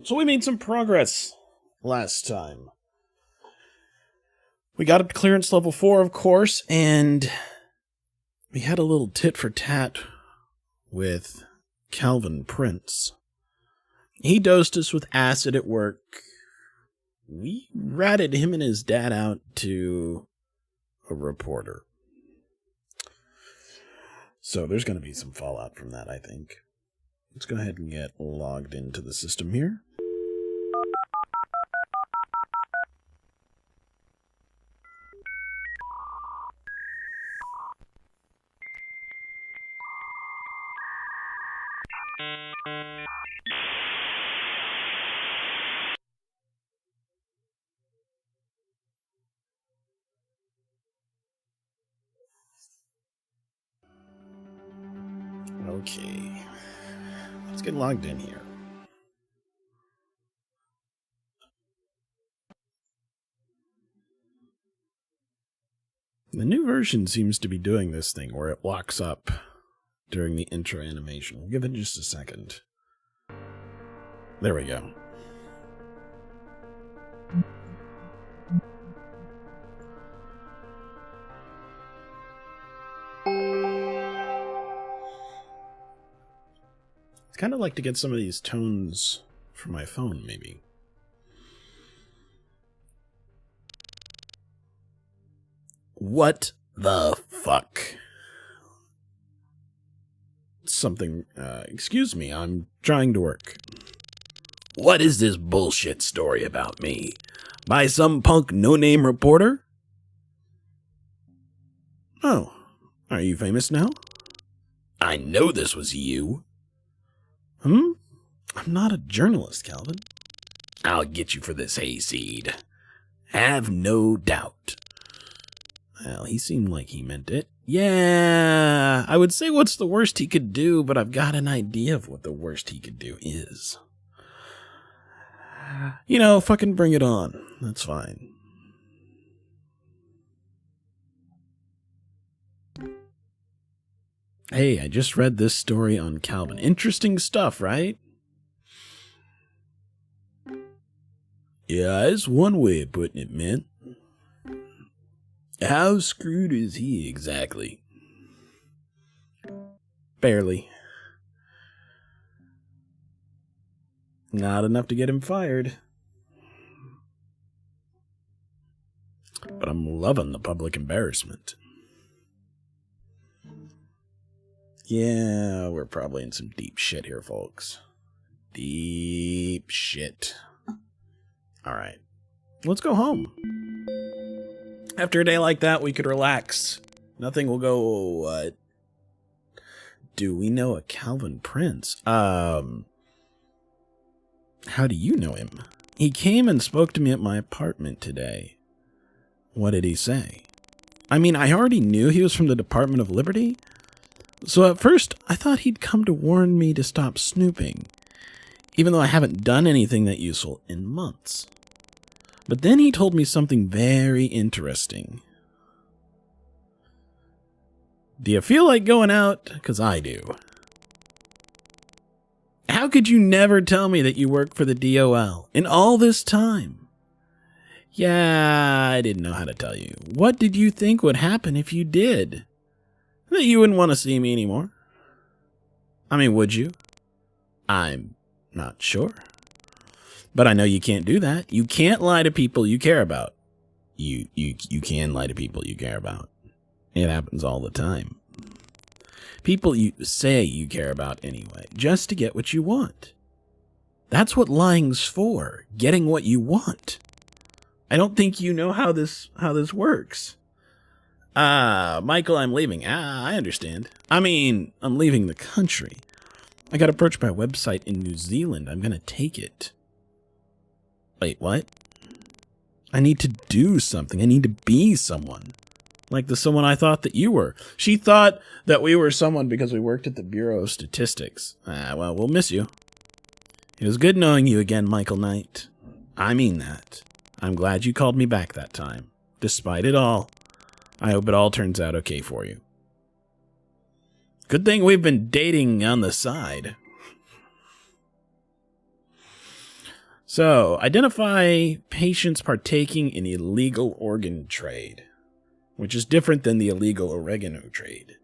So we made some progress last time. We got up to clearance level 4, of course, and we had a little tit for tat with Calvin Prince. He dosed us with acid at work. We ratted him and his dad out to a reporter. So there's going to be some fallout from that, I think. Let's go ahead and get logged into the system here. Okay, let's get logged in here. The new version seems to be doing this thing where it locks up during the intro animation. We'll give it just a second. There we go. I'd kind of like to get some of these tones from my phone, maybe. What the fuck? Something, excuse me, I'm trying to work. What is this bullshit story about me? By some punk no-name reporter? Oh, are you famous now? I know this was you. I'm not a journalist, Calvin. I'll get you for this hayseed. Have no doubt. Well, he seemed like he meant it. Yeah, I would say what's the worst he could do, but I've got an idea of what the worst he could do is. You know, fucking bring it on. That's fine. Hey, I just read this story on Calvin. Interesting stuff, right? Yeah, that's one way of putting it, man. How screwed is he exactly? Barely. Not enough to get him fired. But I'm loving the public embarrassment. Yeah, we're probably in some deep shit here, folks. Deep shit. Alright. Let's go home. After a day like that, we could relax. Nothing will go, what? Do we know a Calvin Prince? How do you know him? He came and spoke to me at my apartment today. What did he say? I mean, I already knew he was from the Department of Liberty. So at first, I thought he'd come to warn me to stop snooping, even though I haven't done anything that useful in months. But then he told me something very interesting. Do you feel like going out? 'Cause I do. How could you never tell me that you work for the DOL in all this time? Yeah, I didn't know how to tell you. What did you think would happen if you did? That you wouldn't want to see me anymore? I mean, would you? I'm not sure. But I know you can't do that. You can't lie to people you care about. You can lie to people you care about. It happens all the time. People you say you care about anyway, just to get what you want. That's what lying's for, getting what you want. I don't think you know how this works. Michael, I'm leaving. I understand. I mean, I'm leaving the country. I got approached by a website in New Zealand. I'm gonna take it. Wait, what? I need to do something. I need to be someone. Like the someone I thought that you were. She thought that we were someone because we worked at the Bureau of Statistics. Well, we'll miss you. It was good knowing you again, Michael Knight. I mean that. I'm glad you called me back that time. Despite it all, I hope it all turns out okay for you. Good thing we've been dating on the side. So, identify patients partaking in illegal organ trade, which is different than the illegal oregano trade.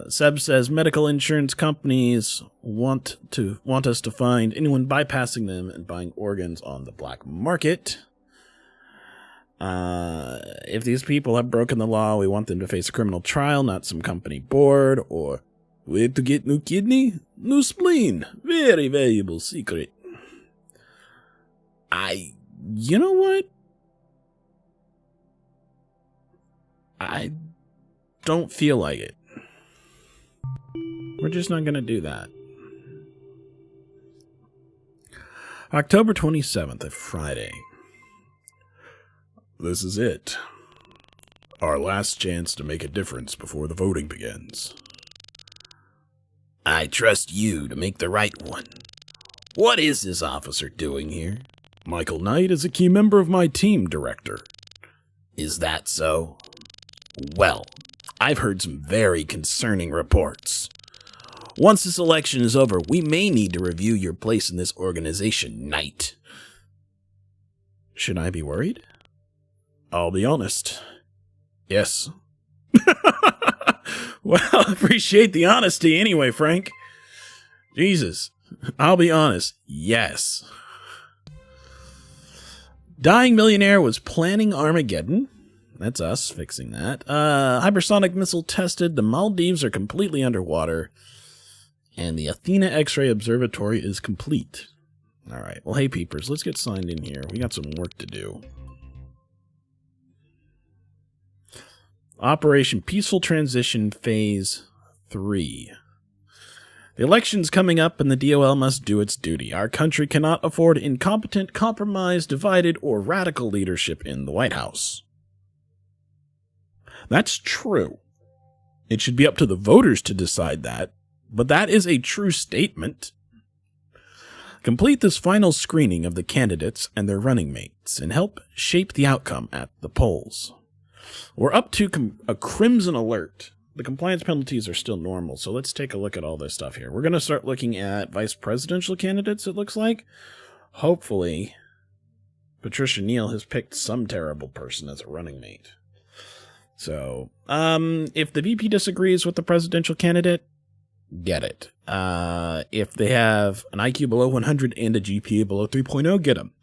Seb says medical insurance companies want us to find anyone bypassing them and buying organs on the black market. If these people have broken the law, we want them to face a criminal trial, not some company board, or where to get new kidney, new spleen, very valuable secret. You know what? I don't feel like it. We're just not going to do that. October 27th, a Friday. This is it. Our last chance to make a difference before the voting begins. I trust you to make the right one. What is this officer doing here? Michael Knight is a key member of my team, Director. Is that so? Well, I've heard some very concerning reports. Once this election is over, we may need to review your place in this organization, Knight. Should I be worried? I'll be honest. Yes. Well, I appreciate the honesty anyway, Frank. Jesus. I'll be honest. Yes. Dying Millionaire was planning Armageddon. That's us fixing that. Hypersonic missile tested. The Maldives are completely underwater. And the Athena X-ray Observatory is complete. All right. Well, hey, peepers, let's get signed in here. We got some work to do. Operation Peaceful Transition Phase 3. The election's coming up and the DOL must do its duty. Our country cannot afford incompetent, compromised, divided, or radical leadership in the White House. That's true. It should be up to the voters to decide that, but that is a true statement. Complete this final screening of the candidates and their running mates and help shape the outcome at the polls. We're up to a crimson alert. The compliance penalties are still normal, so let's take a look at all this stuff here. We're going to start looking at vice presidential candidates, it looks like. Hopefully, Patricia Neal has picked some terrible person as a running mate. So, if the VP disagrees with the presidential candidate, get it. If they have an IQ below 100 and a GPA below 3.0, get them.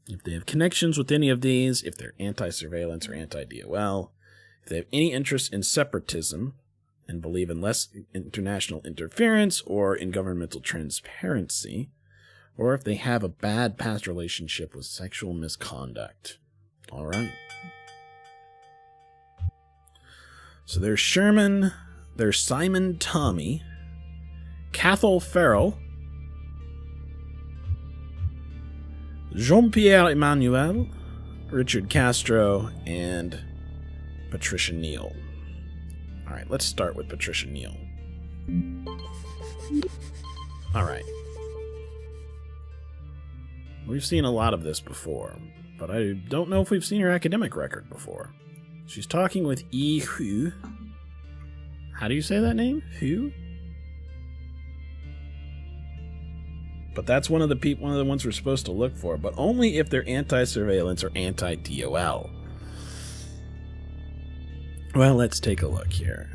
If they have connections with any of these, if they're anti-surveillance or anti-DOL, if they have any interest in separatism and believe in less international interference or in governmental transparency, or if they have a bad past relationship with sexual misconduct. All right. So there's Sherman, there's Simon Tommy, Cathal Farrell, Jean-Pierre Emmanuel, Richard Castro, and Patricia Neal. All right, let's start with Patricia Neal. All right. We've seen a lot of this before, but I don't know if we've seen her academic record before. She's talking with Yi Hu. How do you say that name? Hu? But that's one of the ones we're supposed to look for, but only if they're anti-surveillance or anti-DOL. Well, let's take a look here.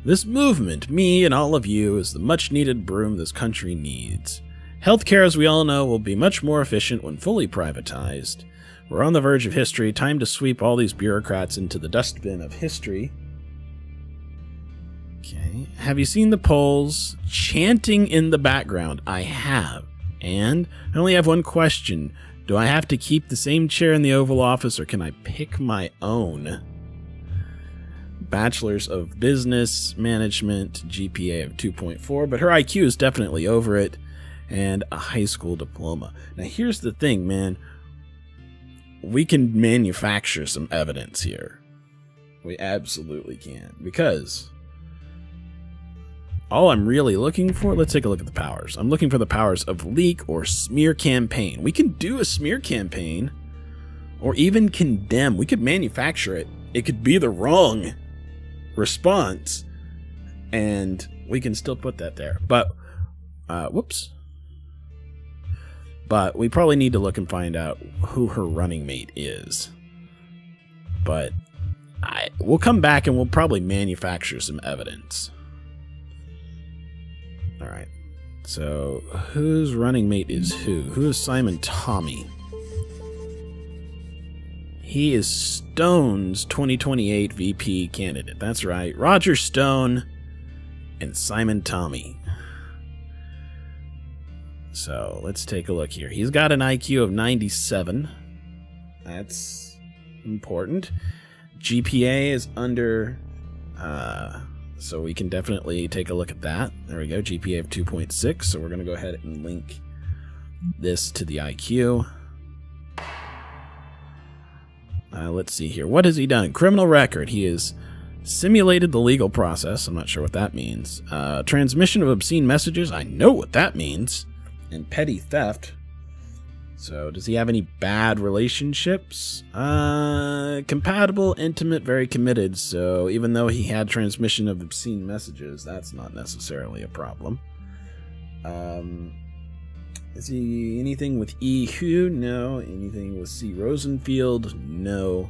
This movement, me and all of you, is the much-needed broom this country needs. Healthcare, as we all know, will be much more efficient when fully privatized. We're on the verge of history. Time to sweep all these bureaucrats into the dustbin of history. Okay. Have you seen the polls? Chanting in the background. I have. And I only have one question. Do I have to keep the same chair in the Oval Office, or can I pick my own? Bachelor's of Business Management, GPA of 2.4, but her IQ is definitely over it, and a high school diploma. Now here's the thing, man. We can manufacture some evidence here. We absolutely can, because all I'm really looking for, let's take a look at the powers. I'm looking for the powers of leak or smear campaign. We can do a smear campaign or even condemn. We could manufacture it. It could be the wrong response and we can still put that there. But, whoops. But we probably need to look and find out who her running mate is. But we'll come back and we'll probably manufacture some evidence. Alright. So, whose running mate is who? Who is Simon Tommy? He is Stone's 2028 VP candidate. That's right. Roger Stone and Simon Tommy. So, let's take a look here. He's got an IQ of 97. That's important. GPA is under... so we can definitely take a look at that. There we go. GPA of 2.6. So we're going to go ahead and link this to the IQ. Let's see here. What has he done? Criminal record. He has simulated the legal process. I'm not sure what that means. Transmission of obscene messages. I know what that means. And petty theft. So, does he have any bad relationships? Compatible, intimate, very committed. So, even though he had transmission of obscene messages, that's not necessarily a problem. Is he anything with E. Hu? No. Anything with C. Rosenfield? No.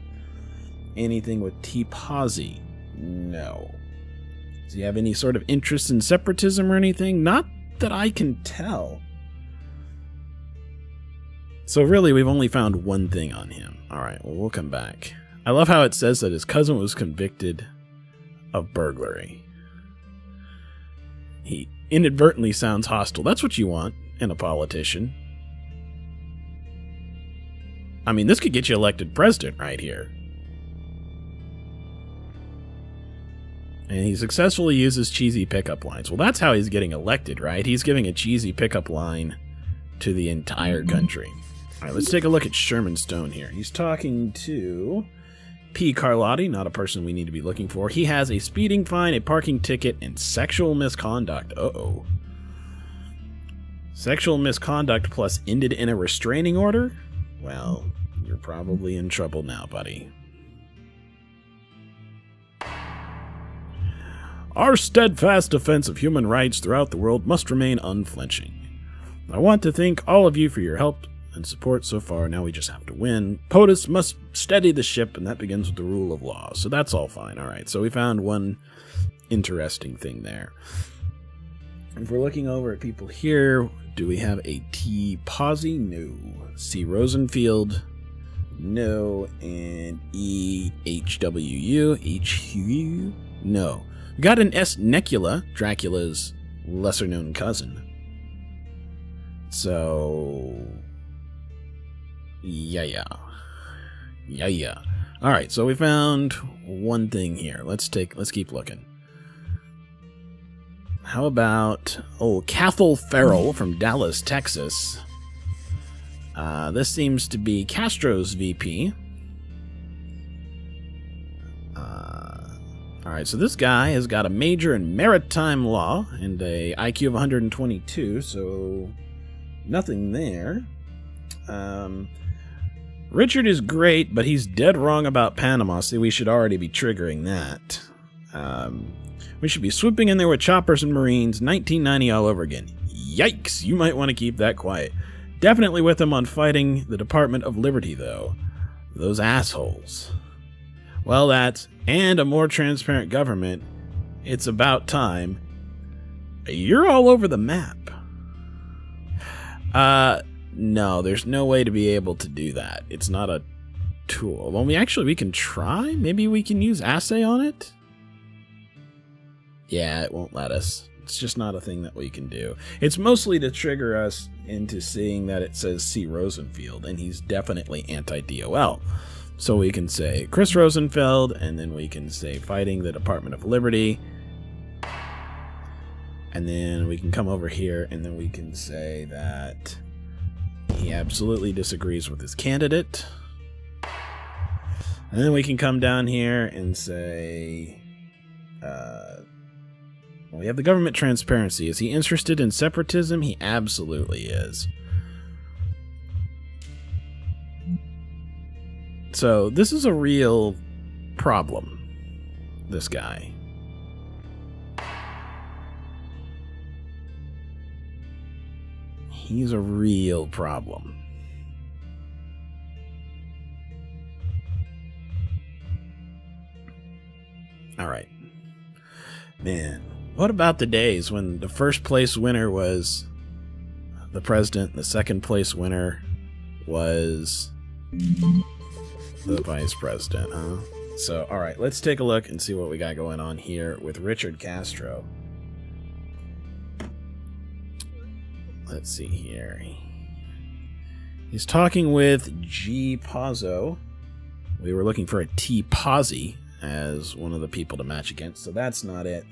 Anything with T. Pazzi? No. Does he have any sort of interest in separatism or anything? Not that I can tell. So really, we've only found one thing on him. Alright, well, we'll come back. I love how it says that his cousin was convicted of burglary. He inadvertently sounds hostile. That's what you want in a politician. I mean, this could get you elected president right here. And he successfully uses cheesy pickup lines. Well, that's how he's getting elected, right? He's giving a cheesy pickup line to the entire country. All right, let's take a look at Sherman Stone here. He's talking to P. Carlotti, not a person we need to be looking for. He has a speeding fine, a parking ticket, and sexual misconduct. Uh-oh. Sexual misconduct plus ended in a restraining order? Well, you're probably in trouble now, buddy. Our steadfast defense of human rights throughout the world must remain unflinching. I want to thank all of you for your help and support so far. Now we just have to win. POTUS must steady the ship, and that begins with the rule of law. So that's all fine. All right, so we found one interesting thing there. If we're looking over at people here, do we have a T. Pazzi? No. C. Rosenfield? No. And E. HWU? HU? No. We got an S. Necula, Dracula's lesser-known cousin. So... Yeah. Alright, so we found one thing here. Let's keep looking. How about, Cathal Farrell from Dallas, Texas. This seems to be Castro's VP. Alright, so this guy has got a major in maritime law and a IQ of 122, so nothing there. Richard is great, but he's dead wrong about Panama, so we should already be triggering that. We should be swooping in there with choppers and Marines, 1990 all over again. Yikes, you might want to keep that quiet. Definitely with them on fighting the Department of Liberty, though. Those assholes. Well, that's, and a more transparent government. It's about time. You're all over the map. No, there's no way to be able to do that. It's not a tool. Well, we can try? Maybe we can use assay on it? Yeah, it won't let us. It's just not a thing that we can do. It's mostly to trigger us into seeing that it says C. Rosenfield, and he's definitely anti-DOL. So we can say Chris Rosenfeld, and then we can say fighting the Department of Liberty. And then we can come over here, and then we can say that he absolutely disagrees with his candidate. And then we can come down here and say, we have the government transparency. Is he interested in separatism? He absolutely is. So this is a real problem, this guy. He's a real problem. All right. Man, what about the days when the first place winner was the president, the second place winner was the vice president, huh? So, all right, let's take a look and see what we got going on here with Richard Castro. Let's see here. He's talking with G. Pazzo. We were looking for a T. Pazzi as one of the people to match against, so that's not it.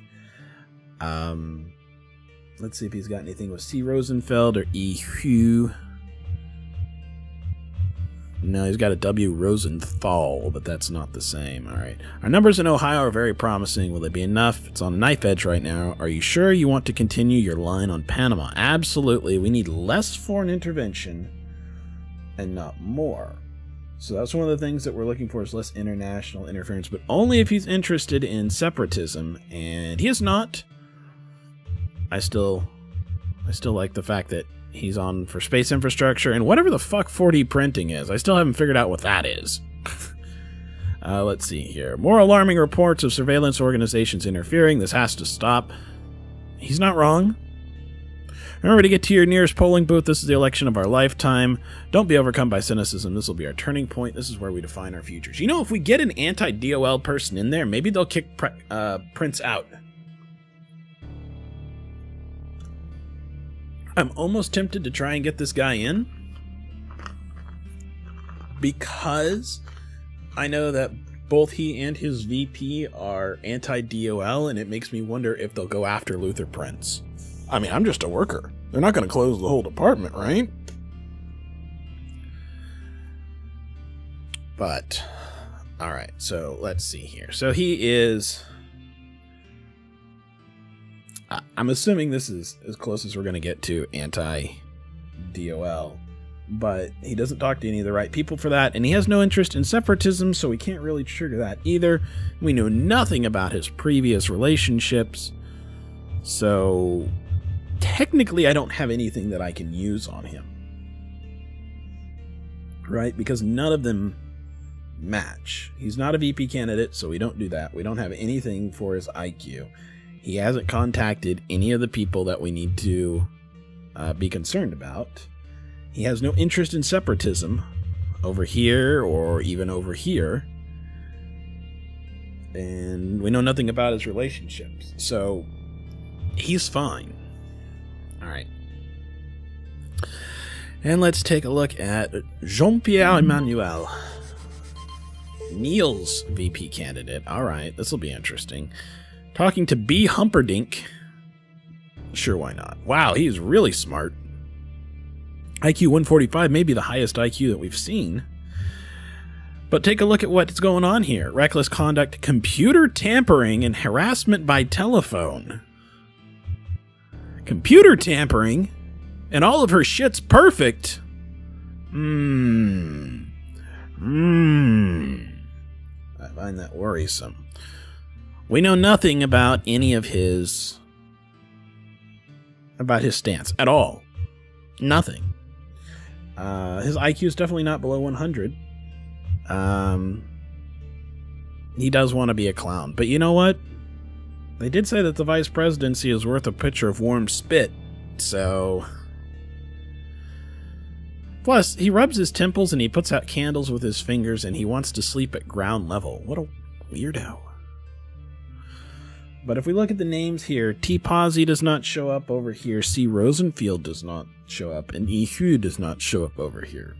Let's see if he's got anything with C. Rosenfeld or E. Hugh. No, he's got a W. Rosenthal, but that's not the same. All right. Our numbers in Ohio are very promising. Will they be enough? It's on a knife edge right now. Are you sure you want to continue your line on Panama? Absolutely. We need less foreign intervention and not more. So that's one of the things that we're looking for, is less international interference, but only if he's interested in separatism, and he is not. I still like the fact that he's on for space infrastructure and whatever the fuck 4D printing is. I still haven't figured out what that is. Let's see here. More alarming reports of surveillance organizations interfering. This has to stop. He's not wrong. Remember to get to your nearest polling booth. This is the election of our lifetime. Don't be overcome by cynicism. This will be our turning point. This is where we define our futures. You know, if we get an anti-DOL person in there, maybe they'll kick Prince out. I'm almost tempted to try and get this guy in, because I know that both he and his VP are anti-DOL, and it makes me wonder if they'll go after Luther Prince. I mean, I'm just a worker. They're not going to close the whole department, right? But, all right, so let's see here. So he is... I'm assuming this is as close as we're going to get to anti-DOL, but he doesn't talk to any of the right people for that, and he has no interest in separatism, so we can't really trigger that either. We know nothing about his previous relationships, so technically I don't have anything that I can use on him, right? Because none of them match. He's not a VP candidate, so we don't do that. We don't have anything for his IQ. He hasn't contacted any of the people that we need to be concerned about. He has no interest in separatism over here or even over here. And we know nothing about his relationships. So he's fine. All right. And let's take a look at Jean-Pierre Emmanuel. Neil's VP candidate. All right, this will be interesting. Talking to B. Humperdinck. Sure, why not? Wow, he's really smart. IQ 145 may be the highest IQ that we've seen. But take a look at what's going on here. Reckless conduct, computer tampering, and harassment by telephone. Computer tampering? And all of her shit's perfect? I find that worrisome. We know nothing about any of his... about his stance at all. Nothing. His IQ is definitely not below 100. He does want to be a clown. But you know what? They did say that the vice presidency is worth a pitcher of warm spit. So... Plus, he rubs his temples and he puts out candles with his fingers and he wants to sleep at ground level. What a weirdo. But if we look at the names here, T. Pazzi does not show up over here, C. Rosenfield does not show up, and E. Hugh does not show up over here.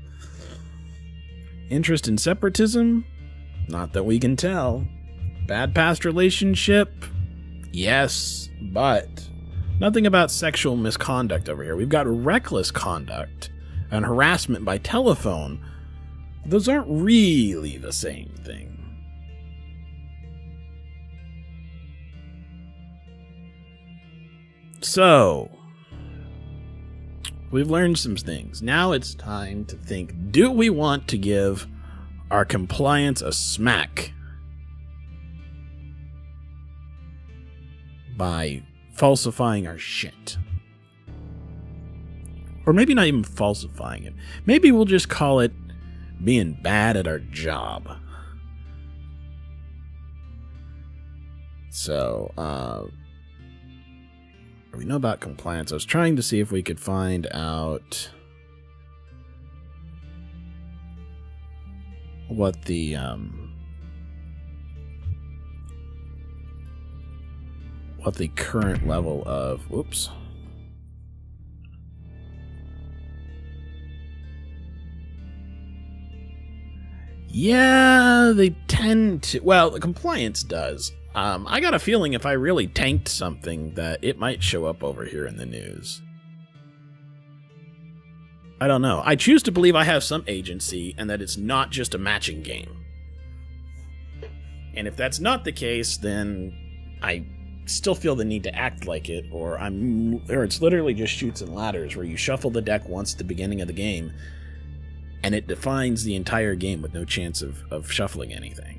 Interest in separatism? Not that we can tell. Bad past relationship? Yes, but nothing about sexual misconduct over here. We've got reckless conduct and harassment by telephone. Those aren't really the same thing. So, we've learned some things. Now it's time to think, do we want to give our compliance a smack by falsifying our shit? Or maybe not even falsifying it. Maybe we'll just call it being bad at our job. So, we know about compliance. I was trying to see if we could find out what the current level of, whoops. Yeah, they tend to, well, the compliance does. I got a feeling if I really tanked something that it might show up over here in the news. I don't know. I choose to believe I have some agency and that it's not just a matching game. And if that's not the case, then I still feel the need to act like it, or it's literally just Chutes and Ladders, where you shuffle the deck once at the beginning of the game, and it defines the entire game with no chance of shuffling anything.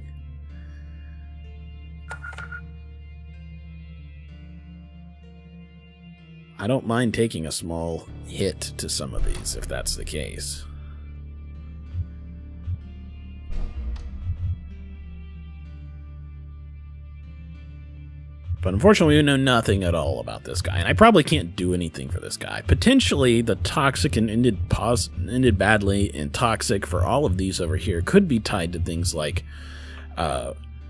I don't mind taking a small hit to some of these, if that's the case. But unfortunately, we know nothing at all about this guy, and I probably can't do anything for this guy. Potentially, the toxic and ended badly and toxic for all of these over here could be tied to things like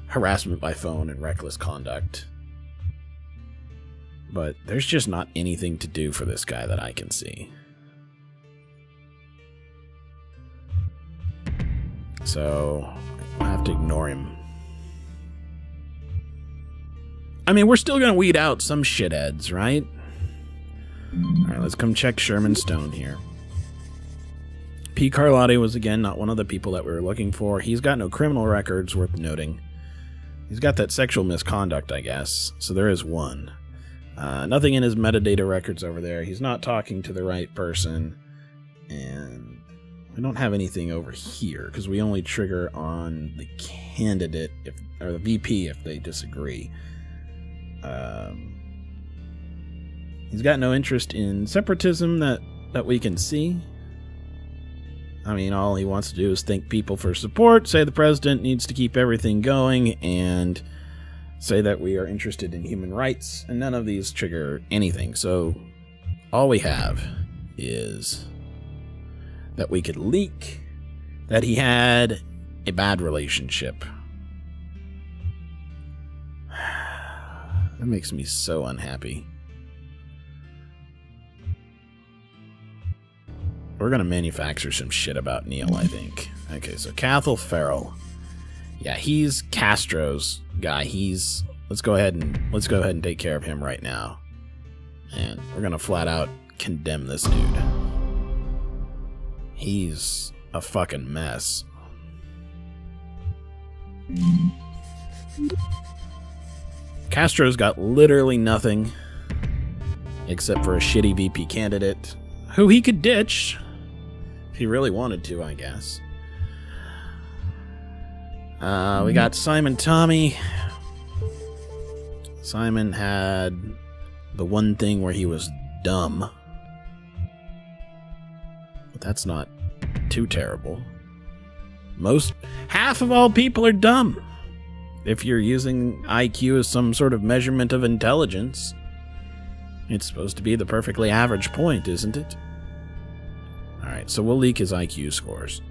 harassment by phone and reckless conduct. But there's just not anything to do for this guy that I can see. So, I have to ignore him. I mean, we're still going to weed out some shitheads, right? Alright, let's come check Sherman Stone here. P. Carlotti was, again, not one of the people that we were looking for. He's got no criminal records worth noting. He's got that sexual misconduct, I guess. So there is one. Nothing in his metadata records over there. He's not talking to the right person. And we don't have anything over here, because we only trigger on the candidate, or the VP, if they disagree. He's got no interest in separatism that we can see. I mean, all he wants to do is thank people for support, say the president needs to keep everything going, and say that we are interested in human rights, and none of these trigger anything. So all we have is that we could leak that he had a bad relationship. That makes me so unhappy. We're gonna manufacture some shit about Neil, I think. Okay, so Cathal Farrell. Yeah, he's Castro's guy. Let's go ahead and take care of him right now. And we're gonna flat out condemn this dude. He's a fucking mess. Castro's got literally nothing except for a shitty VP candidate who he could ditch if he really wanted to, I guess. We got Simon Tommy. Simon had the one thing where he was dumb. But that's not too terrible. Half of all people are dumb. If you're using IQ as some sort of measurement of intelligence, it's supposed to be the perfectly average point, isn't it? Alright, so we'll leak his IQ scores.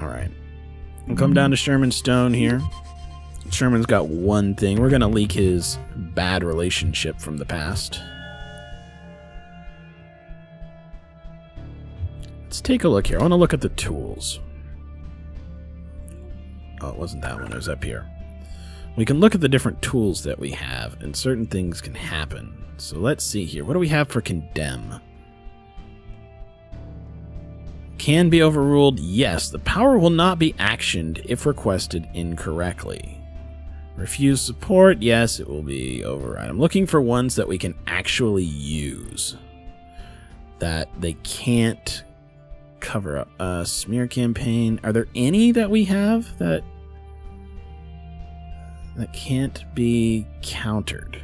Alright. We'll come down to Sherman Stone here. Sherman's got one thing. We're going to leak his bad relationship from the past. Let's take a look here. I want to look at the tools. Oh, it wasn't that one. It was up here. We can look at the different tools that we have, and certain things can happen. So let's see here. What do we have for condemn? Can be overruled? Yes. The power will not be actioned if requested incorrectly. Refuse support? Yes, it will be override. I'm looking for ones that we can actually use. That they can't cover up. Smear campaign. Are there any that we have that can't be countered?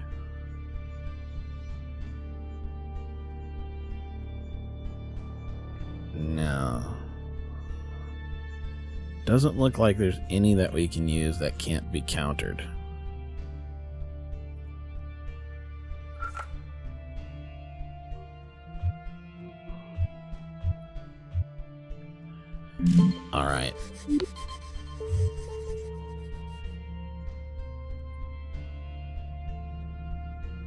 Doesn't look like there's any that we can use that can't be countered. All right.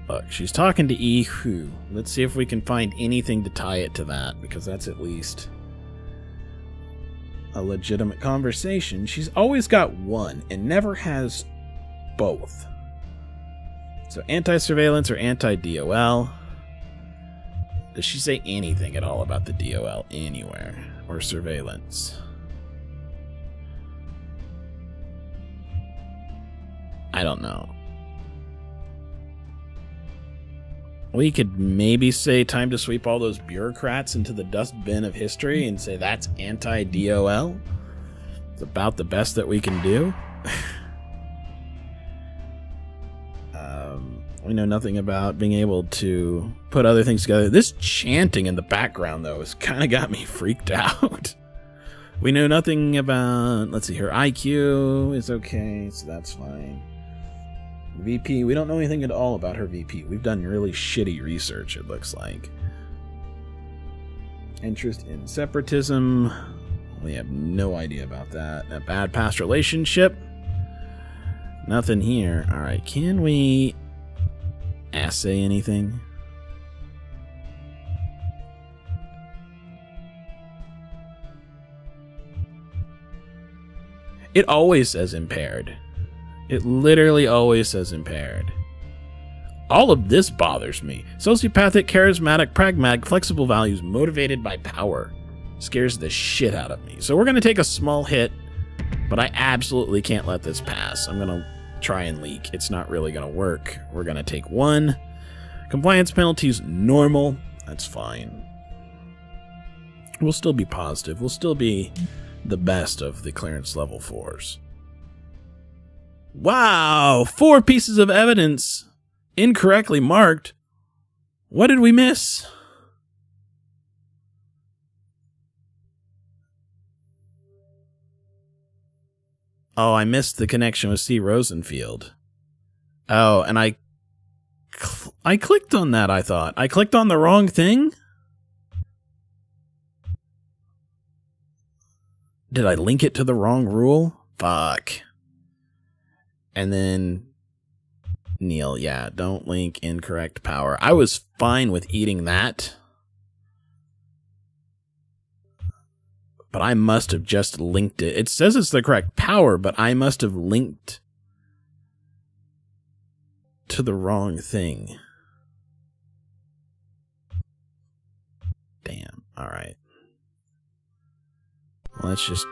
Look, she's talking to Ihu. Let's see if we can find anything to tie it to that, because that's at least a legitimate conversation. She's always got one and never has both. So anti-surveillance or anti-DOL. Does she say anything at all about the DOL anywhere? Or surveillance? I don't know. We could maybe say time to sweep all those bureaucrats into the dustbin of history and say that's anti-DOL. It's about the best that we can do. We know nothing about being able to put other things together. This chanting in the background, though, has kind of got me freaked out. We know nothing about... Let's see, her IQ is okay, so that's fine. VP, we don't know anything at all about her VP. We've done really shitty research, it looks like. Interest in separatism. We have no idea about that. A bad past relationship. Nothing here. Alright, can we assay anything? It always says impaired. It literally always says impaired. All of this bothers me. Sociopathic, charismatic, pragmatic, flexible values, motivated by power. Scares the shit out of me. So we're going to take a small hit, but I absolutely can't let this pass. I'm going to try and leak. It's not really going to work. We're going to take 1. Compliance penalties, normal. That's fine. We'll still be positive. We'll still be the best of the clearance level 4s. Wow! 4 pieces of evidence incorrectly marked. What did we miss? Oh, I missed the connection with C. Rosenfield. Oh, and I clicked on that, I thought. I clicked on the wrong thing? Did I link it to the wrong rule? Fuck. And then Neil, yeah, don't link incorrect power. I was fine with eating that. But I must have just linked it. It says it's the correct power, but I must have linked to the wrong thing. Damn. All right. Let's just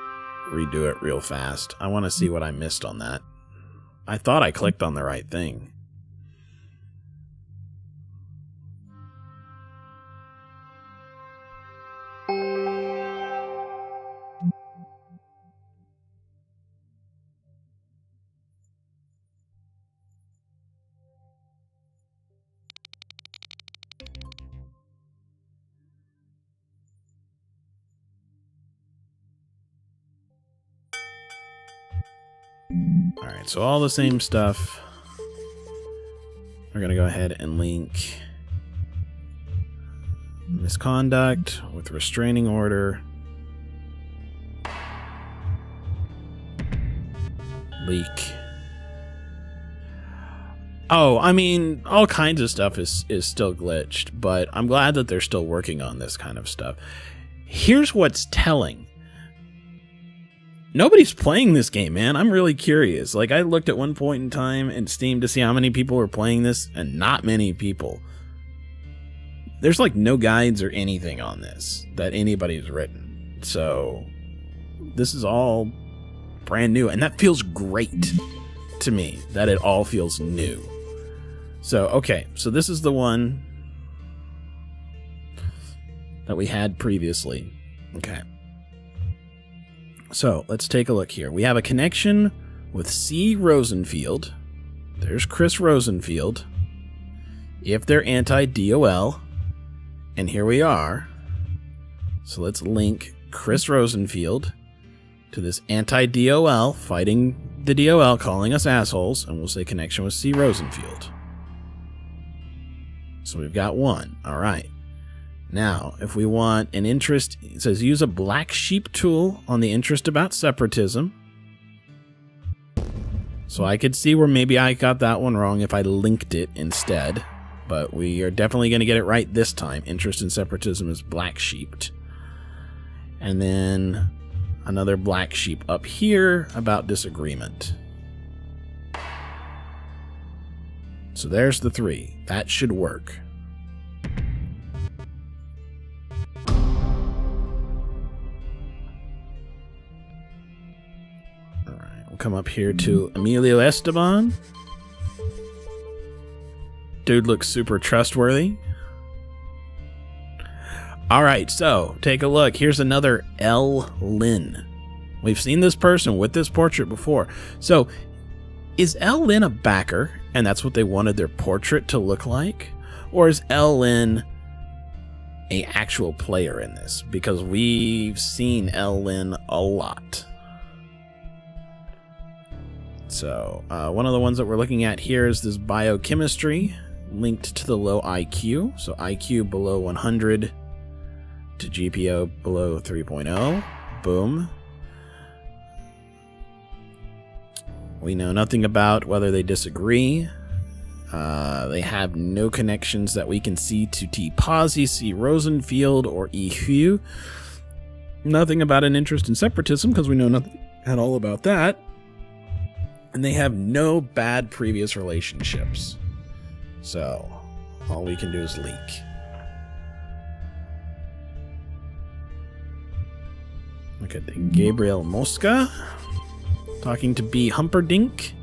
redo it real fast. I want to see what I missed on that. I thought I clicked on the right thing. Alright, so all the same stuff. We're going to go ahead and link misconduct with restraining order. Leak. Oh, I mean, all kinds of stuff is still glitched, but I'm glad that they're still working on this kind of stuff. Here's what's telling. Nobody's playing this game, man. I'm really curious. Like, I looked at one point in time in Steam to see how many people were playing this, and not many people. There's, like, no guides or anything on this that anybody's written. So, this is all brand new, and that feels great to me, that it all feels new. So, okay, so this is the one that we had previously. Okay. So, let's take a look here. We have a connection with C. Rosenfield. There's Chris Rosenfield. If they're anti-DOL. And here we are. So let's link Chris Rosenfield to this anti-DOL, fighting the DOL, calling us assholes, and we'll say connection with C. Rosenfield. So we've got one. All right. Now, if we want an interest, it says use a black sheep tool on the interest about separatism. So I could see where maybe I got that one wrong if I linked it instead. But we are definitely going to get it right this time. Interest in separatism is black sheeped. And then another black sheep up here about disagreement. So there's the 3. That should work. Alright, we'll come up here to Emilio Esteban. Dude looks super trustworthy. Alright, so take a look. Here's another L. Lin. We've seen this person with this portrait before. So, is L. Lin a backer, and that's what they wanted their portrait to look like? Or is L. Lin an actual player in this? Because we've seen L. Lin a lot. So, one of the ones that we're looking at here is this biochemistry, linked to the low IQ. So IQ below 100 to GPO below 3.0. Boom. We know nothing about whether they disagree. They have no connections that we can see to T. Pazzi, C. Rosenfield, or E. Hu. Nothing about an interest in separatism, because we know nothing at all about that. And they have no bad previous relationships. So, all we can do is leak. Look at Gabriel Mosca talking to B. Humperdinck.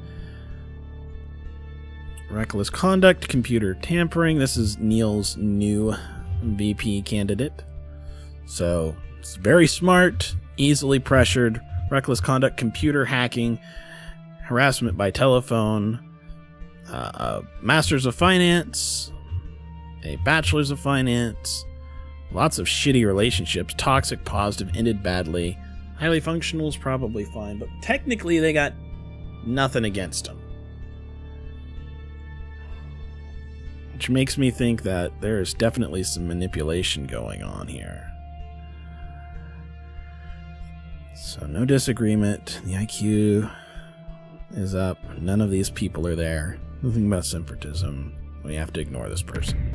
Reckless conduct, computer tampering. This is Neil's new VP candidate. So, it's very smart, easily pressured, reckless conduct, computer hacking, harassment by telephone, Masters of Finance, a Bachelor's of Finance, lots of shitty relationships, toxic, positive, ended badly, highly functional is probably fine, but technically they got nothing against them. Which makes me think that there's definitely some manipulation going on here. So no disagreement, the IQ is up, none of these people are there. Nothing about separatism. We have to ignore this person.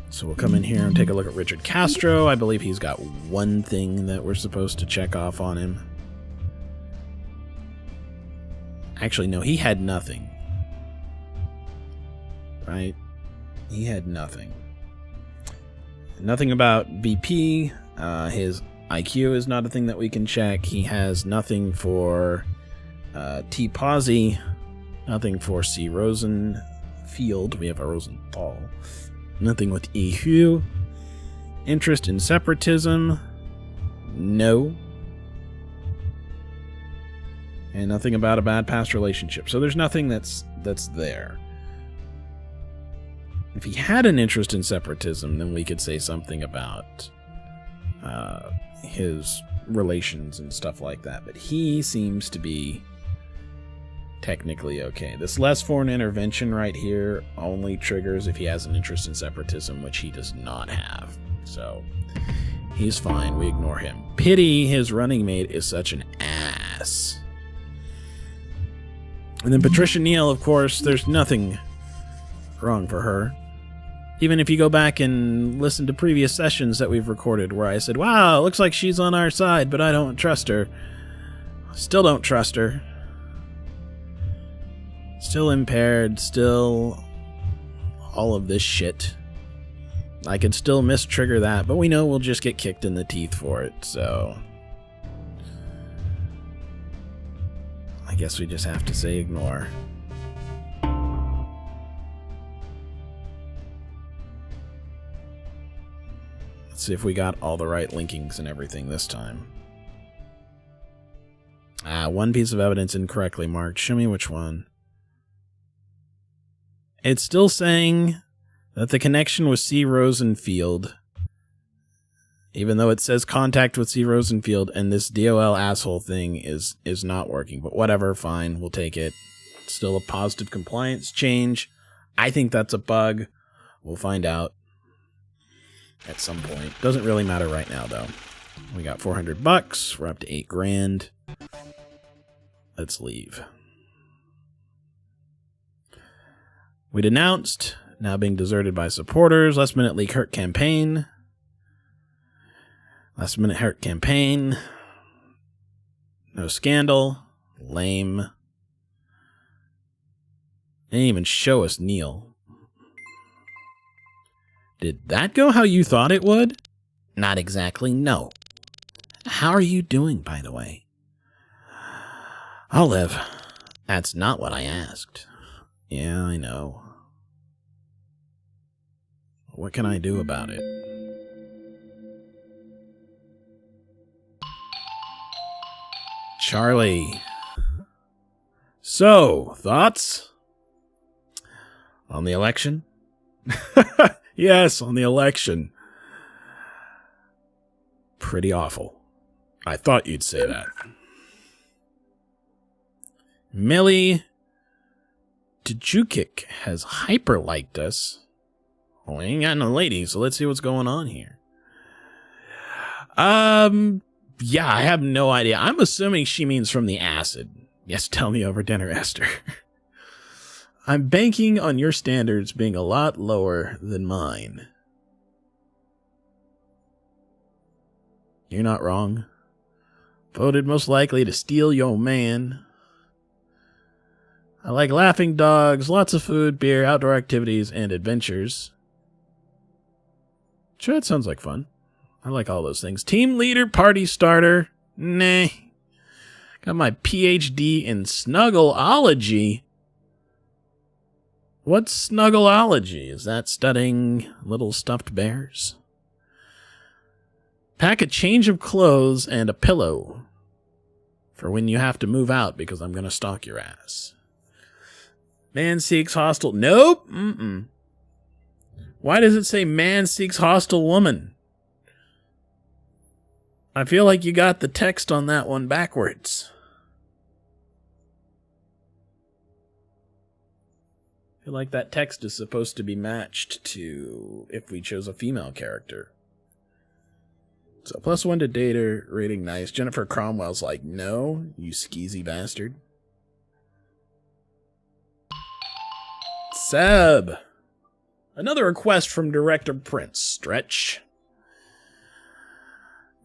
So we'll come in here and take a look at Richard Castro. I believe he's got one thing that we're supposed to check off on him. Actually, no, he had nothing. Right? He had nothing. Nothing about BP. His IQ is not a thing that we can check. He has nothing for T. Pazzi, nothing for C. Rosenfield. We have a Rosenthal. Nothing with E. Hu. Interest in separatism. No. And nothing about a bad past relationship. So there's nothing that's there. If he had an interest in separatism, then we could say something about his relations and stuff like that. But he seems to be technically okay. This less foreign intervention right here only triggers if he has an interest in separatism, which he does not have. So he's fine. We ignore him. Pity his running mate is such an ass. And then Patricia Neal, of course, there's nothing wrong for her. Even if you go back and listen to previous sessions that we've recorded where I said, wow, it looks like she's on our side, but I don't trust her. Still don't trust her. Still impaired, still all of this shit. I could still mistrigger that, but we know we'll just get kicked in the teeth for it, so I guess we just have to say ignore. Let's see if we got all the right linkings and everything this time. One piece of evidence incorrectly marked. Show me which one. It's still saying that the connection with C. Rosenfield, even though it says contact with C. Rosenfield, and this DOL asshole thing is not working. But whatever, fine, we'll take it. It's still a positive compliance change. I think that's a bug. We'll find out at some point. Doesn't really matter right now, though. We got $400. We're up to $8,000. Let's leave. We denounced. Now being deserted by supporters. Last minute leak hurt campaign. Last minute hurt campaign. No scandal. Lame. They didn't even show us Neil. Did that go how you thought it would? Not exactly, no. How are you doing, by the way? I'll live. That's not what I asked. Yeah, I know. What can I do about it? Charlie. So, thoughts? On the election? Yes, on the election. Pretty awful. I thought you'd say that. Millie Djukic has hyper-liked us. Well, we ain't got no ladies, so let's see what's going on here. Yeah, I have no idea. I'm assuming she means from the acid. Yes, tell me over dinner, Esther. I'm banking on your standards being a lot lower than mine. You're not wrong. Voted most likely to steal your man. I like laughing dogs, lots of food, beer, outdoor activities, and adventures. Sure, that sounds like fun. I like all those things. Team leader, party starter. Nah. Got my PhD in snuggleology. What's snuggleology? Is that studying little stuffed bears? Pack a change of clothes and a pillow for when you have to move out because I'm going to stalk your ass. Man seeks hostile. Nope. Mm-mm. Why does it say man seeks hostile woman? I feel like you got the text on that one backwards. I feel like that text is supposed to be matched to if we chose a female character. So +1 to dater, rating nice. Jennifer Cromwell's like, no, you skeezy bastard. Seb. Another request from Director Prince. Stretch.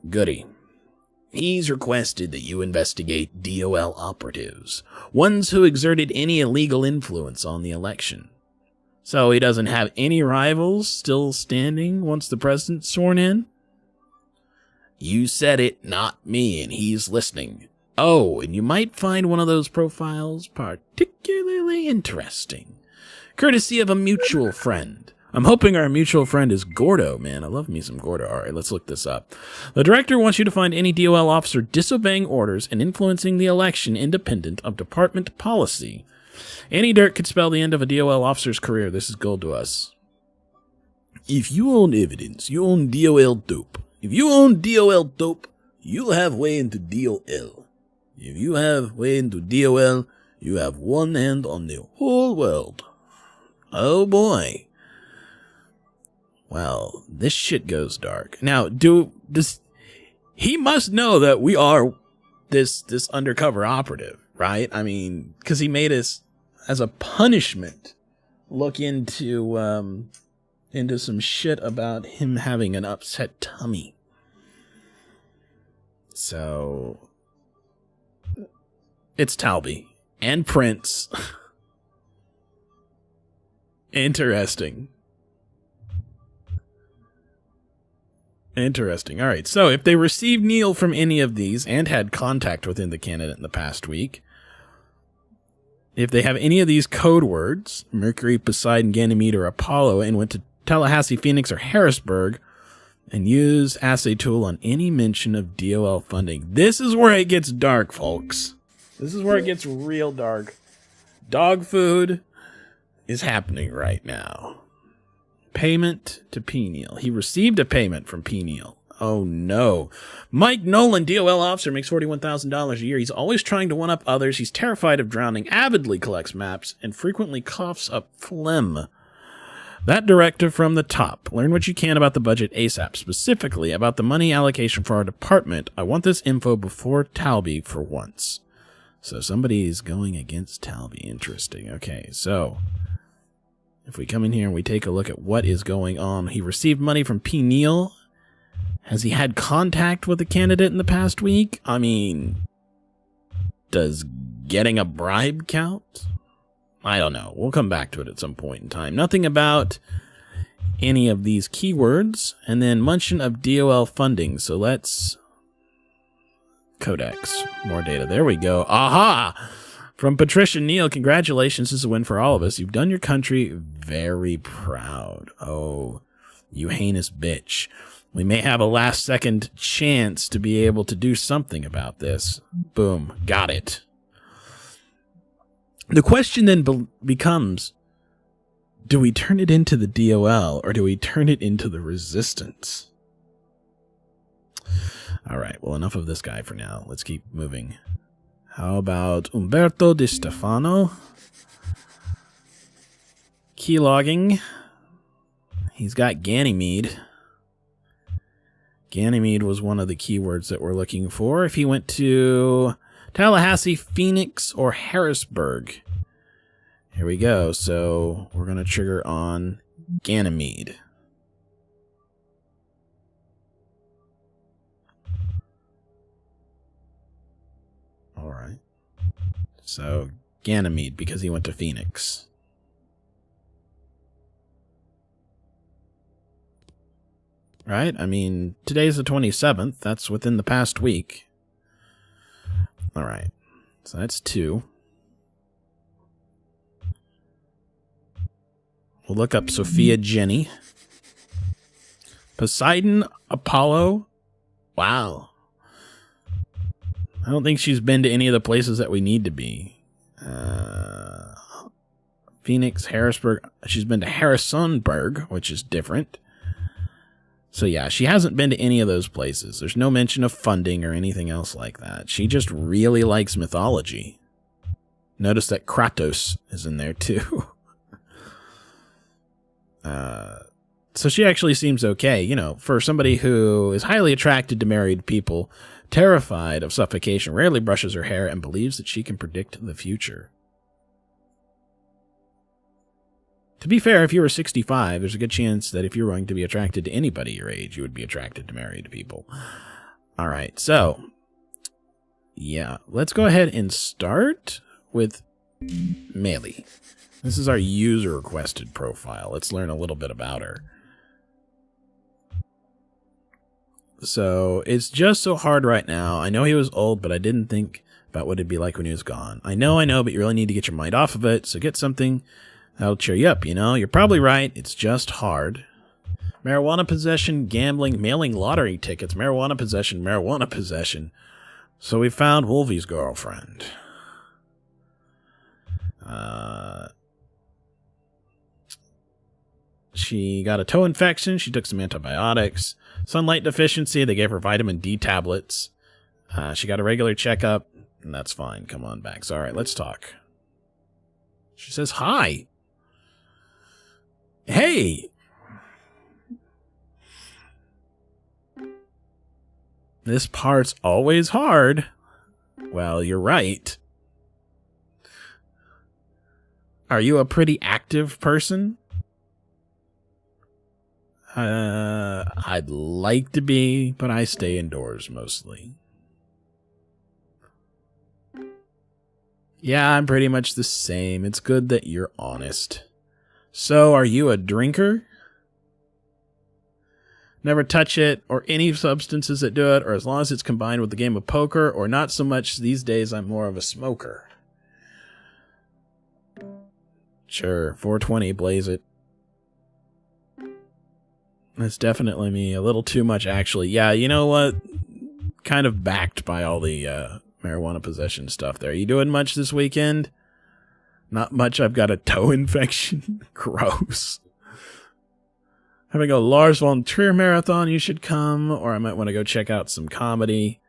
Goody. He's requested that you investigate DOL operatives, ones who exerted any illegal influence on the election. So he doesn't have any rivals still standing once the president's sworn in? You said it, not me, and he's listening. Oh, and you might find one of those profiles particularly interesting, courtesy of a mutual friend. I'm hoping our mutual friend is Gordo, man. I love me some Gordo. All right, let's look this up. The director wants you to find any DOL officer disobeying orders and influencing the election independent of department policy. Any dirt could spell the end of a DOL officer's career. This is gold to us. If you own evidence, you own DOL dope. If you own DOL dope, you'll have way into DOL. If you have way into DOL, you have one hand on the whole world. Oh boy. Well, this shit goes dark. Now, he must know that we are this undercover operative, right? I mean, because he made us, as a punishment, look into some shit about him having an upset tummy. So, it's Talby and Prince. Interesting. Interesting. All right. So if they received Neil from any of these and had contact within the candidate in the past week, if they have any of these code words, Mercury, Poseidon, Ganymede, or Apollo, and went to Tallahassee, Phoenix, or Harrisburg, and use assay tool on any mention of DOL funding. This is where it gets dark, folks. This is where it gets real dark. Dog food is happening right now. Payment to Peniel. He received a payment from Peniel. Oh, no. Mike Nolan, DOL officer, makes $41,000 a year. He's always trying to one-up others. He's terrified of drowning, avidly collects maps, and frequently coughs up phlegm. That directive from the top. Learn what you can about the budget ASAP, specifically about the money allocation for our department. I want this info before Talby for once. So somebody's going against Talby. Interesting. Okay, so if we come in here and we take a look at what is going on. He received money from Peniel. Has he had contact with a candidate in the past week? I mean, does getting a bribe count? I don't know. We'll come back to it at some point in time. Nothing about any of these keywords. And then mention of DOL funding. So let's... Codex. More data. There we go. Aha! From Patricia Neal, congratulations. This is a win for all of us. You've done your country very proud. Oh, you heinous bitch. We may have a last-second chance to be able to do something about this. Boom. Got it. The question then becomes, do we turn it into the DOL or do we turn it into the resistance? All right, well, enough of this guy for now. Let's keep moving. How about Umberto Di Stefano? Keylogging. He's got Ganymede. Ganymede was one of the keywords that we're looking for. If he went to Tallahassee, Phoenix, or Harrisburg. Here we go. So we're going to trigger on Ganymede. All right. So Ganymede, because he went to Phoenix. Right? I mean, today's the 27th. That's within the past week. All right. So that's 2. We'll look up Sophia Jenny. Poseidon Apollo. Wow. I don't think she's been to any of the places that we need to be. Phoenix, Harrisburg. She's been to Harrisonburg, which is different. So yeah, she hasn't been to any of those places. There's no mention of funding or anything else like that. She just really likes mythology. Notice that Kratos is in there too. So she actually seems okay, you know, for somebody who is highly attracted to married people, terrified of suffocation, rarely brushes her hair, and believes that she can predict the future. To be fair, if you were 65, there's a good chance that if you're going to be attracted to anybody your age, you would be attracted to married people. All right, so, yeah, let's go ahead and start with Meili. This is our user-requested profile. Let's learn a little bit about her. So, it's just so hard right now. I know he was old, but I didn't think about what it'd be like when he was gone. I know, but you really need to get your mind off of it, so get something that'll cheer you up, you know? You're probably right. It's just hard. Marijuana possession, gambling, mailing lottery tickets, marijuana possession. So we found Wolvie's girlfriend. She got a toe infection. She took some antibiotics. Sunlight deficiency. They gave her vitamin D tablets. She got a regular checkup, and that's fine. Come on back. So, all right, let's talk. She says, hi. Hey. This part's always hard. Well, you're right. Are you a pretty active person? I'd like to be, but I stay indoors mostly. Yeah, I'm pretty much the same. It's good that you're honest. So, are you a drinker? Never touch it, or any substances that do it, or as long as it's combined with the game of poker, or not so much these days. I'm more of a smoker. Sure, 420, blaze it. That's definitely me. A little too much, actually. Yeah, you know what? Kind of backed by all the marijuana possession stuff there. You doing much this weekend? Not much. I've got a toe infection. Gross. Having a Lars von Trier marathon, you should come, or I might want to go check out some comedy.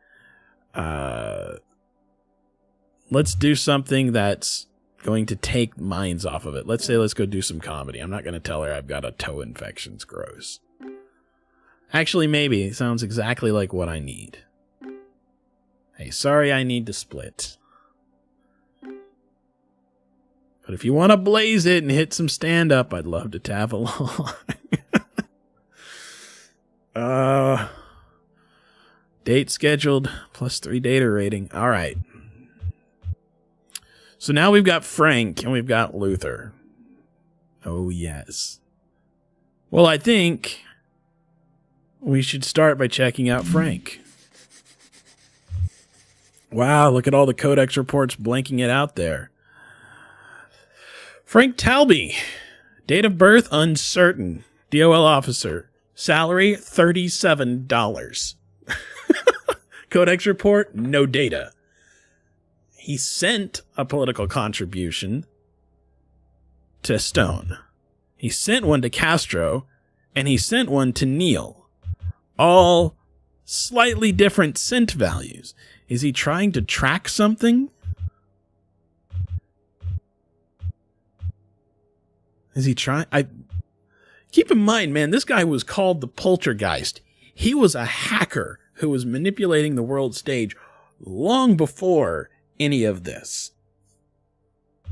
Let's do something that's going to take minds off of it. Let's go do some comedy. I'm not going to tell her I've got a toe infection. It's gross. Actually, maybe. It sounds exactly like what I need. Hey, sorry I need to split. But if you want to blaze it and hit some stand-up, I'd love to tap along. Date scheduled, +3 data rating. All right. So now we've got Frank and we've got Luther. Oh, yes. Well, I think we should start by checking out Frank. Wow, look at all the Codex reports blanking it out there. Frank Talby. Date of birth, uncertain. DOL officer. Salary, $37. Codex report, no data. He sent a political contribution to Stone. He sent one to Castro, and he sent one to Neil. All slightly different sent values. Is he trying to track something? Is he trying? Keep in mind, man, this guy was called the Poltergeist. He was a hacker who was manipulating the world stage long before any of this.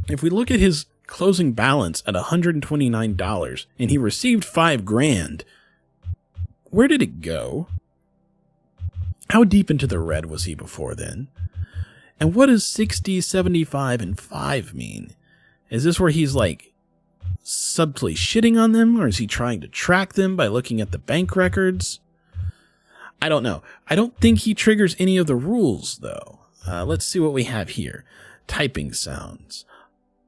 If we look at his closing balance at $129 and he received $5,000, where did it go? How deep into the red was he before then? And what does 60, 75, and 5 mean? Is this where he's like subtly shitting on them, or is he trying to track them by looking at the bank records? I don't know. I don't think he triggers any of the rules, though. Let's see what we have here. Typing sounds.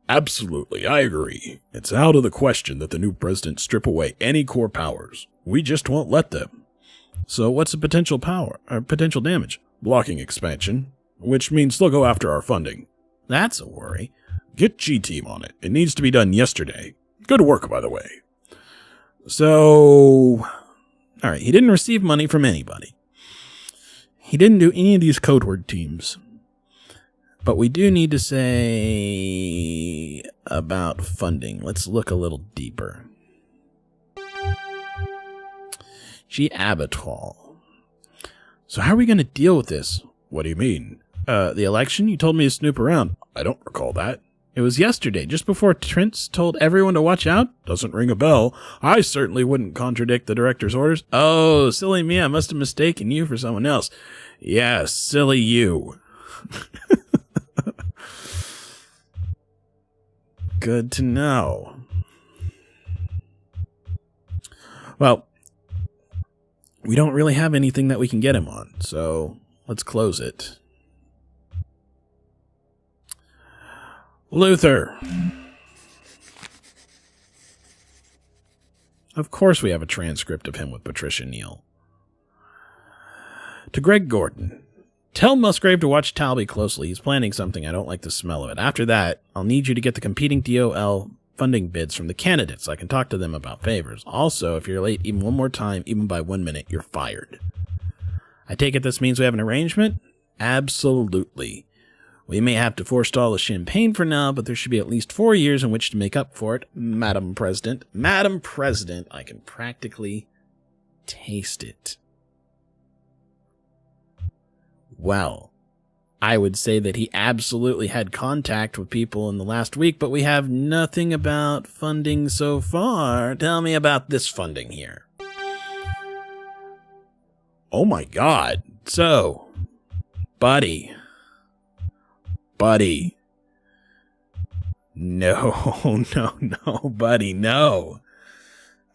Absolutely, I agree. It's out of the question that the new president strip away any core powers. We just won't let them. So what's the potential power, or potential damage? Blocking expansion, which means they'll go after our funding. That's a worry. Get G-Team on it. It needs to be done yesterday. Good work, by the way. So, all right, he didn't receive money from anybody. He didn't do any of these code word teams. But we do need to say about funding. Let's look a little deeper. G. Abattoir. So how are we going to deal with this? What do you mean? The election? You told me to snoop around. I don't recall that. It was yesterday, just before Trent's told everyone to watch out. Doesn't ring a bell. I certainly wouldn't contradict the director's orders. Oh, silly me. I must have mistaken you for someone else. Yeah, silly you. Good to know. Well, we don't really have anything that we can get him on, so let's close it. Luther. Of course we have a transcript of him with Patricia Neal. To Greg Gordon. Tell Musgrave to watch Talby closely. He's planning something. I don't like the smell of it. After that, I'll need you to get the competing DOL funding bids from the candidates so I can talk to them about favors. Also, if you're late even one more time, even by 1 minute, you're fired. I take it this means we have an arrangement? Absolutely. We may have to forestall the champagne for now, but there should be at least 4 years in which to make up for it, Madam President. Madam President, I can practically taste it. Well, I would say that he absolutely had contact with people in the last week, but we have nothing about funding so far. Tell me about this funding here. Oh my God. So, buddy. No, buddy, no.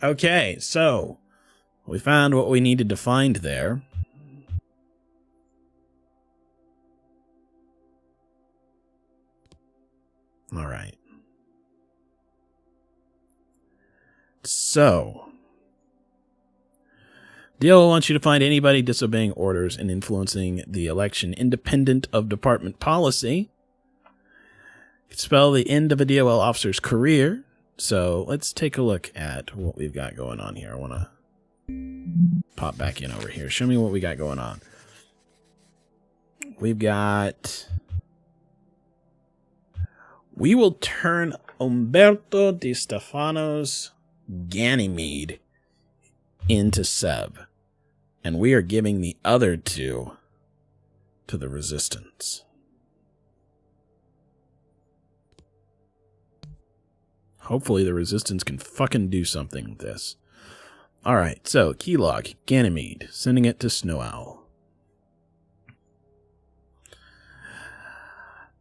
Okay, so we found what we needed to find there. All right. So, DOL wants you to find anybody disobeying orders and influencing the election independent of department policy. It could spell the end of a DOL officer's career. So let's take a look at what we've got going on here. I want to pop back in over here. Show me what we got going on. We've got... We will turn Umberto Di Stefano's Ganymede into Seb. And we are giving the other two to the Resistance. Hopefully the Resistance can fucking do something with this. Alright, so keylog, Ganymede, sending it to Snow Owl.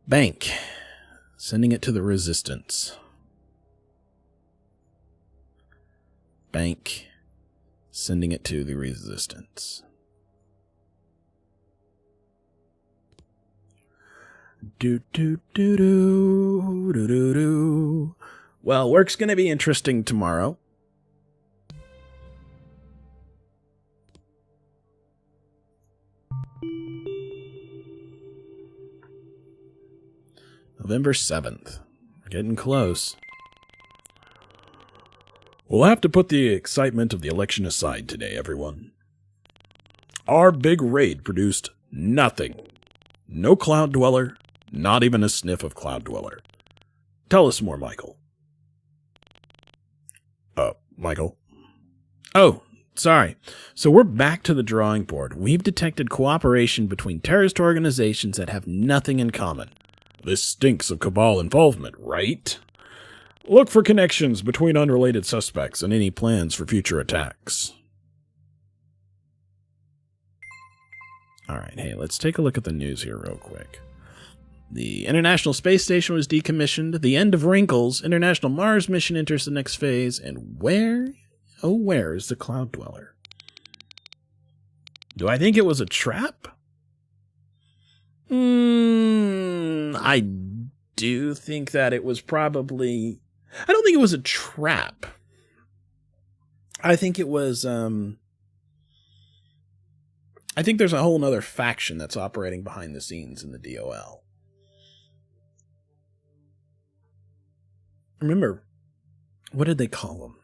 Bank, sending it to the Resistance. Bank, sending it to the Resistance. Do do do do do do do. Well, work's going to be interesting tomorrow. November 7th. We're getting close. We'll have to put the excitement of the election aside today, everyone. Our big raid produced nothing. No Cloud Dweller, not even a sniff of Cloud Dweller. Tell us more, Michael. Michael? Oh, sorry. So we're back to the drawing board. We've detected cooperation between terrorist organizations that have nothing in common. This stinks of Cabal involvement, right? Look for connections between unrelated suspects and any plans for future attacks. Alright, hey, let's take a look at the news here real quick. The International Space Station was decommissioned. The end of Wrinkles. International Mars mission enters the next phase. And where? Oh, where is the Cloud Dweller? Do I think it was a trap? I do think that it was probably... I don't think it was a trap. I think it was... I think there's a whole nother faction that's operating behind the scenes in the DOL. Remember, what did they call them?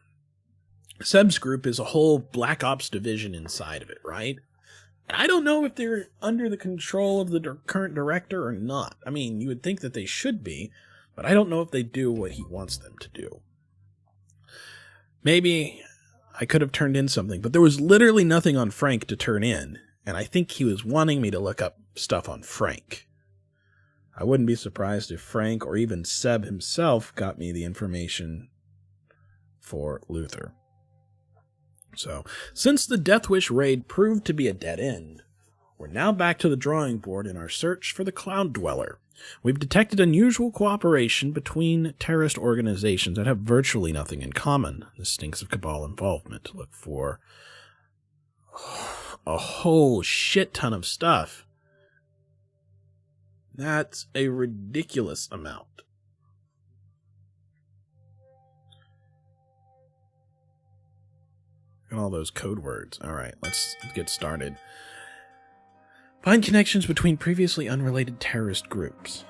Seb's group is a whole Black Ops division inside of it, right? And I don't know if they're under the control of the current director or not. I mean, you would think that they should be, but I don't know if they do what he wants them to do. Maybe I could have turned in something, but there was literally nothing on Frank to turn in, and I think he was wanting me to look up stuff on Frank. I wouldn't be surprised if Frank or even Seb himself got me the information for Luther. So, since the Death Wish raid proved to be a dead end, we're now back to the drawing board in our search for the Cloud Dweller. We've detected unusual cooperation between terrorist organizations that have virtually nothing in common. This stinks of Cabal involvement. Look for a whole shit ton of stuff. That's a ridiculous amount. Look at all those code words. Alright, let's get started. Find connections between previously unrelated terrorist groups.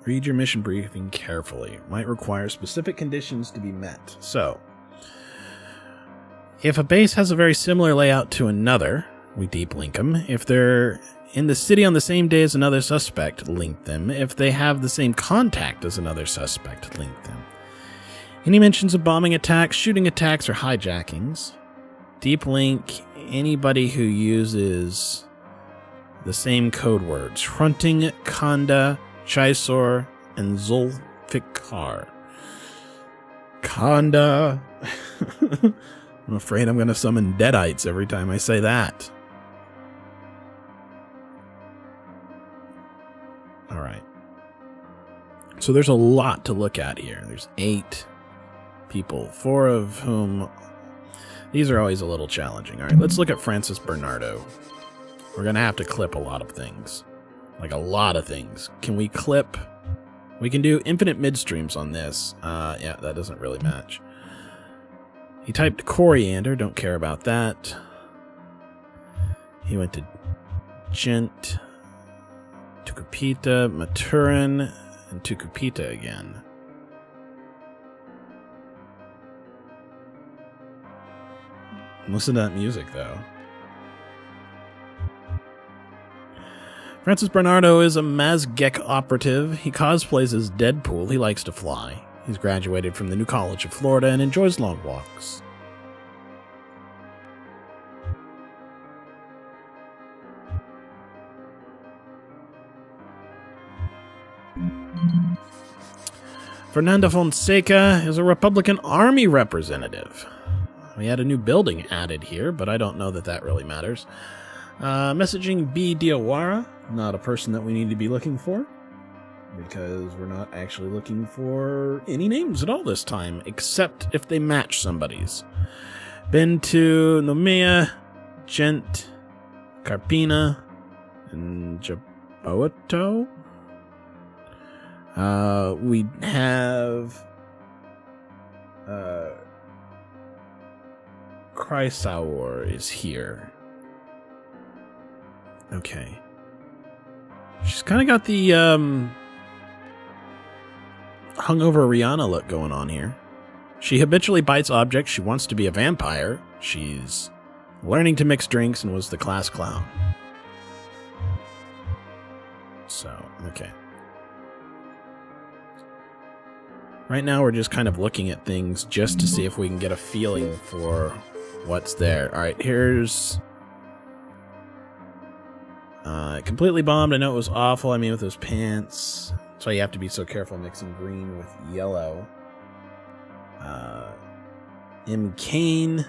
Read your mission briefing carefully. Might require specific conditions to be met. So, if a base has a very similar layout to another, we deep link them. If they're in the city on the same day as another suspect, link them. If they have the same contact as another suspect, link them. Any mentions of bombing attacks, shooting attacks, or hijackings, deep link anybody who uses the same code words. Hrunting, Khanda, Chisor, and Zulfikar. Khanda. I'm afraid I'm going to summon Deadites every time I say that. Alright. So there's a lot to look at here. There's 8 people, 4 of whom... These are always a little challenging. Alright, let's look at Francis Bernardo. We're going to have to clip a lot of things. Like a lot of things. Can we clip... We can do infinite midstreams on this. Yeah, that doesn't really match. He typed coriander, don't care about that. He went to Gent, Tucupita, Maturin, and Tucupita again. Listen to that music, though. Francis Bernardo is a Mazgek operative. He cosplays as Deadpool. He likes to fly. He's graduated from the New College of Florida and enjoys long walks. Fernando Fonseca is a Republican Army representative. We had a new building added here, but I don't know that that really matters. Messaging B. Diawara, not a person that we need to be looking for, because we're not actually looking for any names at all this time, except if they match somebody's. Been to Nomea, Gent, Carpina, and Jaboto. We have Chrysaor is here. Okay. She's kind of got the hungover Rihanna look going on here. She habitually bites objects. She wants to be a vampire. She's learning to mix drinks and was the class clown. So, okay. Right now we're just kind of looking at things just to see if we can get a feeling for what's there. Alright, here's... completely bombed. I know it was awful. I mean, with those pants. That's why you have to be so careful mixing green with yellow. M. Kane.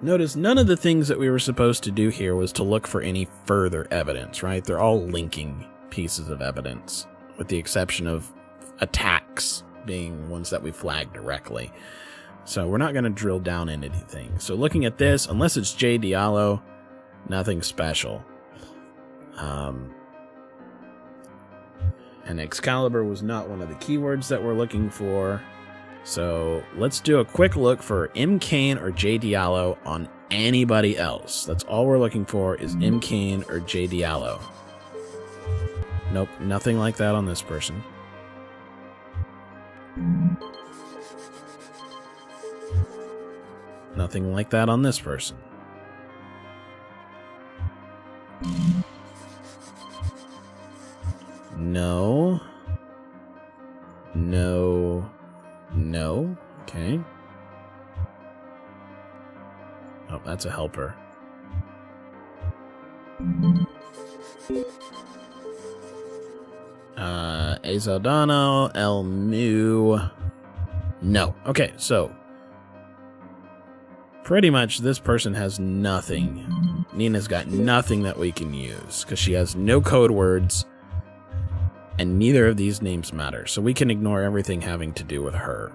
Notice none of the things that we were supposed to do here was to look for any further evidence, right? They're all linking pieces of evidence, with the exception of attacks being ones that we flagged directly. So we're not going to drill down into anything. So looking at this, unless it's J. Diallo, nothing special. And Excalibur was not one of the keywords that we're looking for. So let's do a quick look for M. Kane or J. Diallo on anybody else. That's all we're looking for is M. Kane or J. Diallo. Nope, nothing like that on this person. Nothing like that on this person. No. No. No. Okay. Oh, that's a helper. Azaldano, El Mu. No. Okay, so pretty much this person has nothing. Nina's got nothing that we can use because she has no code words and neither of these names matter. So we can ignore everything having to do with her.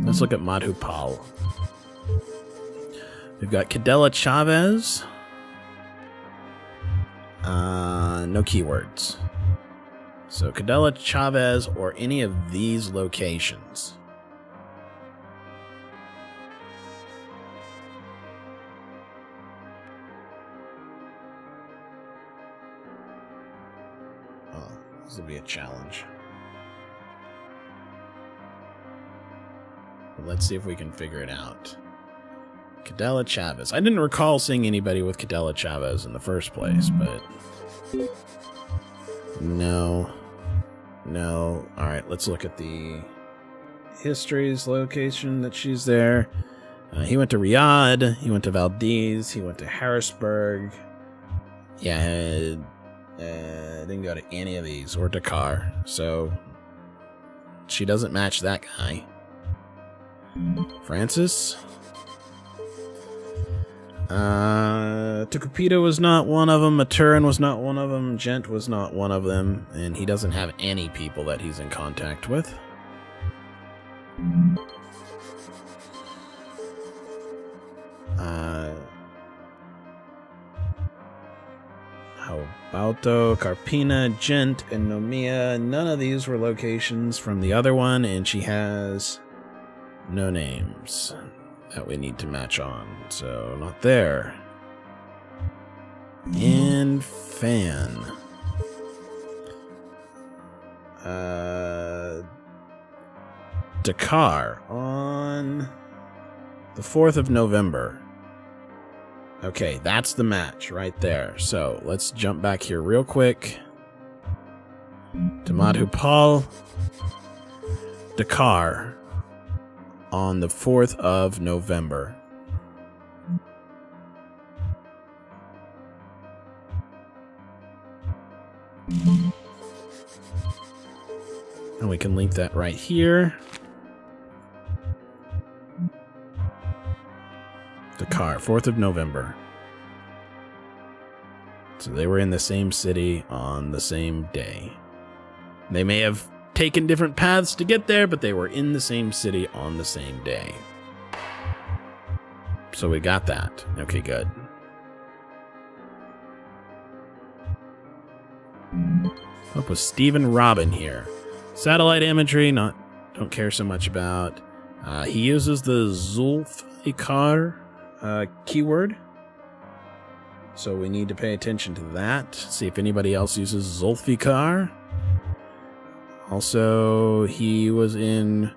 Let's look at Madhupal. We've got Cadella Chavez. No keywords. So Cadella Chavez or any of these locations. Oh, this will be a challenge. But let's see if we can figure it out. Cadella Chavez. I didn't recall seeing anybody with Cadella Chavez in the first place, but... No. No. Alright, let's look at the history's location that she's there. He went to Riyadh. He went to Valdez. He went to Harrisburg. Yeah, didn't go to any of these, or Dakar. So, she doesn't match that guy. Francis? Tucupita was not one of them. Maturin was not one of them. Gent was not one of them. And he doesn't have any people that he's in contact with. Albalto, Carpina, Gent, and Nomea. None of these were locations from the other one, and she has no names that we need to match on. So, not there. And Fan. Dakar on the 4th of November. Okay, that's the match right there. So let's jump back here real quick to Madhupal, Dakar on the 4th of November. And we can link that right here. Dakar, 4th of November. So they were in the same city on the same day. They may have taken different paths to get there, but they were in the same city on the same day. So we got that. Okay, good. Up with Stephen Robin here. Satellite imagery, don't care so much about. He uses the Zulfikar keyword. So we need to pay attention to that. See if anybody else uses Zulfikar. Also, he was in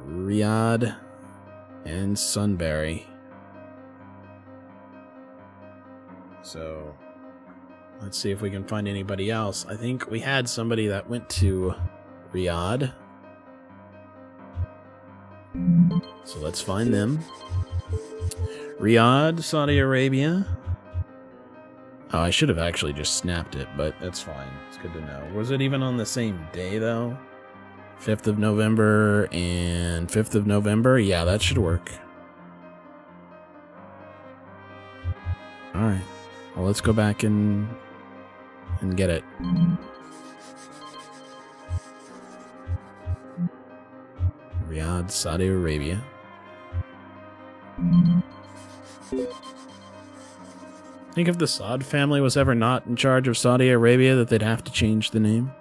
Riyadh and Sunbury. So let's see if we can find anybody else. I think we had somebody that went to Riyadh. So let's find them. Riyadh, Saudi Arabia. Oh, I should have actually just snapped it, but that's fine. It's good to know. Was it even on the same day, though? 5th of November and 5th of November? Yeah, that should work. Alright. Well, let's go back and get it. Riyadh, Saudi Arabia. Think if the Saud family was ever not in charge of Saudi Arabia that they'd have to change the name.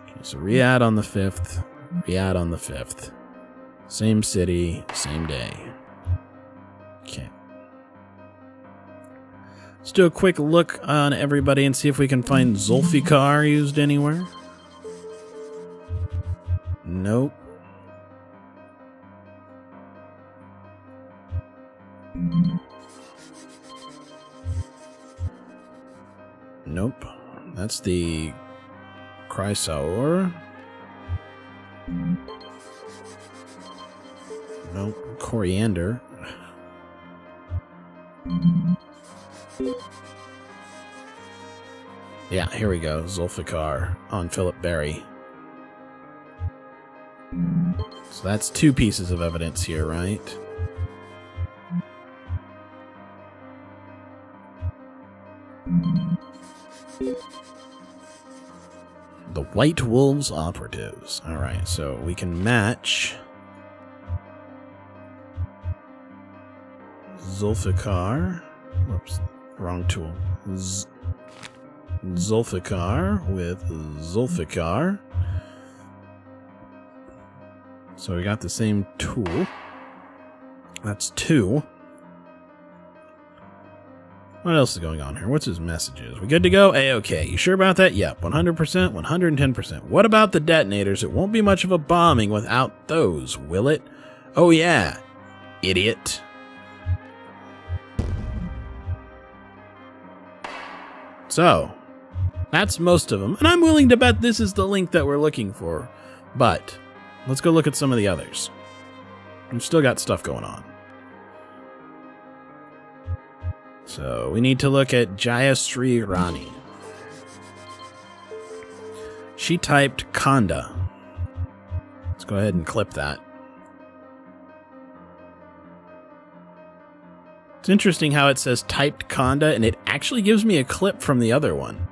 Okay, so Riyadh on the 5th. Riyadh on the 5th. Same city, same day. Okay. Let's do a quick look on everybody and see if we can find Zulfikar used anywhere. Nope. Nope. That's the Chrysaor. Nope. Coriander. Yeah, here we go. Zulfikar on Philip Berry. So that's 2 pieces of evidence here, right? The White Wolves operatives. Alright, so we can match Zulfikar. Whoops, wrong tool. Zulfikar with Zulfikar. So we got the same tool. That's 2. What else is going on here? What's his messages? We good to go? A-okay. You sure about that? Yep. 100%, 110%. What about the detonators? It won't be much of a bombing without those, will it? Oh yeah, idiot. So, that's most of them. And I'm willing to bet this is the link that we're looking for. But, let's go look at some of the others. We've still got stuff going on. So, we need to look at Jayashree Rani. She typed Khanda. Let's go ahead and clip that. It's interesting how it says typed Khanda, and it actually gives me a clip from the other one.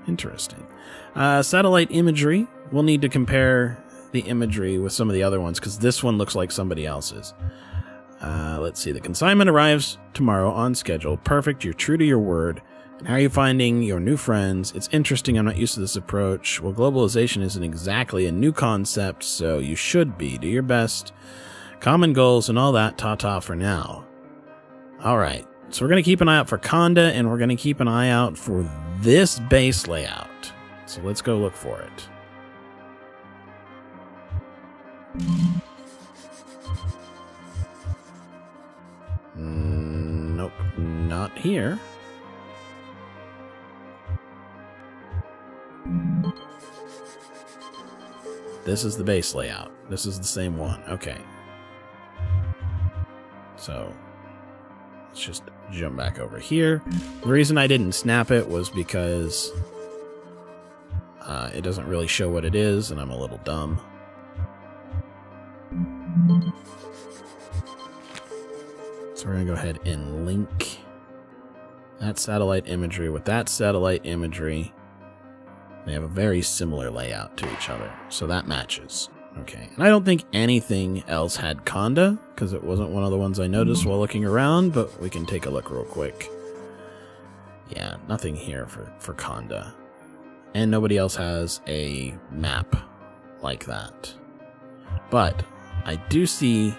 Interesting. Satellite imagery. We'll need to compare the imagery with some of the other ones, because this one looks like somebody else's. Let's see. The consignment arrives tomorrow on schedule. Perfect. You're true to your word. And how are you finding your new friends? It's interesting. I'm not used to this approach. Well, globalization isn't exactly a new concept, so you should be. Do your best. Common goals and all that. Ta-ta for now. All right. So we're going to keep an eye out for Conda, and we're going to keep an eye out for this base layout. So let's go look for it. Nope, not here. This is the base layout. This is the same one. Okay. So let's just jump back over here. The reason I didn't snap it was because it doesn't really show what it is, and I'm a little dumb. So we're going to go ahead and link that satellite imagery with that satellite imagery. They have a very similar layout to each other, so that matches. Okay, and I don't think anything else had Conda, because it wasn't one of the ones I noticed while looking around, but we can take a look real quick. Yeah, nothing here for Conda. And nobody else has a map like that. But I do see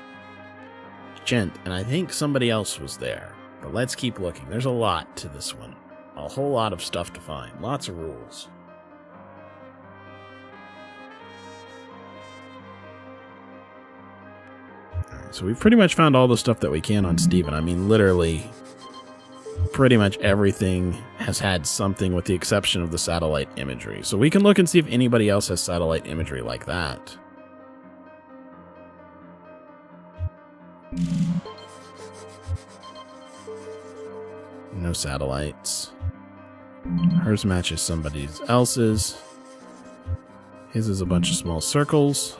Gent, and I think somebody else was there. But let's keep looking. There's a lot to this one. A whole lot of stuff to find. Lots of rules. Alright, so we've pretty much found all the stuff that we can on Steven. I mean, literally, pretty much everything has had something with the exception of the satellite imagery. So we can look and see if anybody else has satellite imagery like that. No satellites. Hers matches somebody else's. His is a bunch of small circles.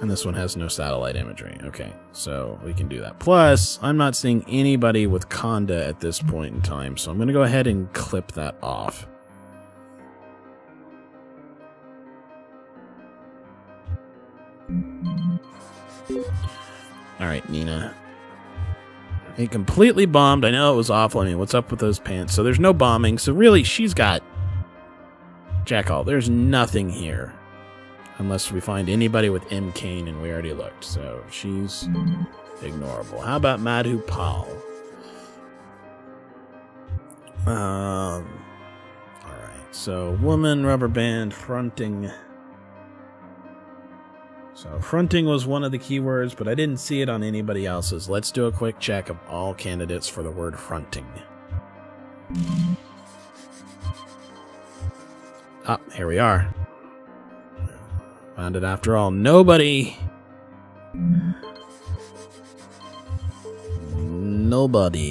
And this one has no satellite imagery. Okay, so we can do that. Plus, I'm not seeing anybody with Conda at this point in time, so I'm going to go ahead and clip that off. Alright, Nina. It completely bombed. I know it was awful. I mean, what's up with those pants? So there's no bombing. So really, she's got jack all. There's nothing here. Unless we find anybody with M. Kane, and we already looked. So she's ignorable. How about Madhu Pal? Alright. So, woman, rubber band, fronting. So fronting was one of the keywords, but I didn't see it on anybody else's. Let's do a quick check of all candidates for the word fronting. Ah, here we are. Found it after all. Nobody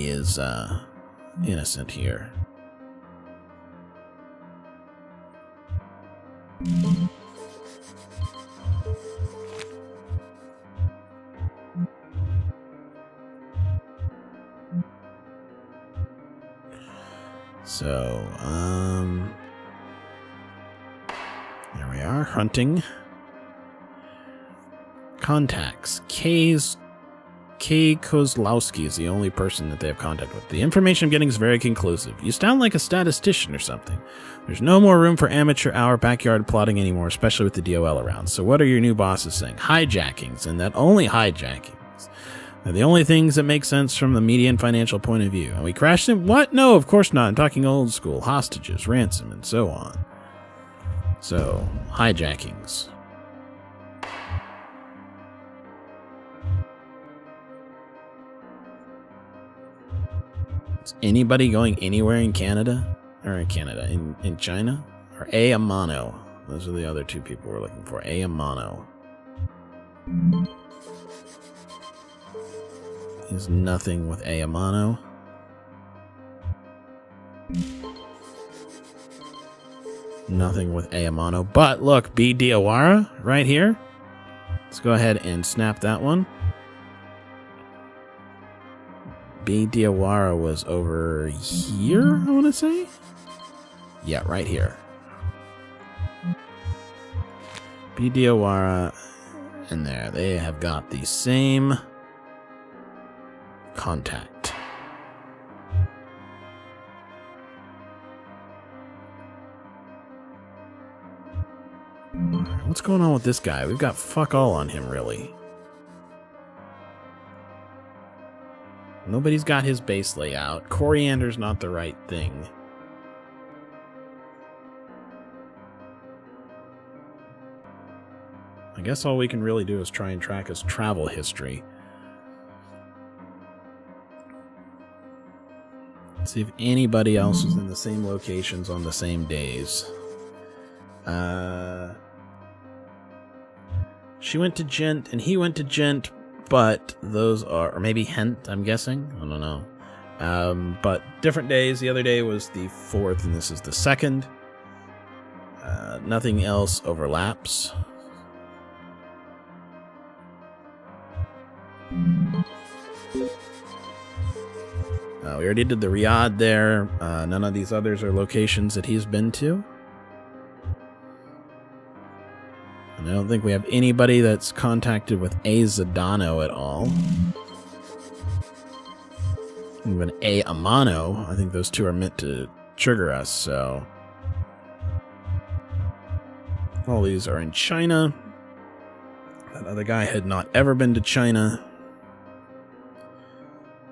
is innocent here. So, there we are, hunting. Contacts. Kay Kozlowski is the only person that they have contact with. The information I'm getting is very conclusive. You sound like a statistician or something. There's no more room for amateur hour backyard plotting anymore, especially with the DOL around. So what are your new bosses saying? Hijackings, and that only hijackings. They're the only things that make sense from the media and financial point of view. And we crashed them? What? No, of course not. I'm talking old school. Hostages, ransom, and so on. So, hijackings. Is anybody going anywhere in Canada? Or in Canada? In China? Or A. Amano? Those are the other two people we're looking for. A. Amano. There's nothing with A. Amano. Nothing with A. Amano. But look, B. Diawara right here. Let's go ahead and snap that one. B. Diawara was over here, I want to say? Yeah, right here. B. Diawara and there. They have got the same contact. What's going on with this guy? We've got fuck all on him, really. Nobody's got his base layout. Coriander's not the right thing. I guess all we can really do is try and track his travel history. See if anybody else is in the same locations on the same days. She went to Gent, and he went to Gent, but those are... Or maybe Hent, I'm guessing? I don't know. But different days. The other day was the 4th, and this is the 2nd. Nothing else overlaps. We already did the Riyadh there. None of these others are locations that he's been to. And I don't think we have anybody that's contacted with A. Zadano at all. Even A. Amano. I think those two are meant to trigger us, so... All these are in China. That other guy had not ever been to China.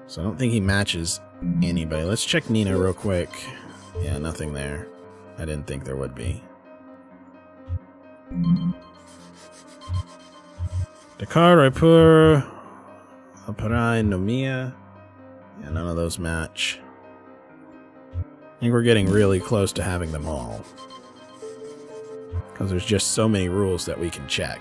So I don't think he matches anybody. Let's check Nina real quick. Yeah, nothing there. I didn't think there would be. Dakar, Raipur, Aparai, Nomia. Yeah, none of those match. I think we're getting really close to having them all. Because there's just so many rules that we can check.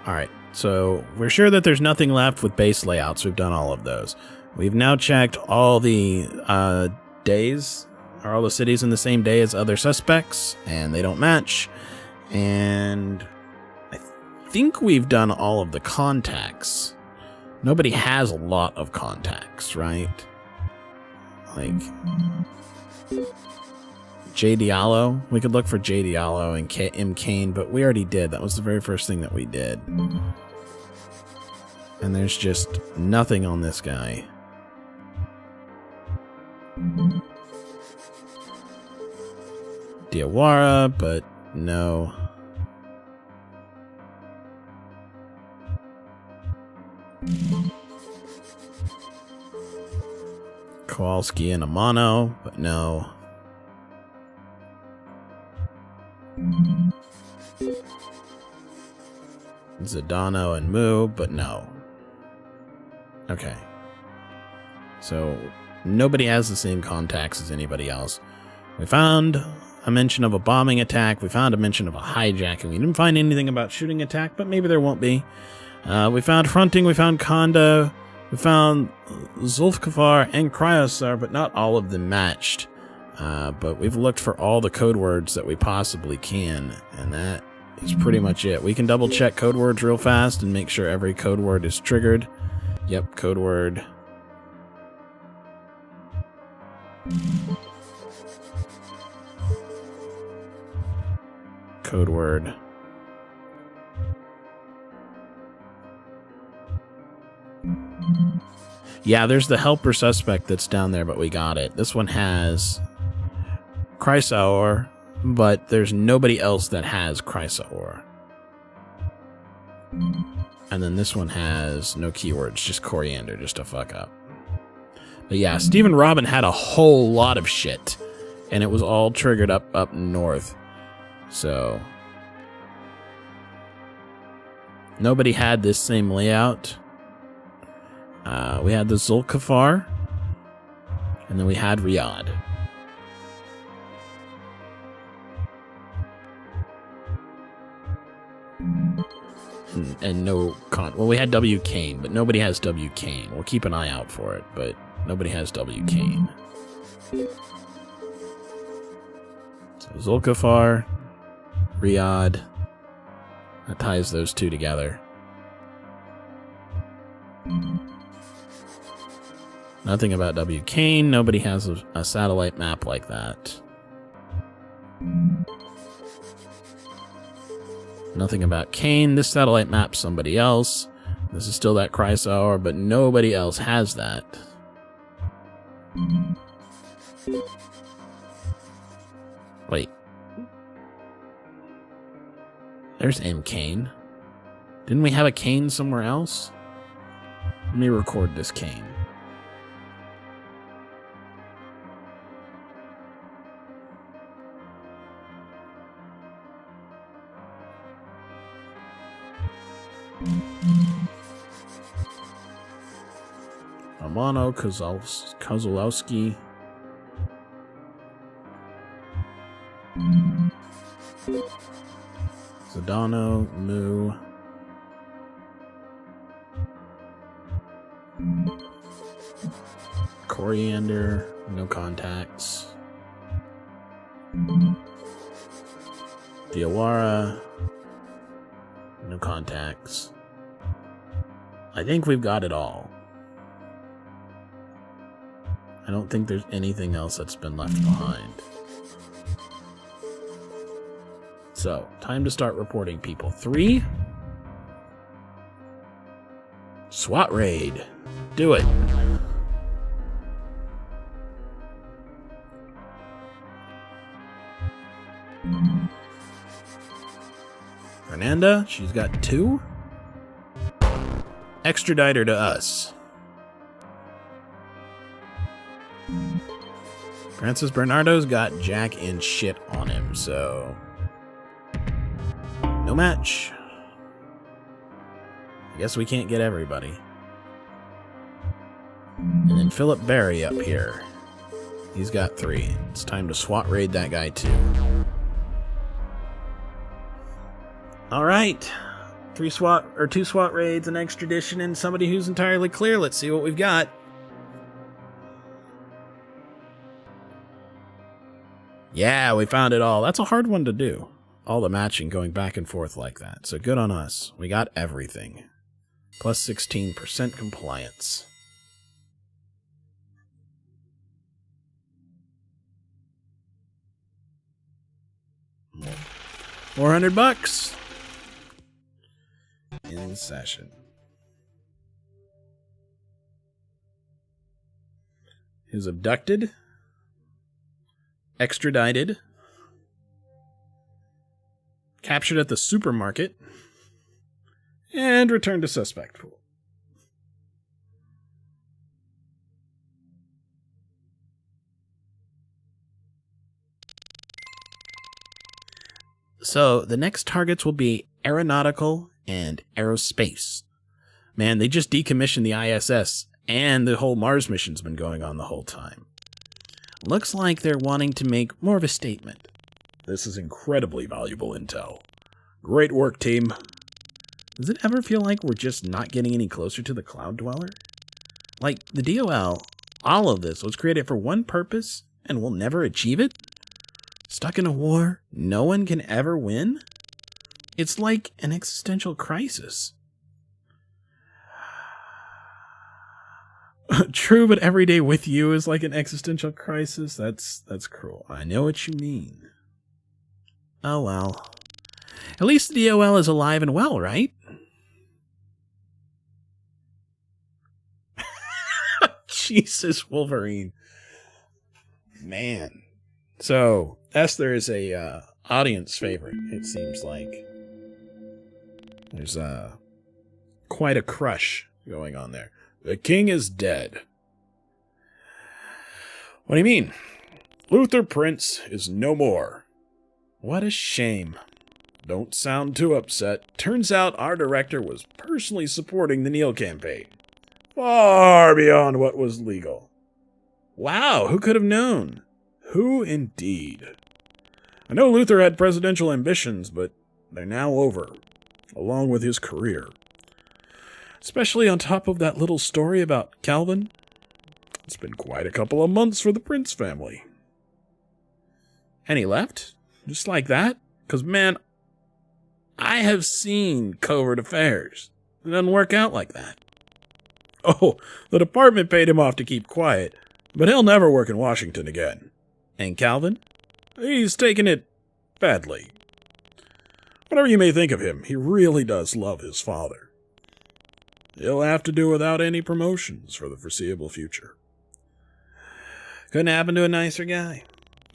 Alright, so we're sure that there's nothing left with base layouts. We've done all of those. We've now checked all the days, or all the cities in the same day as other suspects, and they don't match. And I think we've done all of the contacts. Nobody has a lot of contacts, right? Like J. Diallo. We could look for J. Diallo and M. Kane, but we already did. That was the very first thing that we did. And there's just nothing on this guy. Diawara, but no. Kowalski and Amano, but no. Zadano and Mu, but no. Okay. So, nobody has the same contacts as anybody else. We found a mention of a bombing attack. We found a mention of a hijacking. We didn't find anything about shooting attack, but maybe there won't be. We found fronting. We found Konda. We found Zulfikar and Cryosar, but not all of them matched. But we've looked for all the code words that we possibly can, and that is pretty much it. We can double check code words real fast and make sure every code word is triggered. Yep, code word. Code word. Yeah, there's the helper suspect that's down there, but we got it. This one has Chrysaor, but there's nobody else that has Chrysaor. And then this one has no keywords, just Coriander, just to fuck up. But yeah, Stephen Robin had a whole lot of shit, and it was all triggered up north. So nobody had this same layout. We had the Zulfikar, and then we had Riyadh. And no well, we had W. Kane, but nobody has W. Kane. We'll keep an eye out for it, but nobody has W. Kane. So Zulfikar, Riyadh. That ties those two together. Nothing about W. Kane. Nobody has a satellite map like that. Nothing about Kane. This satellite map's somebody else. This is still that Chrysaor, but nobody else has that. Wait. There's M. Kane. Didn't we have a Kane somewhere else? Let me record this Kane. Amano Kozlowski. Zadano, Mu. Coriander, no contacts. Diawara, no contacts. I think we've got it all. I don't think there's anything else that's been left behind. So, time to start reporting people. 3. SWAT raid. Do it. Fernanda, she's got 2. Extradite her to us. Francis Bernardo's got jack and shit on him, so... no match. I guess we can't get everybody. And then Philip Barry up here. He's got 3. It's time to SWAT raid that guy too. Alright. 2 SWAT raids, an extradition, and somebody who's entirely clear. Let's see what we've got. Yeah, we found it all. That's a hard one to do. All the matching going back and forth like that. So good on us. We got everything. Plus 16% compliance. $400 in session. He was abducted, extradited, captured at the supermarket, and returned to suspect pool. So the next targets will be aeronautical and aerospace. Man, they just decommissioned the ISS, and the whole Mars mission's been going on the whole time. Looks like they're wanting to make more of a statement. This is incredibly valuable intel. Great work, team. Does it ever feel like we're just not getting any closer to the Cloud Dweller? Like, the DOL, all of this was created for one purpose, and we'll never achieve it? Stuck in a war no one can ever win? It's like an existential crisis. True, but every day with you is like an existential crisis? That's cruel. I know what you mean. Oh well. At least the DOL is alive and well, right? Jesus, Wolverine. Man. So, Esther is a audience favorite, it seems like. There's quite a crush going on there. The king is dead. What do you mean? Luther Prince is no more. What a shame. Don't sound too upset. Turns out our director was personally supporting the Neil campaign. Far beyond what was legal. Wow, who could have known? Who indeed? I know Luther had presidential ambitions, but they're now over, along with his career. Especially on top of that little story about Calvin. It's been quite a couple of months for the Prince family. And he left? Just like that? Because, man, I have seen covert affairs. It doesn't work out like that. Oh, the department paid him off to keep quiet, but he'll never work in Washington again. And Calvin? He's taken it badly. Whatever you may think of him, he really does love his father. He'll have to do without any promotions for the foreseeable future. Couldn't happen to a nicer guy.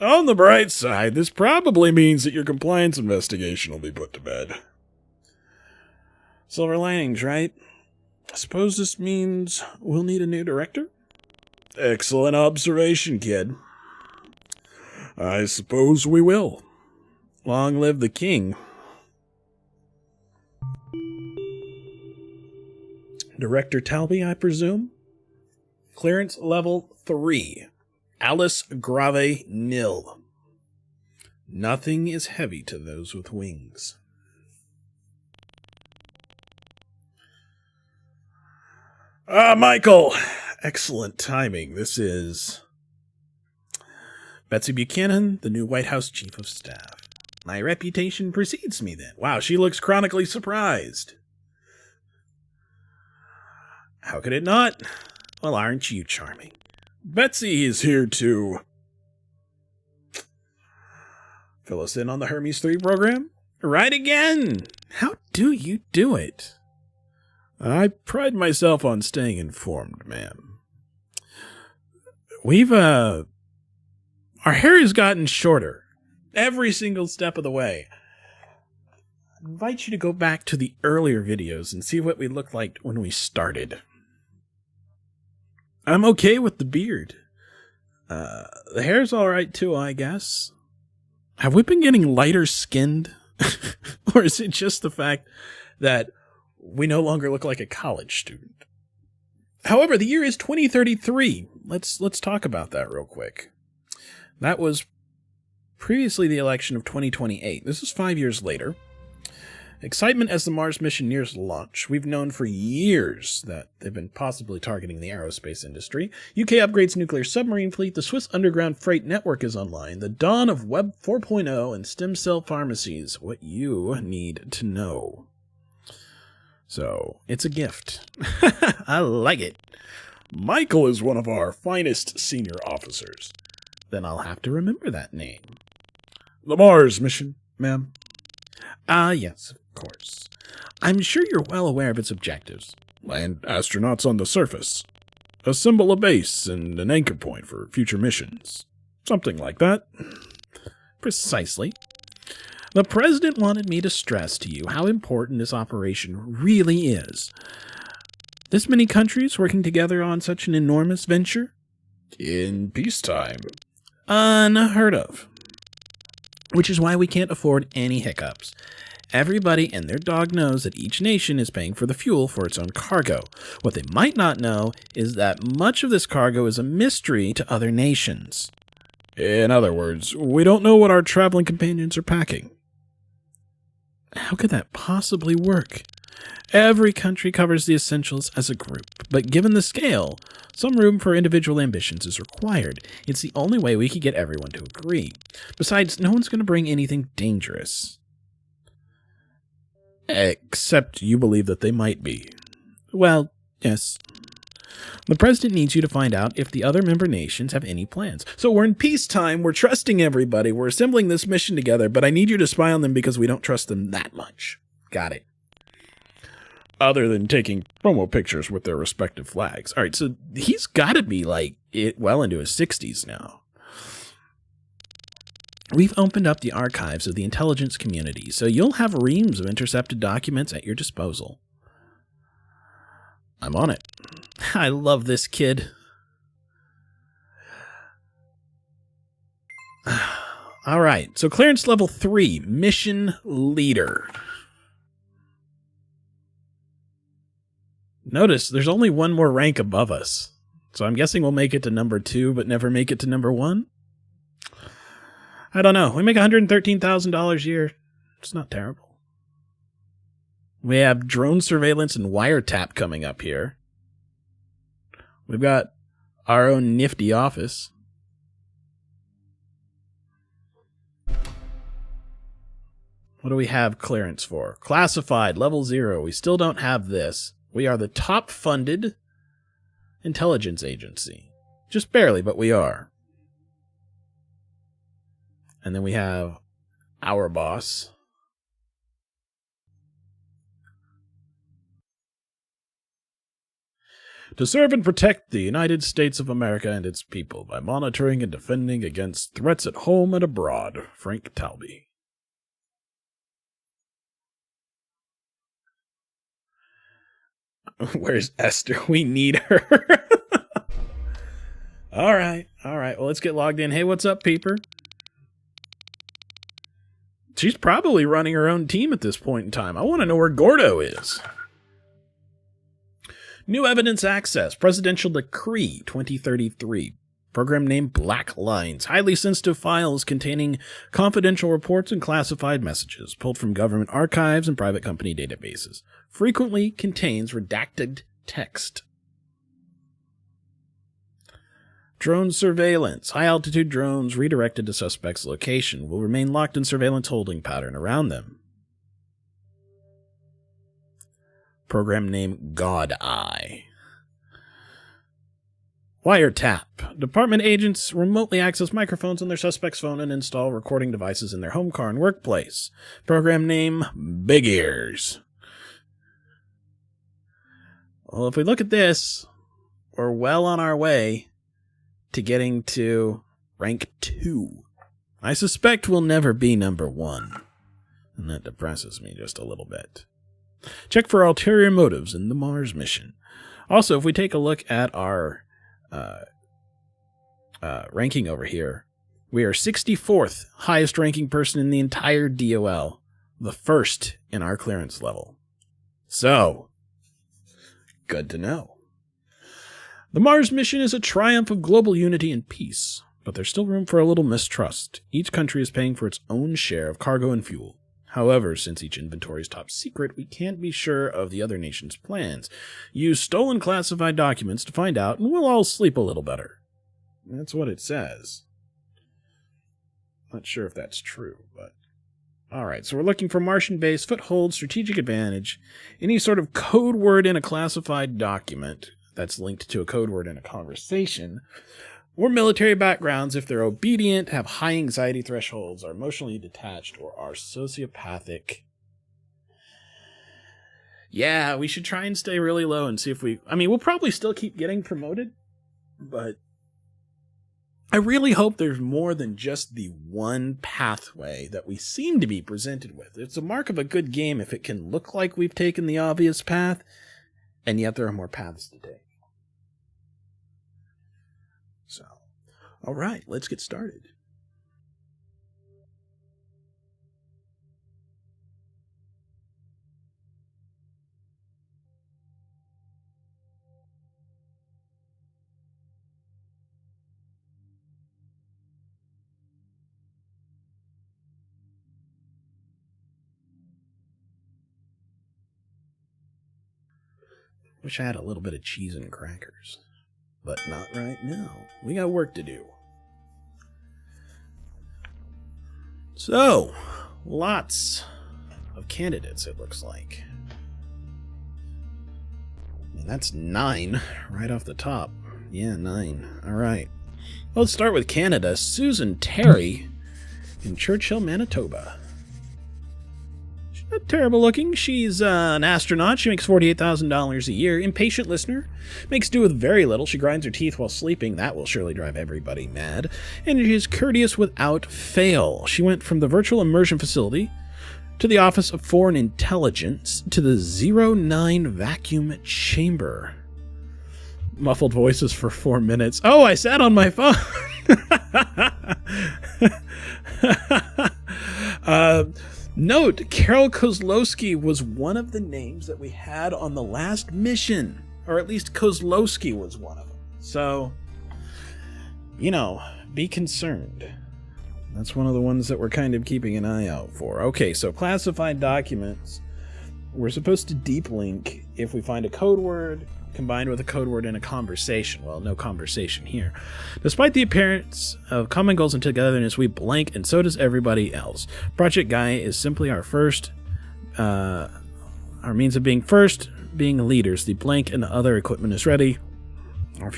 On the bright side, this probably means that your compliance investigation will be put to bed. Silver linings, right? I suppose this means we'll need a new director? Excellent observation, kid. I suppose we will. Long live the king. Director Talby, I presume? Clearance level 3. Alice Grave Nil. Nothing is heavy to those with wings. Michael! Excellent timing. This is Betsy Buchanan, the new White House Chief of Staff. My reputation precedes me then. Wow, she looks chronically surprised. How could it not? Well, aren't you charming? Betsy is here to fill us in on the Hermes 3 program. Right again! How do you do it? I pride myself on staying informed, ma'am. Our hair has gotten shorter every single step of the way. I invite you to go back to the earlier videos and see what we looked like when we started. I'm okay with the beard. The hair's alright too, I guess. Have we been getting lighter skinned? Or is it just the fact that we no longer look like a college student? However, the year is 2033. Let's talk about that real quick. That was previously the election of 2028. This is 5 years later. Excitement as the Mars mission nears launch. We've known for years that they've been possibly targeting the aerospace industry. UK upgrades nuclear submarine fleet. The Swiss underground freight network is online. The dawn of Web 4.0 and stem cell pharmacies. What you need to know. So, it's a gift. I like it. Michael is one of our finest senior officers. Then I'll have to remember that name. The Mars mission, ma'am. Yes, of course. I'm sure you're well aware of its objectives. Land astronauts on the surface. Assemble a base and an anchor point for future missions. Something like that. Precisely. The President wanted me to stress to you how important this operation really is. This many countries working together on such an enormous venture? In peacetime. Unheard of. Which is why we can't afford any hiccups. Everybody and their dog knows that each nation is paying for the fuel for its own cargo. What they might not know is that much of this cargo is a mystery to other nations. In other words, we don't know what our traveling companions are packing. How could that possibly work? Every country covers the essentials as a group, but given the scale, some room for individual ambitions is required. It's the only way we could get everyone to agree. Besides, no one's going to bring anything dangerous. Except you believe that they might be. Well, yes. The President needs you to find out if the other member nations have any plans. So we're in peacetime, we're trusting everybody, we're assembling this mission together, but I need you to spy on them because we don't trust them that much. Got it. Other than taking promo pictures with their respective flags. All right, so he's got to be well into his 60s now. We've opened up the archives of the intelligence community, so you'll have reams of intercepted documents at your disposal. I'm on it. I love this kid. All right, so clearance level 3, mission leader. Notice there's only one more rank above us. So I'm guessing we'll make it to number 2, but never make it to number 1? I don't know. We make $113,000 a year. It's not terrible. We have drone surveillance and wiretap coming up here. We've got our own nifty office. What do we have clearance for? Classified, level 0. We still don't have this. We are the top funded intelligence agency. Just barely, but we are. And then we have our boss. To serve and protect the United States of America and its people by monitoring and defending against threats at home and abroad, Frank Talby. Where's Esther? We need her. All right. Well, let's get logged in. Hey, what's up, Peeper? She's probably running her own team at this point in time. I want to know where Gordo is. New evidence access. Presidential Decree 2033. Program name Black Lines. Highly sensitive files containing confidential reports and classified messages pulled from government archives and private company databases. Frequently contains redacted text. Drone surveillance. High-altitude drones redirected to suspect's location will remain locked in surveillance holding pattern around them. Program name God Eye. Wiretap. Department agents remotely access microphones on their suspect's phone and install recording devices in their home, car, and workplace. Program name Big Ears. Well, if we look at this, we're well on our way to getting to rank 2. I suspect we'll never be number 1. And that depresses me just a little bit. Check for ulterior motives in the Mars mission. Also, if we take a look at our ranking over here, we are 64th highest ranking person in the entire DOL. The first in our clearance level. So, good to know. The Mars mission is a triumph of global unity and peace, but there's still room for a little mistrust. Each country is paying for its own share of cargo and fuel. However, since each inventory is top secret, we can't be sure of the other nation's plans. Use stolen classified documents to find out, and we'll all sleep a little better. That's what it says. Not sure if that's true, but... Alright, so we're looking for Martian base, foothold, strategic advantage, any sort of code word in a classified document that's linked to a code word in a conversation, or military backgrounds if they're obedient, have high anxiety thresholds, are emotionally detached, or are sociopathic. Yeah, we should try and stay really low and see if we... I mean, we'll probably still keep getting promoted, but I really hope there's more than just the one pathway that we seem to be presented with. It's a mark of a good game if it can look like we've taken the obvious path, and yet there are more paths to take. So, all right, let's get started. Wish I had a little bit of cheese and crackers. But not right now. We got work to do. So, lots of candidates, it looks like. And that's 9 right off the top. Yeah, 9. All right. Well, let's start with Canada. Susan Terry in Churchill, Manitoba. She's not terrible looking. She's an astronaut. She makes $48,000 a year. Impatient listener. Makes do with very little. She grinds her teeth while sleeping. That will surely drive everybody mad. And she is courteous without fail. She went from the virtual immersion facility to the Office of Foreign Intelligence to the 09 vacuum chamber. Muffled voices for 4 minutes. Oh, I sat on my phone. Note, Carol Kozlowski was one of the names that we had on the last mission. Or at least Kozlowski was one of them. So, you know, be concerned. That's one of the ones that we're kind of keeping an eye out for. Okay, so classified documents. We're supposed to deep link if we find a code word combined with a code word in a conversation. Well, no conversation here. Despite the appearance of common goals and togetherness, we blank, and so does everybody else. Project Gaia is simply our means of being first, being leaders. The blank and the other equipment is ready. Our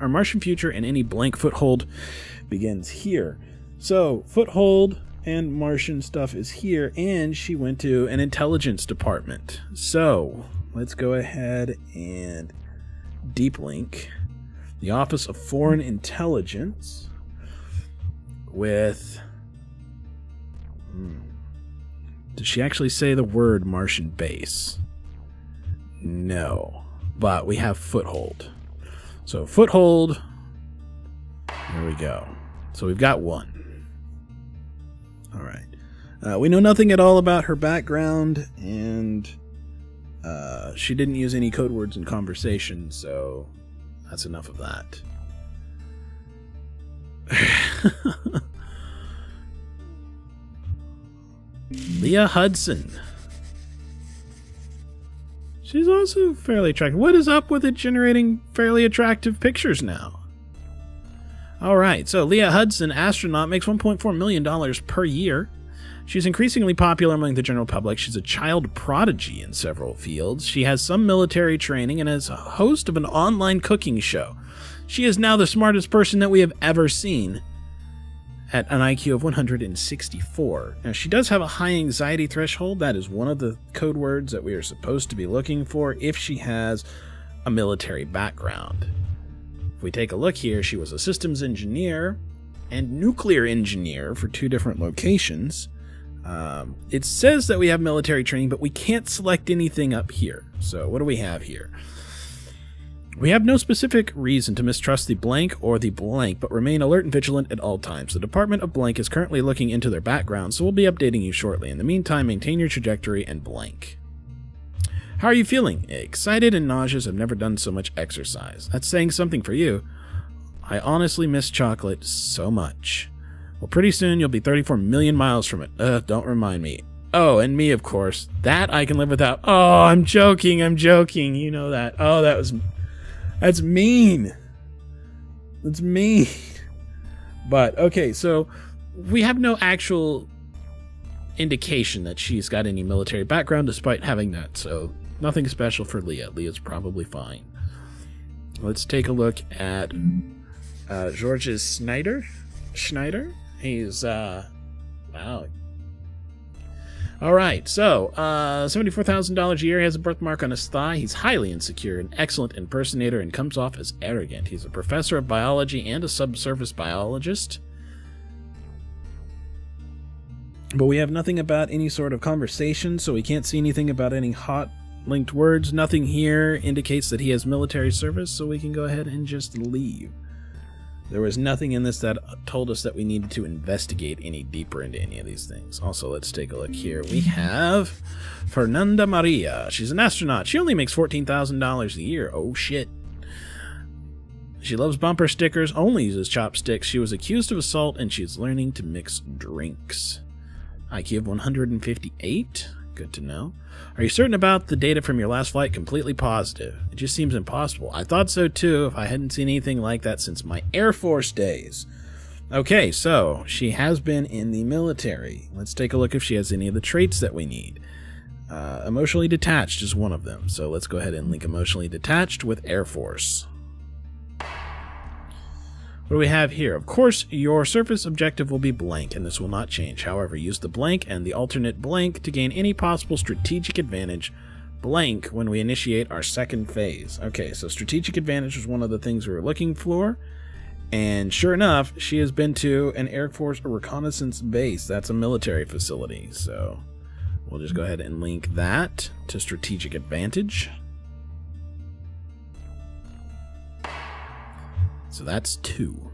Martian future and any blank foothold begins here. So, foothold and Martian stuff is here, and she went to an intelligence department. So, let's go ahead and deep link the Office of Foreign Intelligence with... Did she actually say the word Martian base? No. But we have foothold. So foothold. There we go. So we've got one. All right. We know nothing at all about her background, and she didn't use any code words in conversation, so that's enough of that. Leah Hudson. She's also fairly attractive. What is up with it generating fairly attractive pictures now? Alright, so Leah Hudson, astronaut, makes $1.4 million per year. She's increasingly popular among the general public. She's a child prodigy in several fields. She has some military training and is a host of an online cooking show. She is now the smartest person that we have ever seen at an IQ of 164. Now, she does have a high anxiety threshold. That is one of the code words that we are supposed to be looking for if she has a military background. If we take a look here, she was a systems engineer and nuclear engineer for 2 different locations. It says that we have military training, but we can't select anything up here. So what do we have here? We have no specific reason to mistrust the blank or the blank, but remain alert and vigilant at all times. The Department of Blank is currently looking into their background, so we'll be updating you shortly. In the meantime, maintain your trajectory and blank. How are you feeling? Excited and nauseous. I've never done so much exercise. That's saying something for you. I honestly miss chocolate so much. Well, pretty soon you'll be 34 million miles from it. Don't remind me. Oh, and me, of course. That I can live without. Oh, I'm joking. You know that. Oh, that's mean. That's mean. But, okay, so we have no actual indication that she's got any military background despite having that, so nothing special for Leah. Leah's probably fine. Let's take a look at Georges Schneider. He's, wow. Alright, so, $74,000 a year. He has a birthmark on his thigh. He's highly insecure, an excellent impersonator, and comes off as arrogant. He's a professor of biology and a subsurface biologist. But we have nothing about any sort of conversation, so we can't see anything about any hot linked words. Nothing here indicates that he has military service, so we can go ahead and just leave. There was nothing in this that told us that we needed to investigate any deeper into any of these things. Also, let's take a look here. We have Fernanda Maria. She's an astronaut. She only makes $14,000 a year. Oh, shit. She loves bumper stickers, only uses chopsticks. She was accused of assault, and she's learning to mix drinks. IQ of 158. Good to know. Are you certain about the data from your last flight? Completely positive. It just seems impossible. I thought so too, if I hadn't seen anything like that since my Air Force days. Okay, so she has been in the military. Let's take a look if she has any of the traits that we need. Emotionally detached is one of them, so let's go ahead and link emotionally detached with Air Force. What do we have here? Of course, your surface objective will be blank, and this will not change. However, use the blank and the alternate blank to gain any possible strategic advantage blank when we initiate our second phase. Okay, so strategic advantage was one of the things we were looking for, and sure enough, she has been to an Air Force reconnaissance base. That's a military facility, so we'll just go ahead and link that to strategic advantage. So that's 2.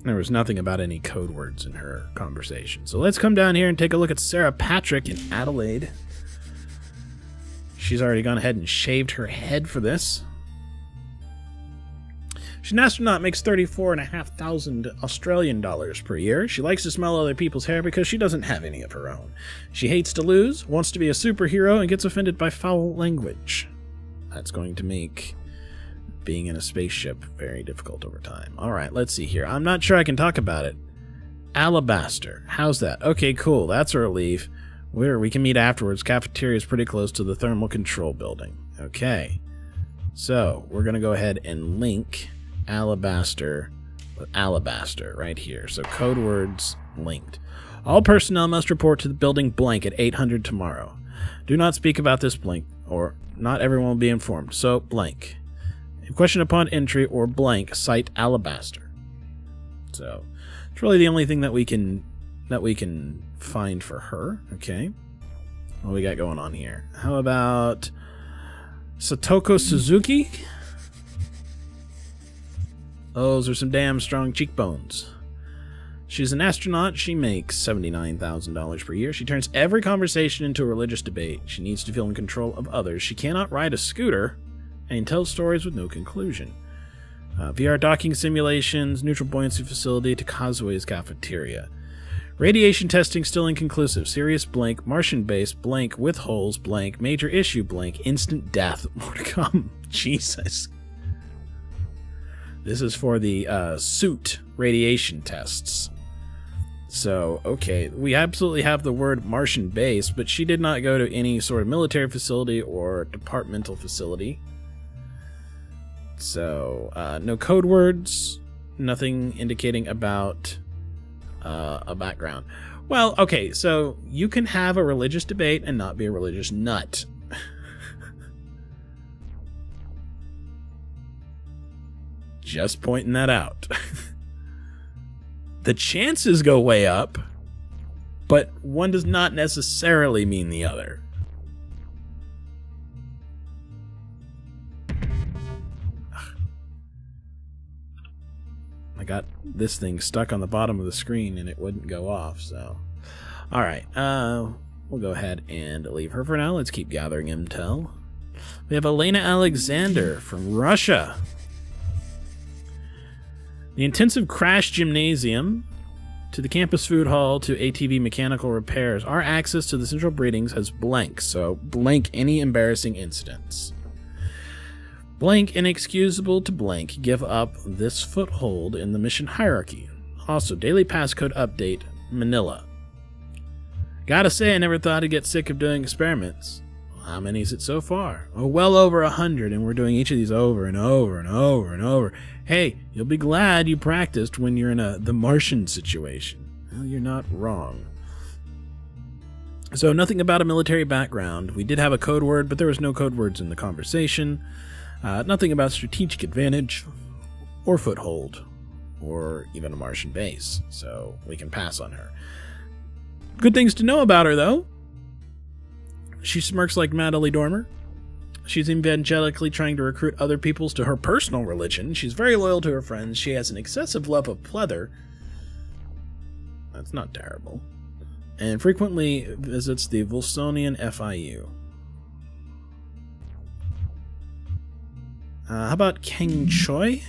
There was nothing about any code words in her conversation. So let's come down here and take a look at Sarah Patrick in Adelaide. She's already gone ahead and shaved her head for this. She's an astronaut, makes $34,500 Australian dollars per year. She likes to smell other people's hair because she doesn't have any of her own. She hates to lose, wants to be a superhero, and gets offended by foul language. That's going to make being in a spaceship very difficult over time. Alright, let's see here. I'm not sure I can talk about it. Alabaster. How's that? Okay, cool. That's a relief. We can meet afterwards. Cafeteria is pretty close to the thermal control building. Okay. So, we're going to go ahead and link Alabaster with Alabaster right here. So, code words linked. All personnel must report to the building blank at 800 tomorrow. Do not speak about this blank, or not everyone will be informed. So, blank. Question upon entry or blank, cite Alabaster. So it's really the only thing that we can find for her. Okay. What we got going on here? How about Satoko Suzuki? Those are some damn strong cheekbones. She's an astronaut. She makes $79,000 per year. She turns every conversation into a religious debate. She needs to feel in control of others. She cannot ride a scooter and tells stories with no conclusion. VR docking simulations, neutral buoyancy facility to Kazue's cafeteria. Radiation testing still inconclusive. Serious blank. Martian base blank with holes blank. Major issue blank. Instant death. More to come. Jesus. This is for the suit radiation tests. So, okay, we absolutely have the word Martian base, but she did not go to any sort of military facility or departmental facility. So, no code words, nothing indicating about a background. Well, okay, so you can have a religious debate and not be a religious nut. Just pointing that out. The chances go way up, but one does not necessarily mean the other. I got this thing stuck on the bottom of the screen and it wouldn't go off, so... Alright, we'll go ahead and leave her for now. Let's keep gathering intel. We have Elena Alexander from Russia. The intensive crash gymnasium, to the campus food hall, to ATV mechanical repairs. Our access to the central breedings has blank, so blank any embarrassing incidents. Blank inexcusable to blank give up this foothold in the mission hierarchy. Also, daily passcode update, Manila. Gotta say, I never thought I'd get sick of doing experiments. How many is it so far? Oh, well over 100, and we're doing each of these over and over and over and over. Hey, you'll be glad you practiced when you're in the Martian situation. Well, you're not wrong. So, nothing about a military background. We did have a code word, but there was no code words in the conversation. Nothing about strategic advantage, or foothold, or even a Martian base. So, we can pass on her. Good things to know about her, though. She smirks like Natalie Dormer. She's evangelically trying to recruit other peoples to her personal religion. She's very loyal to her friends. She has an excessive love of pleather. That's not terrible. And frequently visits the Volsonian FIU. How about Kang Choi?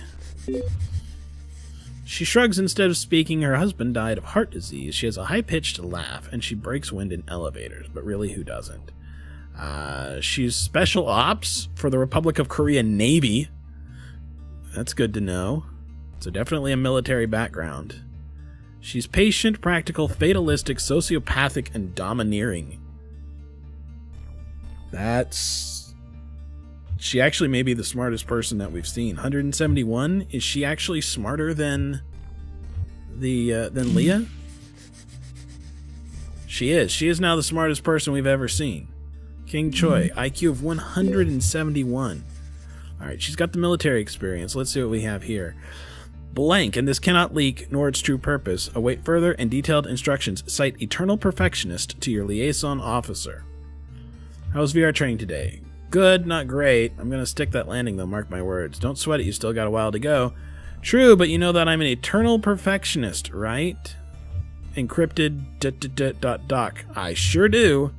She shrugs instead of speaking. Her husband died of heart disease. She has a high-pitched laugh, and she breaks wind in elevators. But really, who doesn't? She's special ops for the Republic of Korea Navy. That's good to know. So definitely a military background. She's patient, practical, fatalistic, sociopathic, and domineering. She actually may be the smartest person that we've seen. 171? Is she actually smarter than Leah? She is. She is now the smartest person we've ever seen. Kang Choi, IQ of 171. Alright, she's got the military experience. Let's see what we have here. Blank, and this cannot leak, nor its true purpose. Await further and detailed instructions. Cite Eternal Perfectionist to your liaison officer. How was VR training today? Good, not great. I'm going to stick that landing, though, mark my words. Don't sweat it, you still got a while to go. True, but you know that I'm an Eternal Perfectionist, right? Encrypted ... doc. I sure do.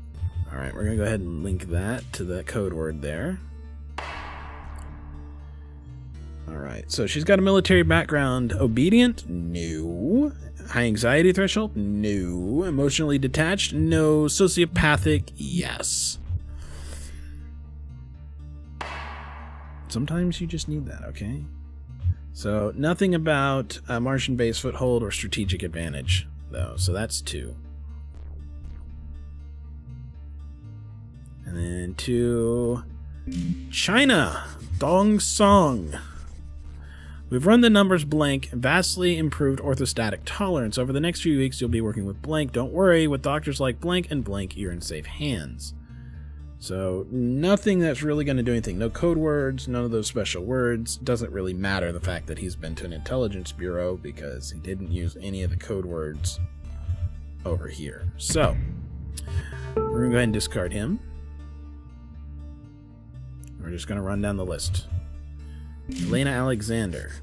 Alright, we're going to go ahead and link that to the code word there. Alright, so she's got a military background. Obedient? No. High anxiety threshold? No. Emotionally detached? No. Sociopathic? Yes. Sometimes you just need that, okay? So, nothing about a Martian base foothold or strategic advantage, though. So that's 2. And then to China, Dong Song. We've run the numbers blank, vastly improved orthostatic tolerance. Over the next few weeks, you'll be working with blank. Don't worry, with doctors like blank and blank, you're in safe hands. So, nothing that's really going to do anything. No code words, none of those special words. Doesn't really matter the fact that he's been to an intelligence bureau because he didn't use any of the code words over here. So, we're We're going to go ahead and discard him. We're just going to run down the list. Elena Alexander.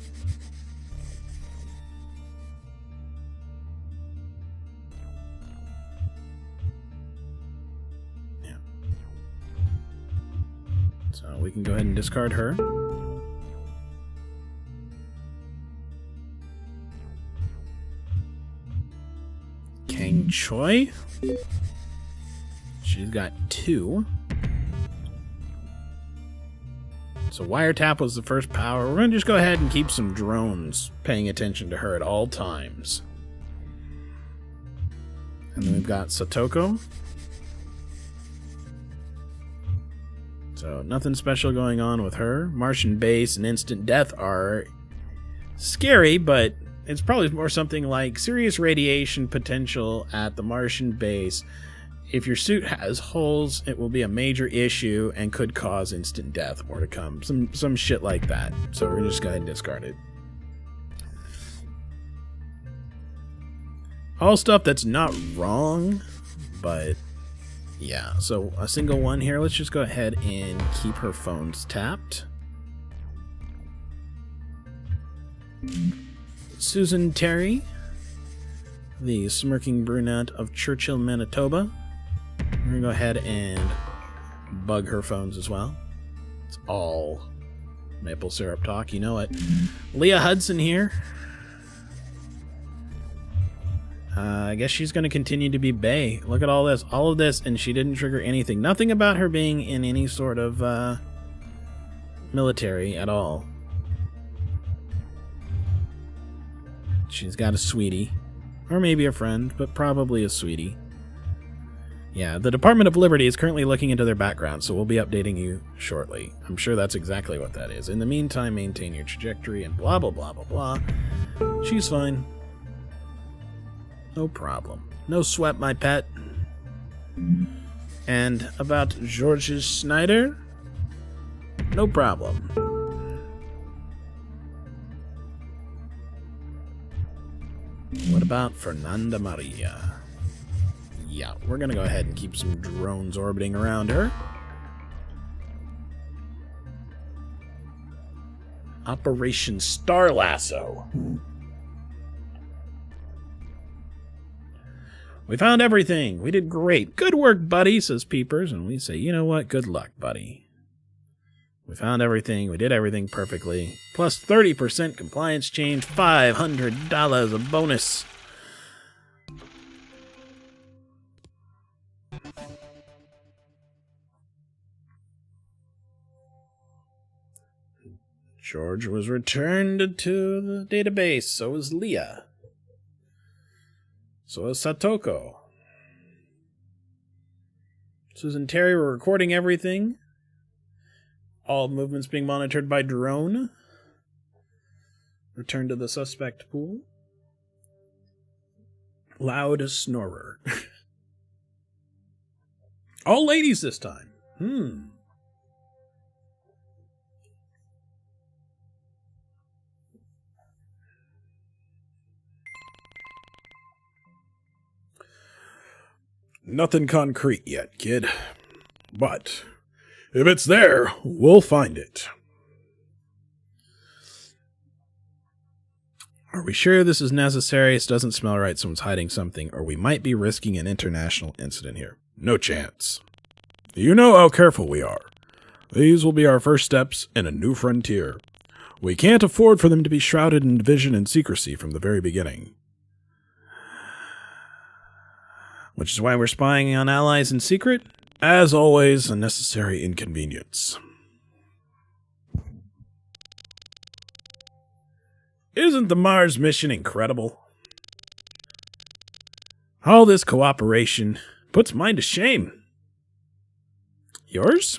Yeah. So we can go ahead and discard her. Kang Choi. She's got 2. So Wiretap was the first power. We're going to just go ahead and keep some drones paying attention to her at all times. And then we've got Satoko. So nothing special going on with her. Martian base and instant death are scary, but it's probably more something like serious radiation potential at the Martian base. If your suit has holes, it will be a major issue and could cause instant death. More to come. Some shit like that. So we're just going to discard it. All stuff that's not wrong, but yeah. So a single one here. Let's just go ahead and keep her phones tapped. Susan Terry, the smirking brunette of Churchill, Manitoba. We're going to go ahead and bug her phones as well. It's all maple syrup talk, you know it. Leah Hudson here. I guess she's going to continue to be Bae. Look at all this. All of this, and she didn't trigger anything. Nothing about her being in any sort of military at all. She's got a sweetie. Or maybe a friend, but probably a sweetie. Yeah, the Department of Liberty is currently looking into their background, so we'll be updating you shortly. I'm sure that's exactly what that is. In the meantime, maintain your trajectory and blah, blah, blah, blah, blah. She's fine. No problem. No sweat, my pet. And about Georges Snyder? No problem. What about Fernanda Maria? Yeah, we're going to go ahead and keep some drones orbiting around her. Operation Star Lasso. We found everything. We did great. Good work, buddy, says Peepers. And we say, you know what? Good luck, buddy. We found everything. We did everything perfectly. Plus 30% compliance change. $500 of bonus. George was returned to the database. So was Leah. So is Satoko. Susan Terry, we're recording everything. All movements being monitored by drone. Return to the suspect pool. Loud snorer. All ladies this time. Nothing concrete yet, kid. But if it's there, we'll find it. Are we sure this is necessary? It doesn't smell right. Someone's hiding something, or we might be risking an international incident here. No chance. You know how careful we are. These will be our first steps in a new frontier. We can't afford for them to be shrouded in division and secrecy from the very beginning. Which is why we're spying on allies in secret? As always, a necessary inconvenience. Isn't the Mars mission incredible? All this cooperation puts mine to shame. Yours?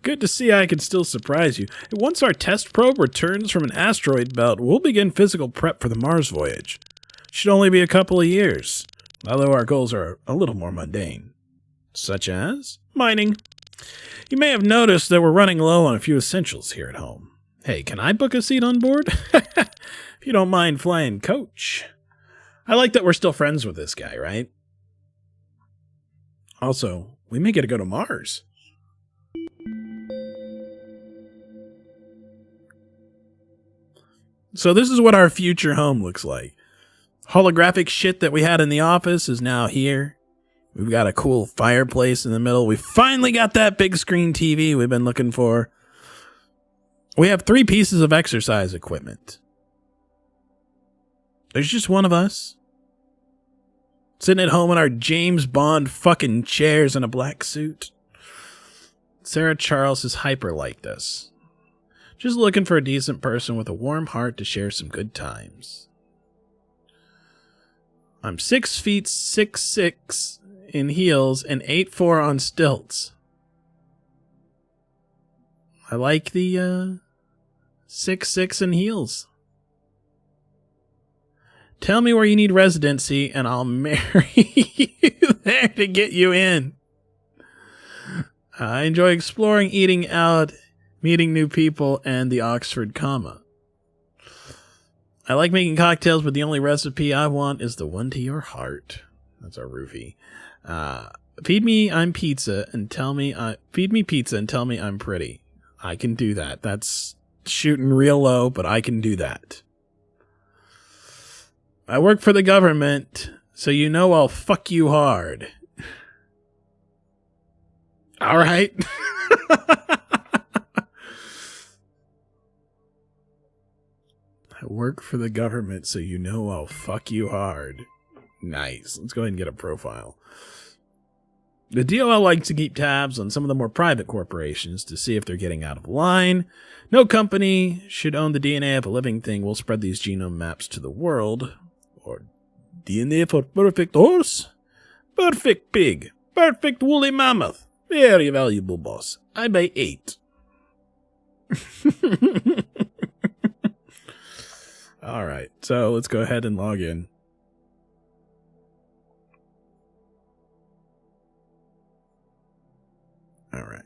Good to see I can still surprise you. Once our test probe returns from an asteroid belt, we'll begin physical prep for the Mars voyage. Should only be a couple of years, although our goals are a little more mundane. Such as? Mining. You may have noticed that we're running low on a few essentials here at home. Hey, can I book a seat on board? If you don't mind flying coach. I like that we're still friends with this guy, right? Also, we may get to go to Mars. So this is what our future home looks like. Holographic shit that we had in the office is now here. We've got a cool fireplace in the middle. We finally got that big screen TV we've been looking for. We have 3 pieces of exercise equipment. There's just one of us. Sitting at home in our James Bond fucking chairs in a black suit. Sarah Charles is hyper like this. Just looking for a decent person with a warm heart to share some good times. I'm 6 feet 6'6" in heels and 8'4" on stilts. I like the 6'6" in heels. Tell me where you need residency and I'll marry you there to get you in. I enjoy exploring, eating out, meeting new people, and the Oxford comma. I like making cocktails, but the only recipe I want is the one to your heart. That's our roofie. Feed me pizza and tell me I'm pretty. I can do that. That's shooting real low, but I can do that. I work for the government, so you know I'll fuck you hard. All right. I work for the government, so you know I'll fuck you hard. Nice. Let's go ahead and get a profile. The DOL likes to keep tabs on some of the more private corporations to see if they're getting out of line. No company should own the DNA of a living thing. We'll spread these genome maps to the world. Or DNA for perfect horse, perfect pig, perfect woolly mammoth. Very valuable, boss. I buy 8. All right, so let's go ahead and log in. All right.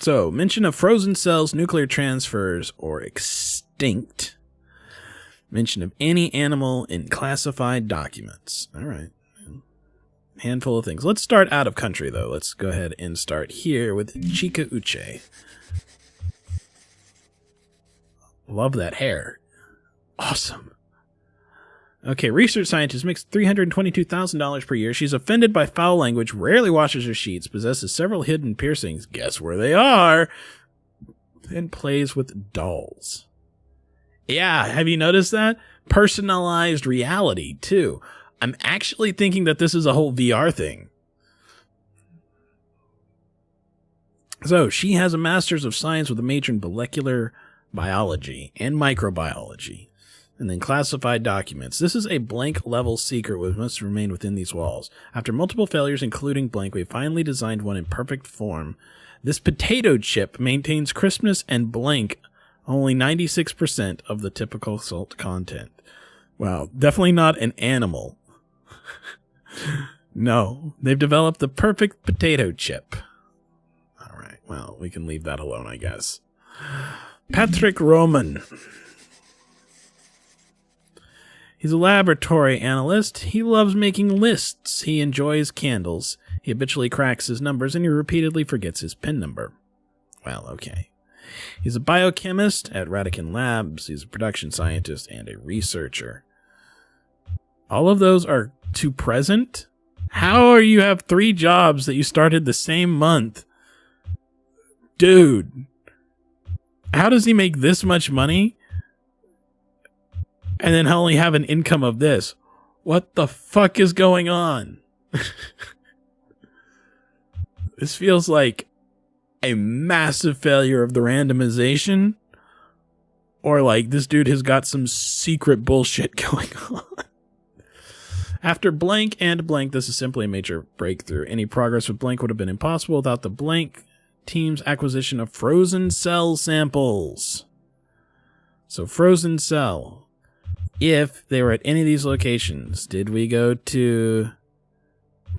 So, mention of frozen cells, nuclear transfers, or extinct. Mention of any animal in classified documents. All right. Handful of things. Let's start out of country, though. Let's go ahead and start here with Chica Uche. Love that hair. Awesome. Okay, research scientist makes $322,000 per year. She's offended by foul language, rarely washes her sheets, possesses several hidden piercings, guess where they are, and plays with dolls. Yeah, have you noticed that? Personalized reality, too. I'm actually thinking that this is a whole VR thing. So, she has a master's of science with a major in molecular biology and microbiology. And then classified documents. This is a blank level secret which must remain within these walls. After multiple failures, including blank, we finally designed one in perfect form. This potato chip maintains crispness and blank only 96% of the typical salt content. Wow, definitely not an animal. No, they've developed the perfect potato chip. All right, well, we can leave that alone, I guess. Patrick Roman. He's a laboratory analyst. He loves making lists. He enjoys candles. He habitually cracks his numbers, and he repeatedly forgets his PIN number. Well, okay. He's a biochemist at Radican Labs. He's a production scientist and a researcher. All of those are to present? How are you have 3 jobs that you started the same month? Dude. How does he make this much money? And then only have an income of this? What the fuck is going on? This feels like a massive failure of the randomization, or like this dude has got some secret bullshit going on. After blank and blank, this is simply a major breakthrough. Any progress with blank would have been impossible without the blank team's acquisition of frozen cell samples. So frozen cell. If they were at any of these locations, did we go to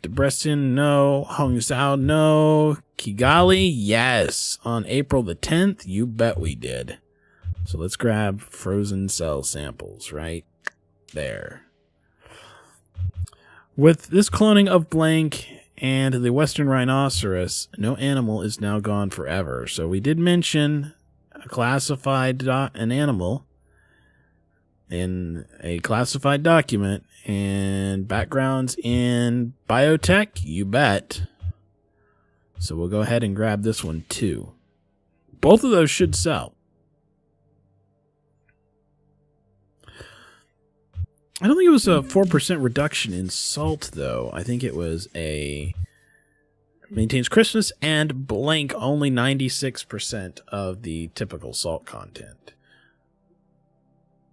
Debrecen? No. Hangzhou? No. Kigali? Yes. On April the 10th? You bet we did. So let's grab frozen cell samples right there. With this cloning of blank And the western rhinoceros, no animal is now gone forever. So we did mention a classified an animal in a classified document, and backgrounds in biotech, you bet. So we'll go ahead and grab this one too. Both of those should sell. I don't think it was a 4% reduction in salt, though. I think it was a maintains crispness and blank only 96% of the typical salt content.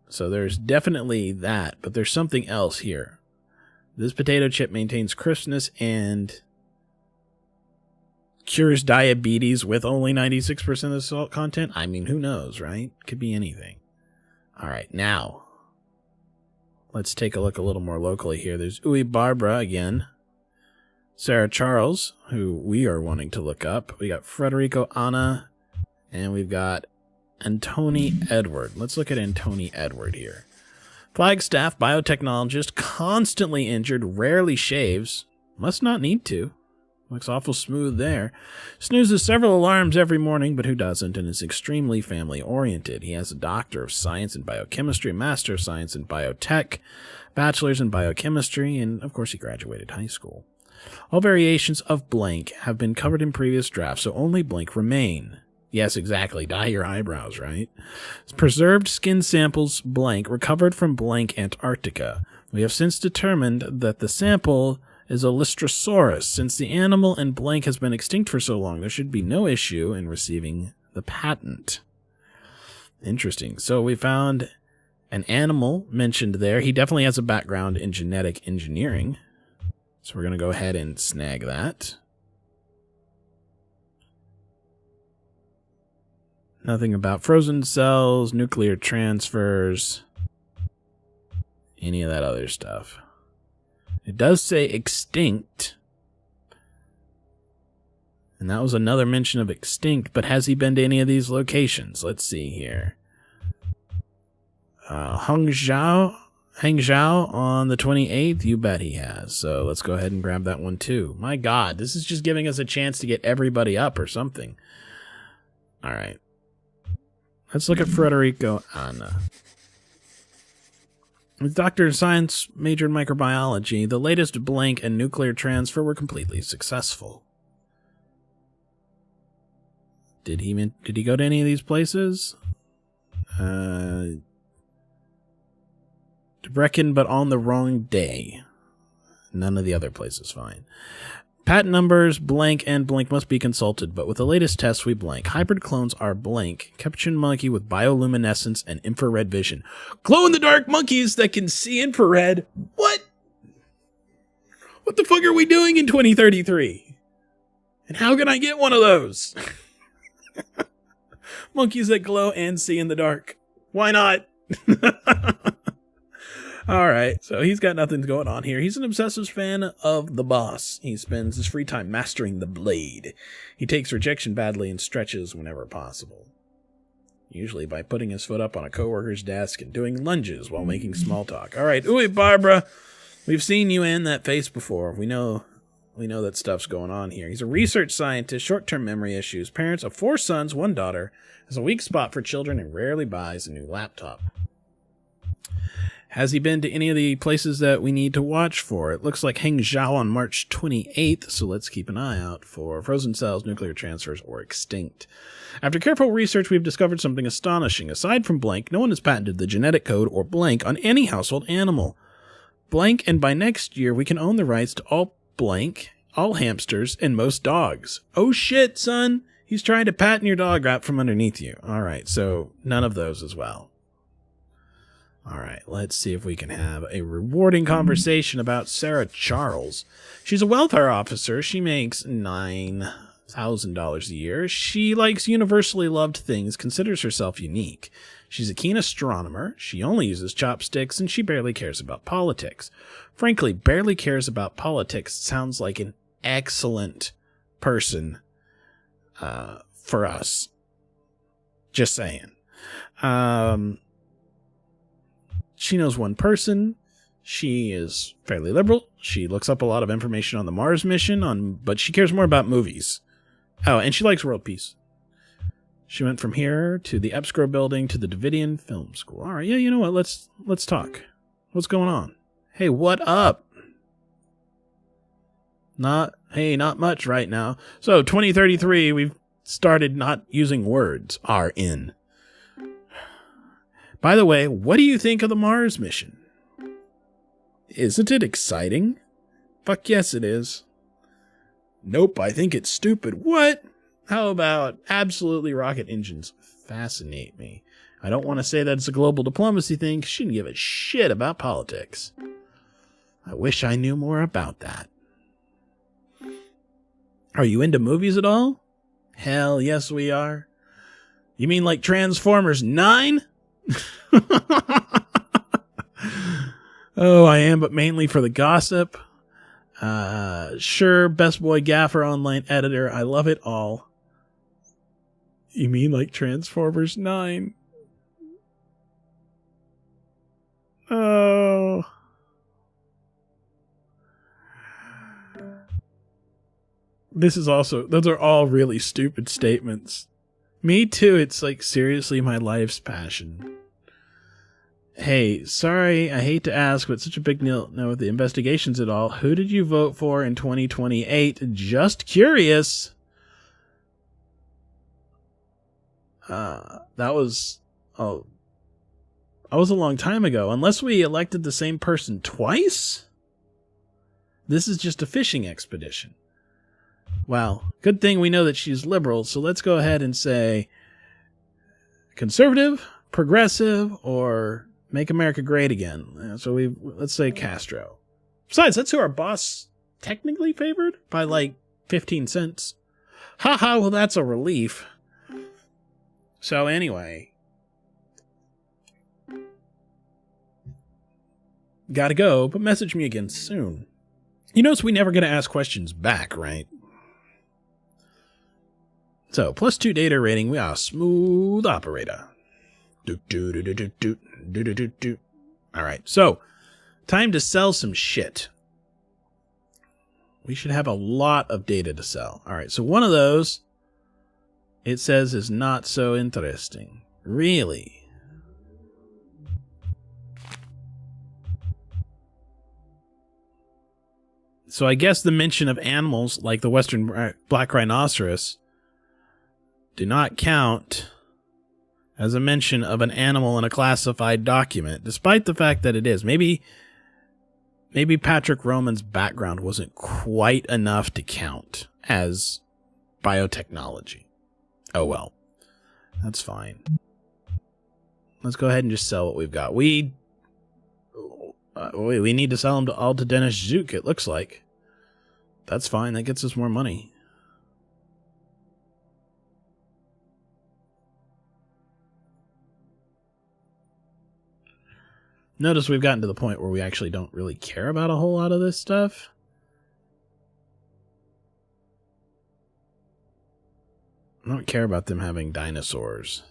So there's definitely that, but there's something else here. This potato chip maintains crispness and cures diabetes with only 96% of the salt content. I mean, who knows, right? Could be anything. All right, now let's take a look a little more locally here. There's Uwe Barbara again. Sarah Charles, who we are wanting to look up. We got Frederico Anna, and we've got Antoni Edward. Let's look at Antoni Edward here. Flagstaff biotechnologist, constantly injured, rarely shaves. Must not need to. Looks awful smooth there. Snoozes several alarms every morning, but who doesn't, and is extremely family-oriented. He has a Doctor of Science in Biochemistry, a Master of Science in Biotech, Bachelor's in Biochemistry, and, of course, he graduated high school. All variations of blank have been covered in previous drafts, so only blank remain. Yes, exactly. Dye your eyebrows, right? Preserved skin samples blank recovered from blank Antarctica. We have since determined that the sample is a Lystrosaurus. Since the animal in blank has been extinct for so long, there should be no issue in receiving the patent. Interesting. So we found an animal mentioned there. He definitely has a background in genetic engineering. So we're going to go ahead and snag that. Nothing about frozen cells, nuclear transfers, any of that other stuff. It does say extinct. And that was another mention of extinct, but has he been to any of these locations? Let's see here. Hangzhou on the 28th, you bet he has. So let's go ahead and grab that one too. My God, this is just giving us a chance to get everybody up or something. All right. Let's look at Frederico Anna. With Doctor of Science, majored in microbiology, the latest blank and nuclear transfer were completely successful. Did he go to any of these places? Debrecen, but on the wrong day. None of the other places fine. Patent numbers, blank and blank must be consulted, but with the latest tests, we blank. Hybrid clones are blank. Capuchin monkey with bioluminescence and infrared vision. Glow-in-the-dark monkeys that can see infrared. What? What the fuck are we doing in 2033? And how can I get one of those? Monkeys that glow and see in the dark. Why not? All right, so he's got nothing going on here. He's an obsessive fan of the boss. He spends his free time mastering the blade. He takes rejection badly and stretches whenever possible. Usually by putting his foot up on a coworker's desk and doing lunges while making small talk. All right, Uwe Barbara, we've seen you in that face before. We know that stuff's going on here. He's a research scientist, short-term memory issues, parents of 4 sons, 1 daughter, has a weak spot for children and rarely buys a new laptop. Has he been to any of the places that we need to watch for? It looks like Hangzhou on March 28th, so let's keep an eye out for frozen cells, nuclear transfers, or extinct. After careful research, we've discovered something astonishing. Aside from blank, no one has patented the genetic code or blank on any household animal. Blank, and by next year, we can own the rights to all blank, all hamsters, and most dogs. Oh shit, son! He's trying to patent your dog out from underneath you. All right, so none of those as well. All right, let's see if we can have a rewarding conversation about Sarah Charles. She's a welfare officer. She makes $9,000 a year. She likes universally loved things, considers herself unique. She's a keen astronomer. She only uses chopsticks, and she barely cares about politics. Frankly, barely cares about politics sounds like an excellent person for us. Just saying. She knows one person. She is fairly liberal. She looks up a lot of information on the Mars mission, but she cares more about movies. Oh, and she likes world peace. She went from here to the EBSCO building to the Davidian Film School. All right, yeah, you know what? Let's talk. What's going on? Hey, what up? Not much right now. So, 2033, we've started not using words. Are in. By the way, what do you think of the Mars mission? Isn't it exciting? Fuck yes, it is. Nope, I think it's stupid. What? How about absolutely rocket engines fascinate me? I don't want to say that it's a global diplomacy thing, 'cause she didn't give a shit about politics. I wish I knew more about that. Are you into movies at all? Hell yes, we are. You mean like Transformers 9? Oh, I am, but mainly for the gossip. Sure, best boy gaffer, online editor. I love it all. You mean like Transformers 9? Oh. Those are all really stupid statements. Me too, it's like seriously my life's passion. Hey, sorry, I hate to ask, but such a big deal now with the investigations and all. Who did you vote for in 2028? Just curious. That was a long time ago. Unless we elected the same person twice? This is just a fishing expedition. Wow, good thing we know that she's liberal, so let's go ahead and say conservative, progressive, or make America great again. So let's say Castro. Besides, that's who our boss technically favored by like 15 cents. Haha, well that's a relief. So anyway, gotta go, but message me again soon. You notice we never get to ask questions back, right? So, +2 data rating, we are a smooth operator. Alright, so, time to sell some shit. We should have a lot of data to sell. Alright, so one of those, it says, is not so interesting. Really? So I guess the mention of animals like the western black rhinoceros do not count as a mention of an animal in a classified document, despite the fact that it is. Maybe Patrick Roman's background wasn't quite enough to count as biotechnology. Oh well, that's fine. Let's go ahead and just sell what we've got. We need to sell them all to Dennis Zook, it looks like. That's fine, that gets us more money. Notice we've gotten to the point where we actually don't really care about a whole lot of this stuff. I don't care about them having dinosaurs.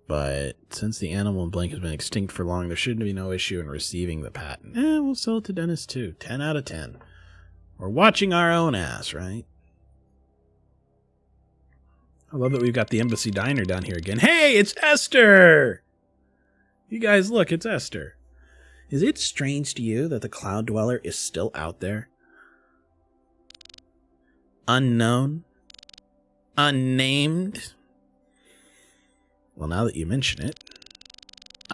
But since the animal in blank has been extinct for long, there shouldn't be no issue in receiving the patent. We'll sell it to Dennis too. 10 out of 10. We're watching our own ass, right? I love that we've got the Embassy Diner down here again. Hey, it's Esther! You guys, look, it's Esther. Is it strange to you that the Cloud Dweller is still out there? Unknown? Unnamed? Well, now that you mention it.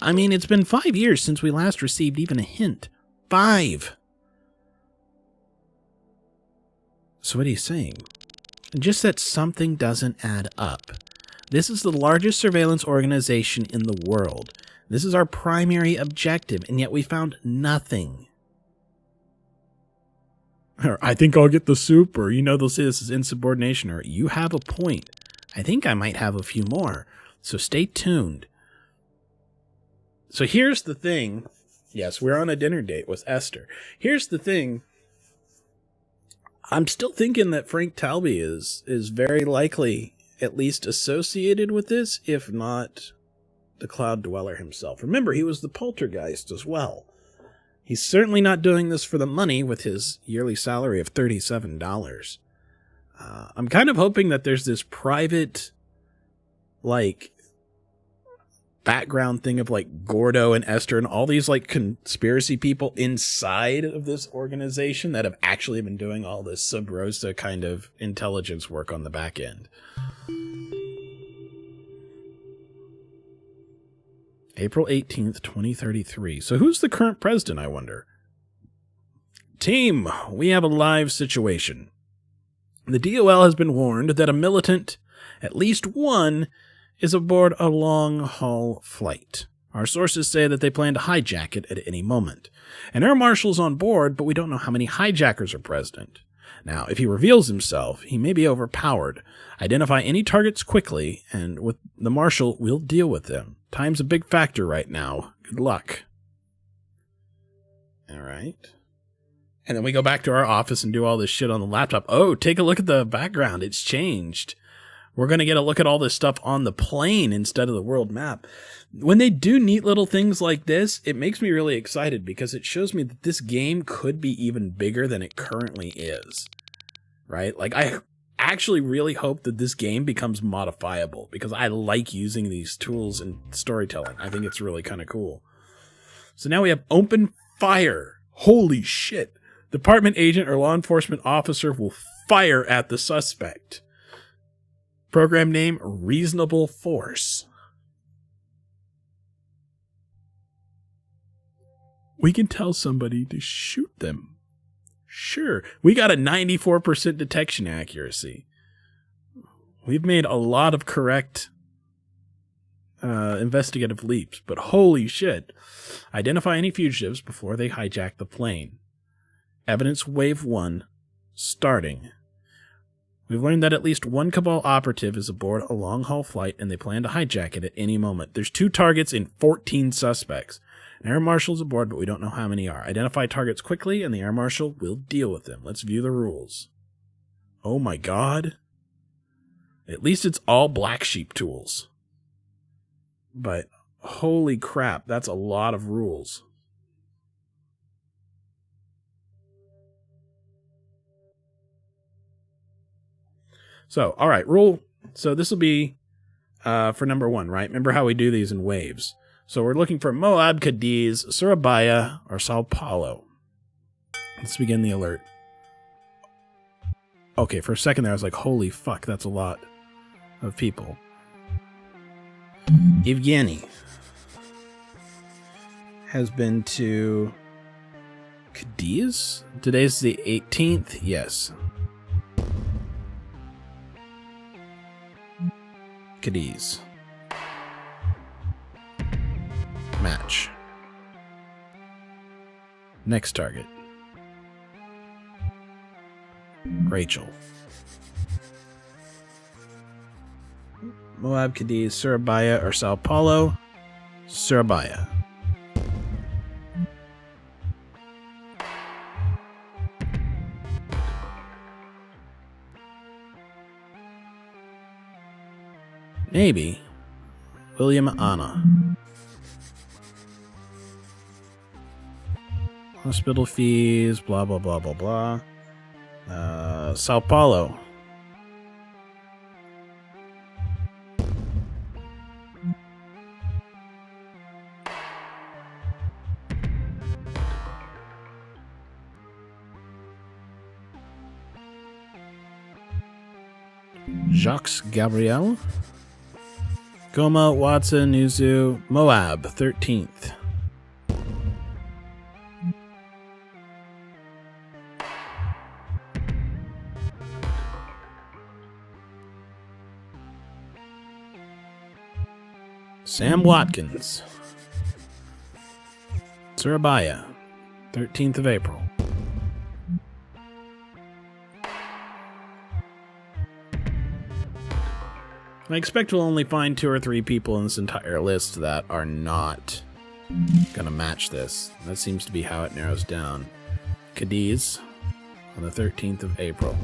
I mean, it's been 5 years since we last received even a hint. 5! So what are you saying? Just that something doesn't add up. This is the largest surveillance organization in the world. This is our primary objective, and yet we found nothing. Or, I think I'll get the soup, or they'll say this is insubordination, or you have a point. I think I might have a few more, so stay tuned. So here's the thing. Yes, we're on a dinner date with Esther. Here's the thing. I'm still thinking that Frank Talby is very likely at least associated with this, if not the Cloud Dweller himself. Remember, he was the poltergeist as well. He's certainly not doing this for the money with his yearly salary of $37. I'm kind of hoping that there's this private, like, background thing of, like, Gordo and Esther and all these, like, conspiracy people inside of this organization that have actually been doing all this sub rosa kind of intelligence work on the back end. April 18th, 2033. So who's the current president, I wonder? Team, we have a live situation. The DOL has been warned that a militant, at least one, is aboard a long-haul flight. Our sources say that they plan to hijack it at any moment. An air marshal's on board, but we don't know how many hijackers are present. Now, if he reveals himself, he may be overpowered. Identify any targets quickly, and with the marshal, we'll deal with them. Time's a big factor right now. Good luck. All right. And then we go back to our office and do all this shit on the laptop. Oh, take a look at the background. It's changed. We're going to get a look at all this stuff on the plane instead of the world map. When they do neat little things like this, it makes me really excited because it shows me that this game could be even bigger than it currently is. Right? Like, I actually really hope that this game becomes modifiable because I like using these tools in storytelling. I think it's really kind of cool. So now we have open fire. Holy shit. Department agent or law enforcement officer will fire at the suspect. Program name, Reasonable Force. We can tell somebody to shoot them. Sure, we got a 94% detection accuracy. We've made a lot of correct investigative leaps, but holy shit. Identify any fugitives before they hijack the plane. Evidence Wave 1, starting. We've learned that at least one Cabal operative is aboard a long-haul flight, and they plan to hijack it at any moment. There's 2 targets and 14 suspects. An air marshal's aboard, but we don't know how many are. Identify targets quickly, and the air marshal will deal with them. Let's view the rules. Oh my god. At least it's all black sheep tools. But holy crap, that's a lot of rules. So, all right, rule. So this will be for number 1, right? Remember how we do these in waves. So we're looking for Moab, Cadiz, Surabaya, or Sao Paulo. Let's begin the alert. Okay, for a second there I was like, holy fuck, that's a lot of people. Evgeny has been to Cadiz? Today's the 18th? Yes. Cadiz. Match. Next target. Rachel. Moab, Cadiz, Surabaya, or Sao Paulo? Surabaya. Maybe. William Anna. Hospital fees, blah, blah, blah, blah, blah. Sao Paulo. Jacques Gabriel. Goma, Watson, Nuzu, Moab, 13th. Sam Watkins. Surabaya, 13th of April. I expect we'll only find 2 or 3 people in this entire list that are not gonna match this. That seems to be how it narrows down. Cadiz on the 13th of April.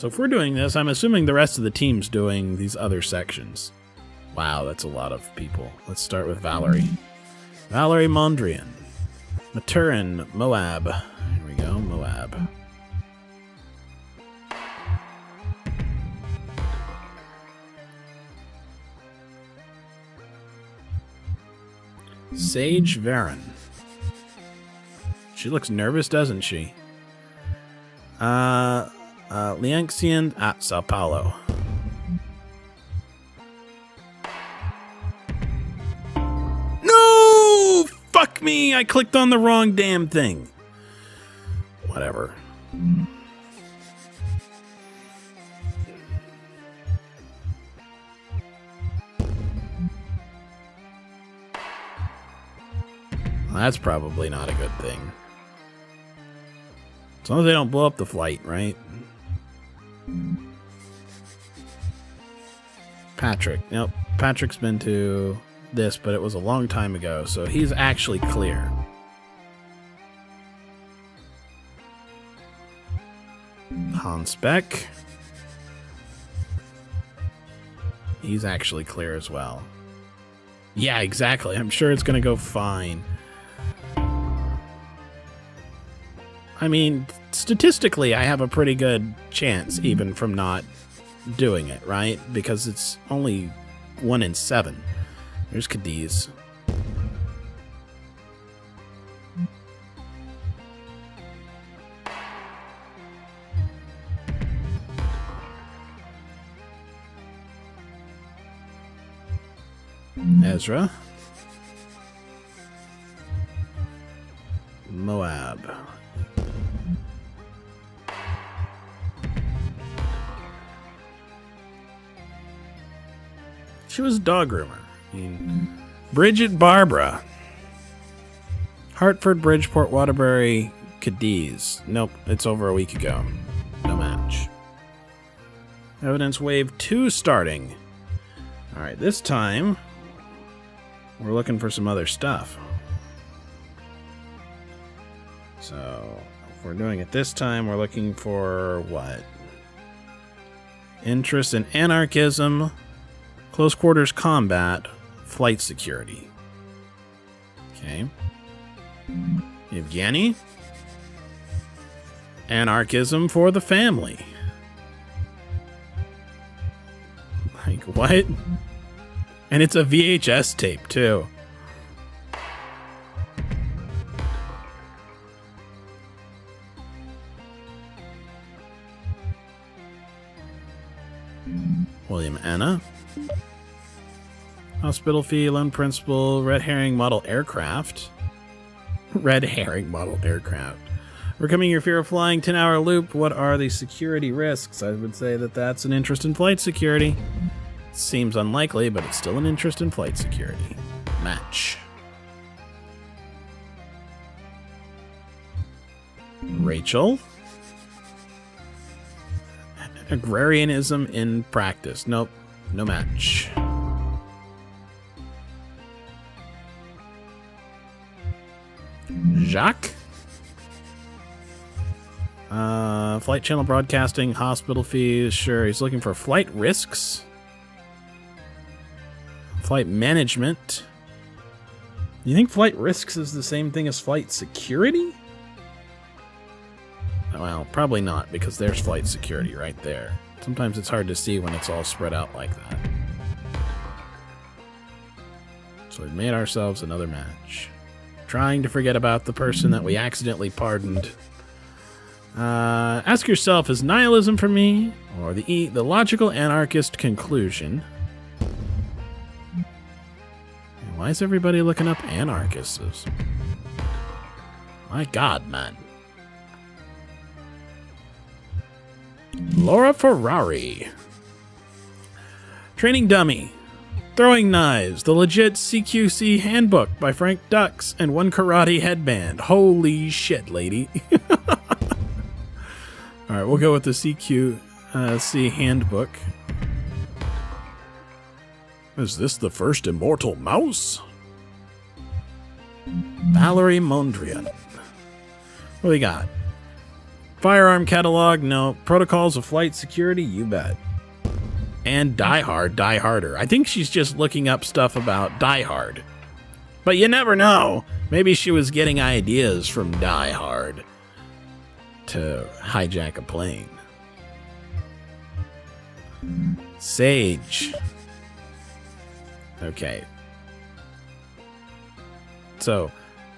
So if we're doing this, I'm assuming the rest of the team's doing these other sections. Wow, that's a lot of people. Let's start with Valerie. Valerie Mondrian. Maturin, Moab. Here we go, Moab. Sage Varon. She looks nervous, doesn't she? Lianxian at Sao Paulo. No! Fuck me! I clicked on the wrong damn thing. Whatever. Well, that's probably not a good thing. As long as they don't blow up the flight, right? Patrick. Nope. Patrick's been to this, but it was a long time ago, so he's actually clear. Hans Beck. He's actually clear as well. Yeah, exactly. I'm sure it's going to go fine. I mean, statistically, I have a pretty good chance even from not doing it, right? Because it's only 1 in 7. There's Cadiz. Ezra. Moab. She was a dog groomer. I mean, Bridget Barbara. Hartford, Bridgeport, Waterbury, Cadiz. Nope, it's over a week ago. No match. Evidence wave 2 starting. Alright, this time we're looking for some other stuff. So, if we're doing it this time, we're looking for what? Interest in anarchism, close quarters combat, flight security. Okay. Evgeny. Anarchism for the family. Like, what? And it's a VHS tape, too. William Anna. Hospital fee, loan principal, red herring model aircraft. Red herring model aircraft. Overcoming your fear of flying, 10-hour loop. What are the security risks? I would say that that's an interest in flight security. Seems unlikely, but it's still an interest in flight security. Match. Rachel. Agrarianism in practice. Nope. No match. Jacques. Flight channel broadcasting, hospital fees. Sure, he's looking for flight risks. Flight management. You think flight risks is the same thing as flight security? Well, probably not, because there's flight security right there. Sometimes it's hard to see when it's all spread out like that. So we've made ourselves another match. Trying to forget about the person that we accidentally pardoned. Ask yourself, is nihilism for me? Or the logical anarchist conclusion? And why is everybody looking up anarchists? My God, man. Laura Ferrari. Training dummy. Throwing knives. The legit CQC handbook by Frank Dux and one karate headband. Holy shit, lady. Alright, we'll go with the CQC handbook. Is this the first immortal mouse? Valerie Mondrian. What do we got? Firearm catalog, no. Protocols of flight security, you bet. And Die Hard, Die Harder. I think she's just looking up stuff about Die Hard. But you never know. Maybe she was getting ideas from Die Hard to hijack a plane. Sage. Okay. So,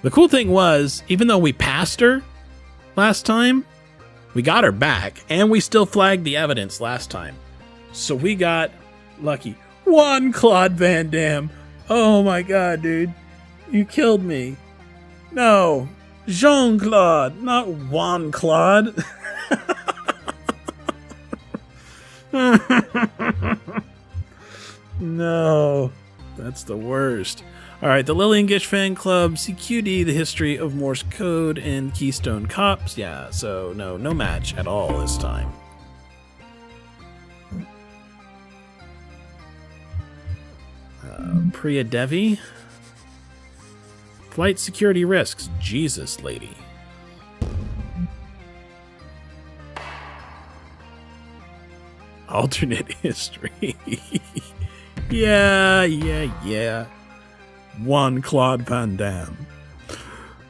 the cool thing was, even though we passed her last time, we got her back, and we still flagged the evidence last time. So we got lucky. Juan Claude Van Damme. Oh my god, dude. You killed me. No. Jean-Claude, not Juan Claude. No. That's the worst. Alright, the Lillian Gish fan club, CQD, the history of Morse code, and Keystone Cops. Yeah, so no match at all this time. Priya Devi. Flight security risks. Jesus, lady. Alternate history. Yeah. Juan Claude Van Damme.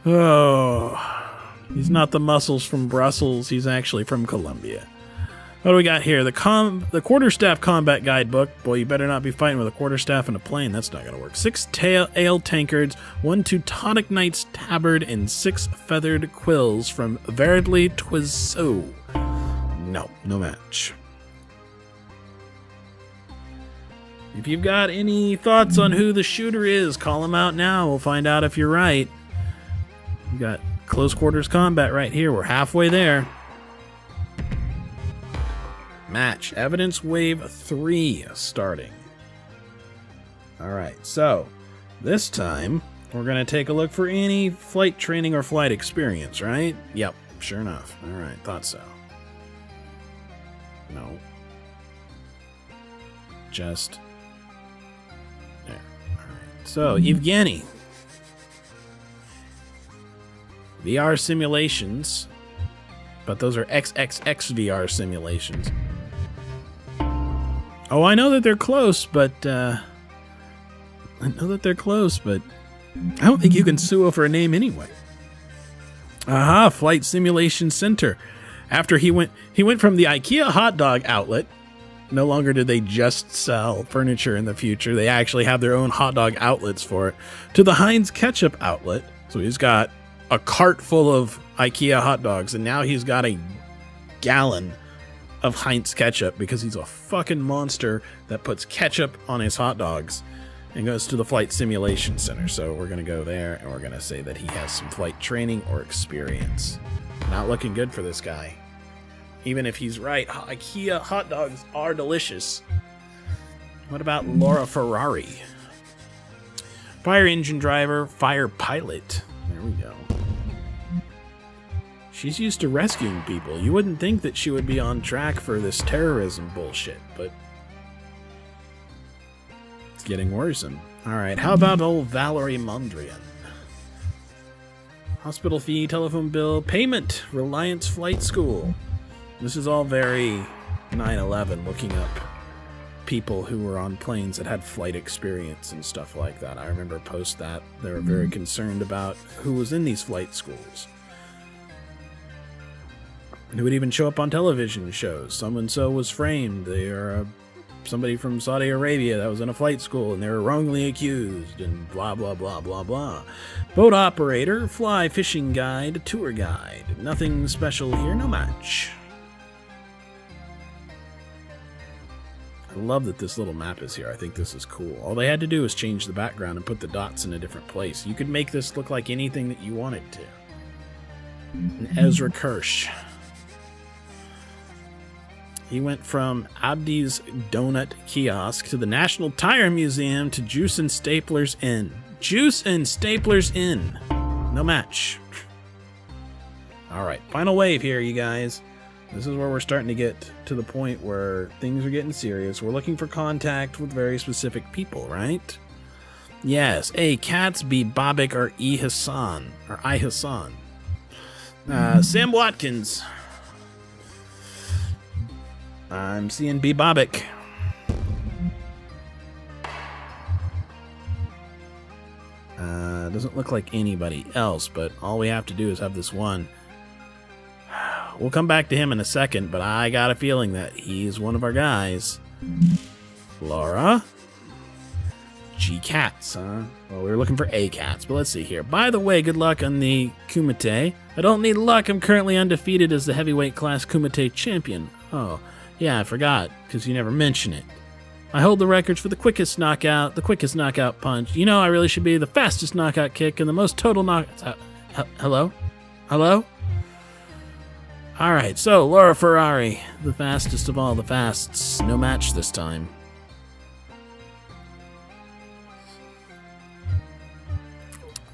Oh. He's not the muscles from Brussels. He's actually from Colombia. What do we got here? The quarterstaff combat guidebook. Boy, you better not be fighting with a quarterstaff in a plane. That's not going to work. 6 ale tankards, 1 Teutonic Knight's tabard, and 6 feathered quills from Verily 'Twas So. No match. If you've got any thoughts on who the shooter is, call him out now. We'll find out if you're right. We got close quarters combat right here. We're halfway there. Match. Evidence wave 3 starting. Alright, so this time we're going to take a look for any flight training or flight experience, right? Yep, sure enough. Alright, thought so. No. Just there. Alright, so Evgeny. VR simulations, but those are XXX VR simulations. Oh, I know that they're close, but I don't think you can sue over a name anyway. Aha, Flight Simulation Center. After he went from the IKEA hot dog outlet. No longer do they just sell furniture in the future. They actually have their own hot dog outlets for it. To the Heinz ketchup outlet. So he's got a cart full of IKEA hot dogs, and now he's got a gallon of Heinz ketchup because he's a fucking monster that puts ketchup on his hot dogs, and goes to the Flight Simulation Center. So we're going to go there, and we're going to say that he has some flight training or experience. Not looking good for this guy. Even if he's right, IKEA hot dogs are delicious. What about Laura Ferrari? Fire engine driver, fire pilot. There we go. She's used to rescuing people. You wouldn't think that she would be on track for this terrorism bullshit, but it's getting worrisome. Alright, how about old Valerie Mondrian? Hospital fee, telephone bill, payment, Reliance Flight School. This is all very 9/11, looking up people who were on planes that had flight experience and stuff like that. I remember post that. They were very concerned about who was in these flight schools. Who would even show up on television shows. So-and-so was framed. They are somebody from Saudi Arabia that was in a flight school and they were wrongly accused and blah, blah, blah, blah, blah. Boat operator, fly fishing guide, tour guide. Nothing special here, no match. I love that this little map is here. I think this is cool. All they had to do was change the background and put the dots in a different place. You could make this look like anything that you wanted to. And Ezra Kirsch. He went from Abdi's Donut Kiosk to the National Tire Museum to Juice and Stapler's Inn. Juice and Stapler's Inn. No match. Alright, final wave here, you guys. This is where we're starting to get to the point where things are getting serious. We're looking for contact with very specific people, right? Yes, A. Katz, B. Babik, or E. Hassan. Or I. Hassan. Sam Watkins. I'm seeing Bebobic. Doesn't look like anybody else, but all we have to do is have this one. We'll come back to him in a second, but I got a feeling that he's one of our guys. Laura? G-Cats, huh? Well, we were looking for A-Cats, but let's see here. By the way, good luck on the Kumite. I don't need luck. I'm currently undefeated as the heavyweight class Kumite champion. Oh, yeah, I forgot, because you never mention it. I hold the records for the quickest knockout punch. You know, I really should be the fastest knockout kick and the most total knockouts. Hello? Hello? All right, so Laura Ferrari, the fastest of all the fasts. No match this time.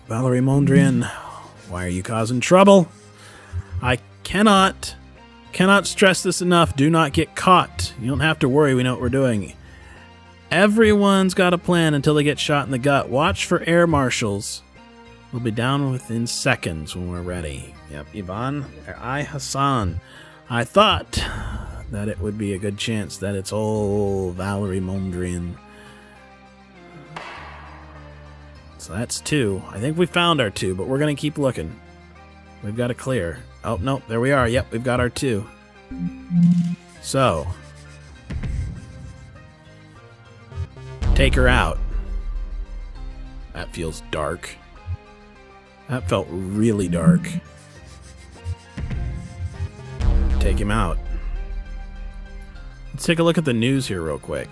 Valerie Mondrian, why are you causing trouble? I cannot stress this enough. Do not get caught. You don't have to worry. We know what we're doing. Everyone's got a plan until they get shot in the gut. Watch for air marshals. We'll be down within seconds when we're ready. Yep, Yvonne, Hassan. I thought that it would be a good chance that it's old Valerie Mondrian. So that's 2. I think we found our 2, but we're going to keep looking. We've got to clear. Oh, no, there we are. Yep, we've got our 2. So, take her out. That feels dark. That felt really dark. Take him out. Let's take a look at the news here real quick.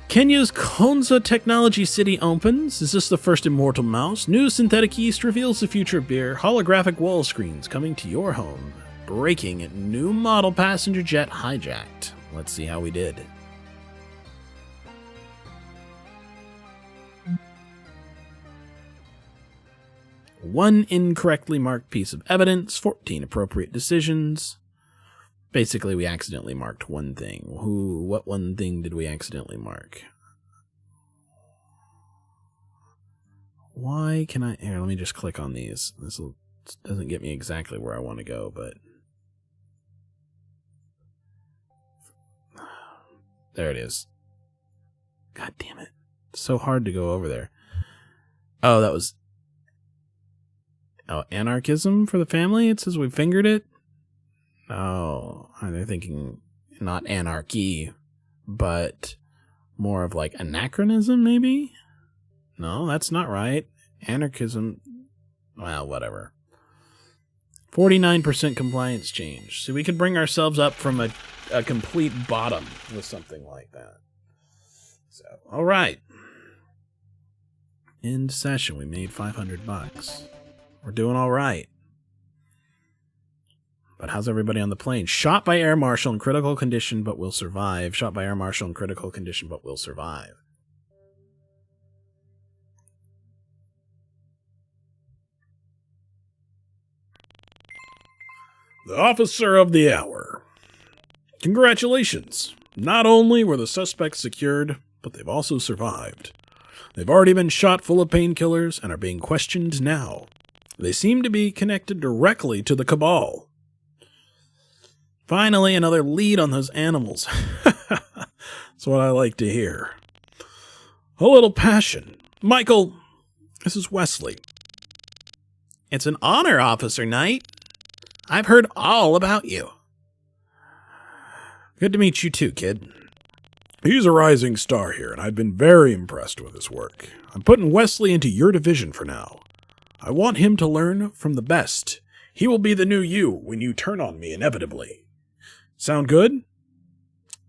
Kenya's Konza Technology City opens. Is this the first Immortal Mouse? New Synthetic Yeast reveals the future of beer. Holographic wall screens coming to your home. Breaking new model passenger jet hijacked. Let's see how we did. One incorrectly marked piece of evidence, 14 appropriate decisions. Basically, we accidentally marked one thing. What one thing did we accidentally mark? Why can I... Here, let me just click on these. This doesn't get me exactly where I want to go, but... There it is. God damn it. It's so hard to go over there. Oh, that was... Oh, anarchism for the family? It says we fingered it? Oh, they're thinking not anarchy, but more of like anachronism, maybe? No, that's not right. Anarchism, well, whatever. 49% compliance change. So we could bring ourselves up from a complete bottom with something like that. So, all right. End session. We made $500. We're doing all right. But how's everybody on the plane? Shot by air marshal in critical condition, but will survive. Shot by air marshal in critical condition, but will survive. The officer of the hour. Congratulations. Not only were the suspects secured, but they've also survived. They've already been shot full of painkillers and are being questioned now. They seem to be connected directly to the Cabal. Finally, another lead on those animals. That's what I like to hear. A little passion. Michael, this is Wesley. It's an honor, Officer Knight. I've heard all about you. Good to meet you too, kid. He's a rising star here, and I've been very impressed with his work. I'm putting Wesley into your division for now. I want him to learn from the best. He will be the new you when you turn on me inevitably. Sound good?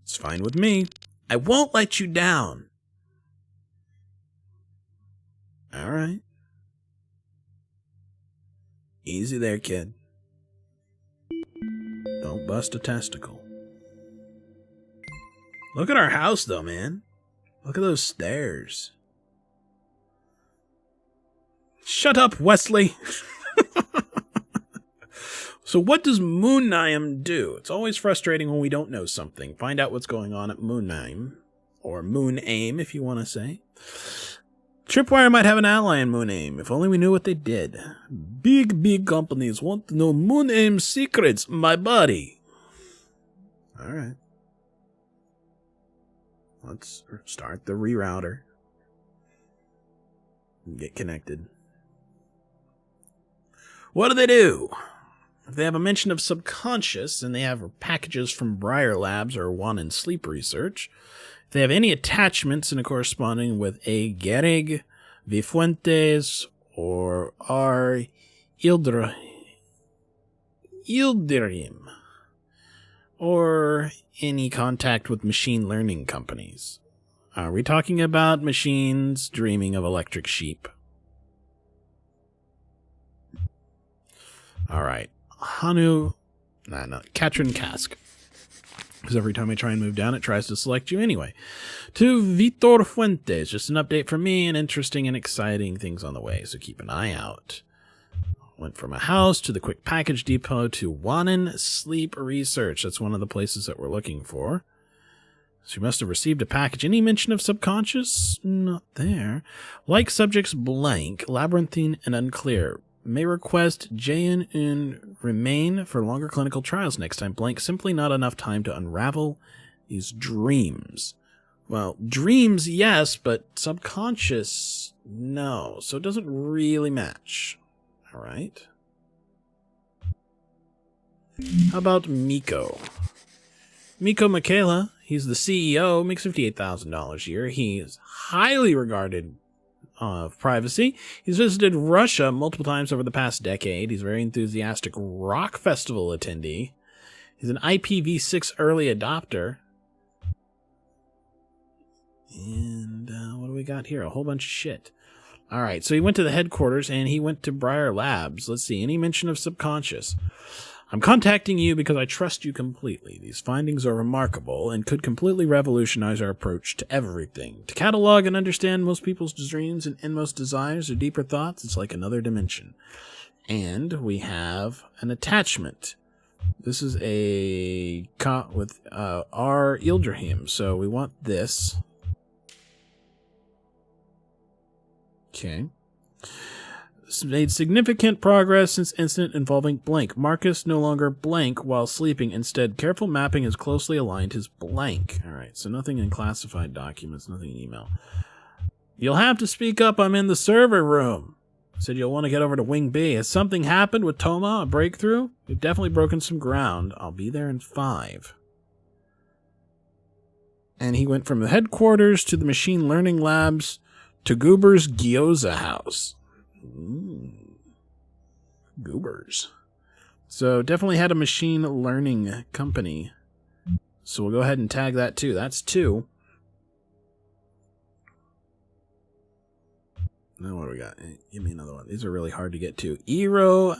It's fine with me. I won't let you down. All right. Easy there, kid. Don't bust a testicle. Look at our house, though, man. Look at those stairs. Shut up, Wesley. So what does Moonheim do? It's always frustrating when we don't know something. Find out what's going on at Moonheim. Or Moonaim, if you want to say. Tripwire might have an ally in Moonaim, if only we knew what they did. Big companies want to know Moonaim's secrets, my buddy. All right. Let's start the rerouter. Get connected. What do? If they have a mention of subconscious, and they have packages from Briar Labs or One in Sleep Research, if they have any attachments in a corresponding with A. Gehrig, V. Fuentes, or R. Yildirim, or any contact with machine learning companies. Are we talking about machines dreaming of electric sheep? All right. Katrin Kask. Because every time I try and move down, it tries to select you anyway. To Vitor Fuentes. Just an update from me, and interesting and exciting things on the way, so keep an eye out. Went from a house to the quick package depot to Wanen Sleep Research. That's one of the places that we're looking for. So you must have received a package. Any mention of subconscious? Not there. Like subjects blank, labyrinthine, and unclear. May request Jayan and remain for longer clinical trials next time. Blank, simply not enough time to unravel these dreams. Well, dreams, yes, but subconscious, no. So it doesn't really match. All right. How about Miko? Miko Michaela, he's the CEO, makes $58,000 a year. He is highly regarded of privacy. He's visited Russia multiple times over the past decade. He's a very enthusiastic rock festival attendee. He's an IPv6 early adopter. And what do we got here? A whole bunch of shit. All right, so he went to the headquarters and he went to Briar Labs. Let's see, any mention of subconscious? I'm contacting you because I trust you completely. These findings are remarkable and could completely revolutionize our approach to everything. To catalog and understand most people's dreams and inmost desires or deeper thoughts, it's like another dimension. And we have an attachment. This is a with R. Yildirim, so we want this. Okay. Made significant progress since incident involving blank. Marcus no longer blank while sleeping. Instead, careful mapping has closely aligned his blank. All right, so nothing in classified documents, nothing in email. You'll have to speak up. I'm in the server room. Said you'll want to get over to Wing B. Has something happened with Toma? A breakthrough? We've definitely broken some ground. I'll be there in 5. And he went from the headquarters to the machine learning labs to Goober's Gyoza House. Goobers. So definitely had a machine learning company. So we'll go ahead and tag that too. That's 2. Now what do we got? Give me another one. These are really hard to get to. Eero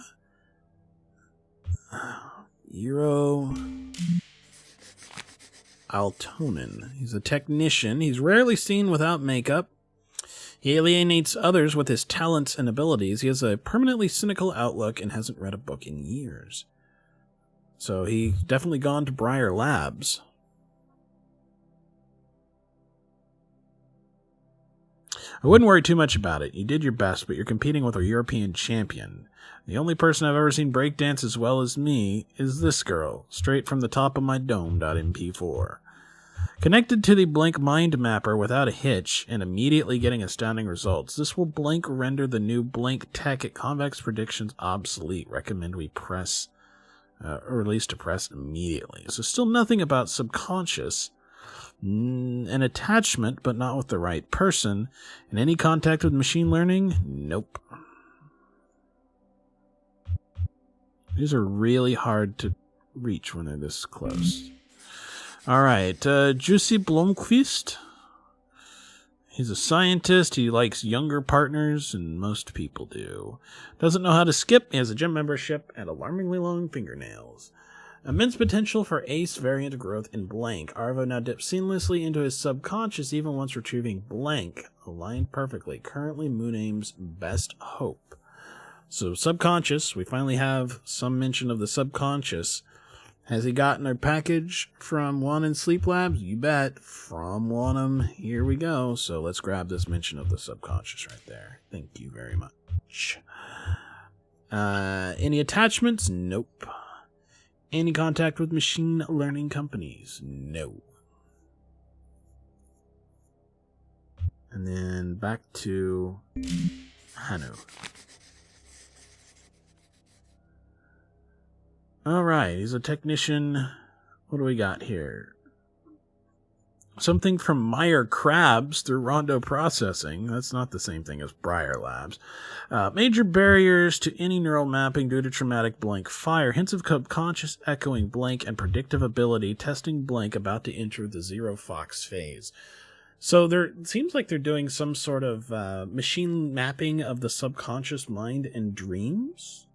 Altonen. He's a technician. He's rarely seen without makeup. He alienates others with his talents and abilities. He has a permanently cynical outlook and hasn't read a book in years. So he's definitely gone to Briar Labs. I wouldn't worry too much about it. You did your best, but you're competing with a European champion. The only person I've ever seen breakdance as well as me is this girl, straight from the top of my dome.mp4. Connected to the blank mind mapper without a hitch and immediately getting astounding results. This will blank render the new blank tech at Convex Predictions obsolete. Recommend we press, or release to press immediately. So still nothing about subconscious. An attachment, but not with the right person. And any contact with machine learning? Nope. These are really hard to reach when they're this close. All right, Jussi Blomqvist. He's a scientist. He likes younger partners, and most people do. Doesn't know how to skip. He has a gym membership and alarmingly long fingernails. Immense potential for ace variant growth in blank. Arvo now dips seamlessly into his subconscious even once retrieving blank. Aligned perfectly. Currently Mooname's best hope. So subconscious, we finally have some mention of the subconscious. Has he gotten a package from One in Sleep Labs? You bet. From Wanham. Here we go. So let's grab this mention of the subconscious right there. Thank you very much. Any attachments? Nope. Any contact with machine learning companies? No. And then back to Hanu. Alright, he's a technician. What do we got here? Something from Meyer Crabs through Rondo Processing. That's not the same thing as Briar Labs. Major barriers to any neural mapping due to traumatic blank fire. Hints of subconscious echoing blank and predictive ability. Testing blank about to enter the Zero Fox phase. So it seems like they're doing some sort of machine mapping of the subconscious mind and dreams.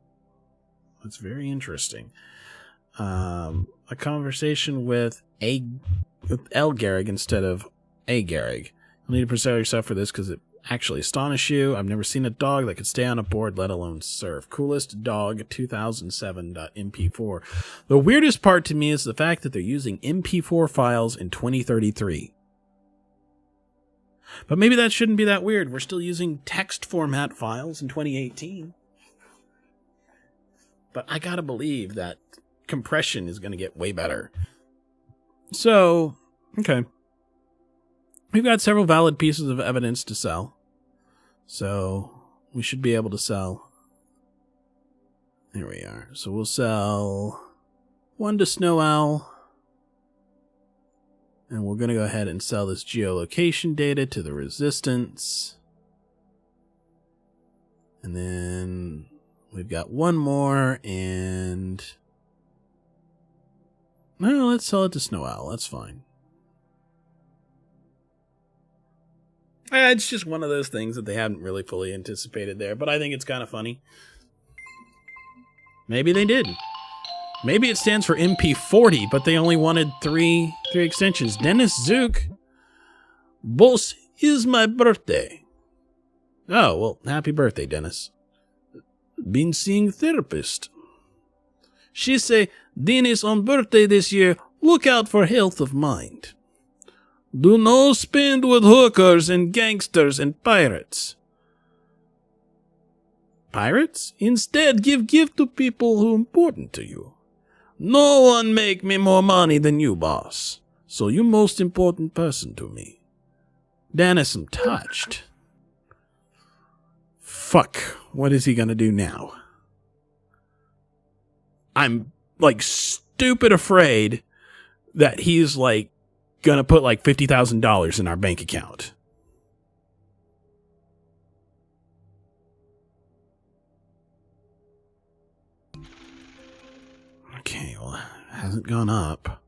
That's very interesting. A conversation with L. Gehrig instead of A. Gehrig. You'll need to prepare yourself for this because it actually astonished you. I've never seen a dog that could stay on a board, let alone surf. Coolest dog 2007.mp4. The weirdest part to me is the fact that they're using MP4 files in 2033. But maybe that shouldn't be that weird. We're still using text format files in 2018. But I gotta believe that compression is going to get way better. So, okay. We've got several valid pieces of evidence to sell. So, we should be able to sell. There we are. So we'll sell one to Snow Owl. And we're going to go ahead and sell this geolocation data to the Resistance. And then we've got one more, and no, let's sell it to Snow Owl. That's fine. It's just one of those things that they haven't really fully anticipated there, but I think it's kind of funny. Maybe they did. Maybe it stands for MP40, but they only wanted three extensions. Dennis Zook. Boss, is my birthday. Oh, well, happy birthday, Dennis. Been seeing therapist. She say, Dennis on birthday this year, look out for health of mind. Do no spend with hookers and gangsters and pirates. Pirates? Instead, give gift to people who are important to you. No one make me more money than you, boss. So you most important person to me. Dennis, I'm touched. Fuck, what is he gonna do now? I'm, like, stupid afraid that he's, like, gonna put, like, $50,000 in our bank account. Okay, well, it hasn't gone up.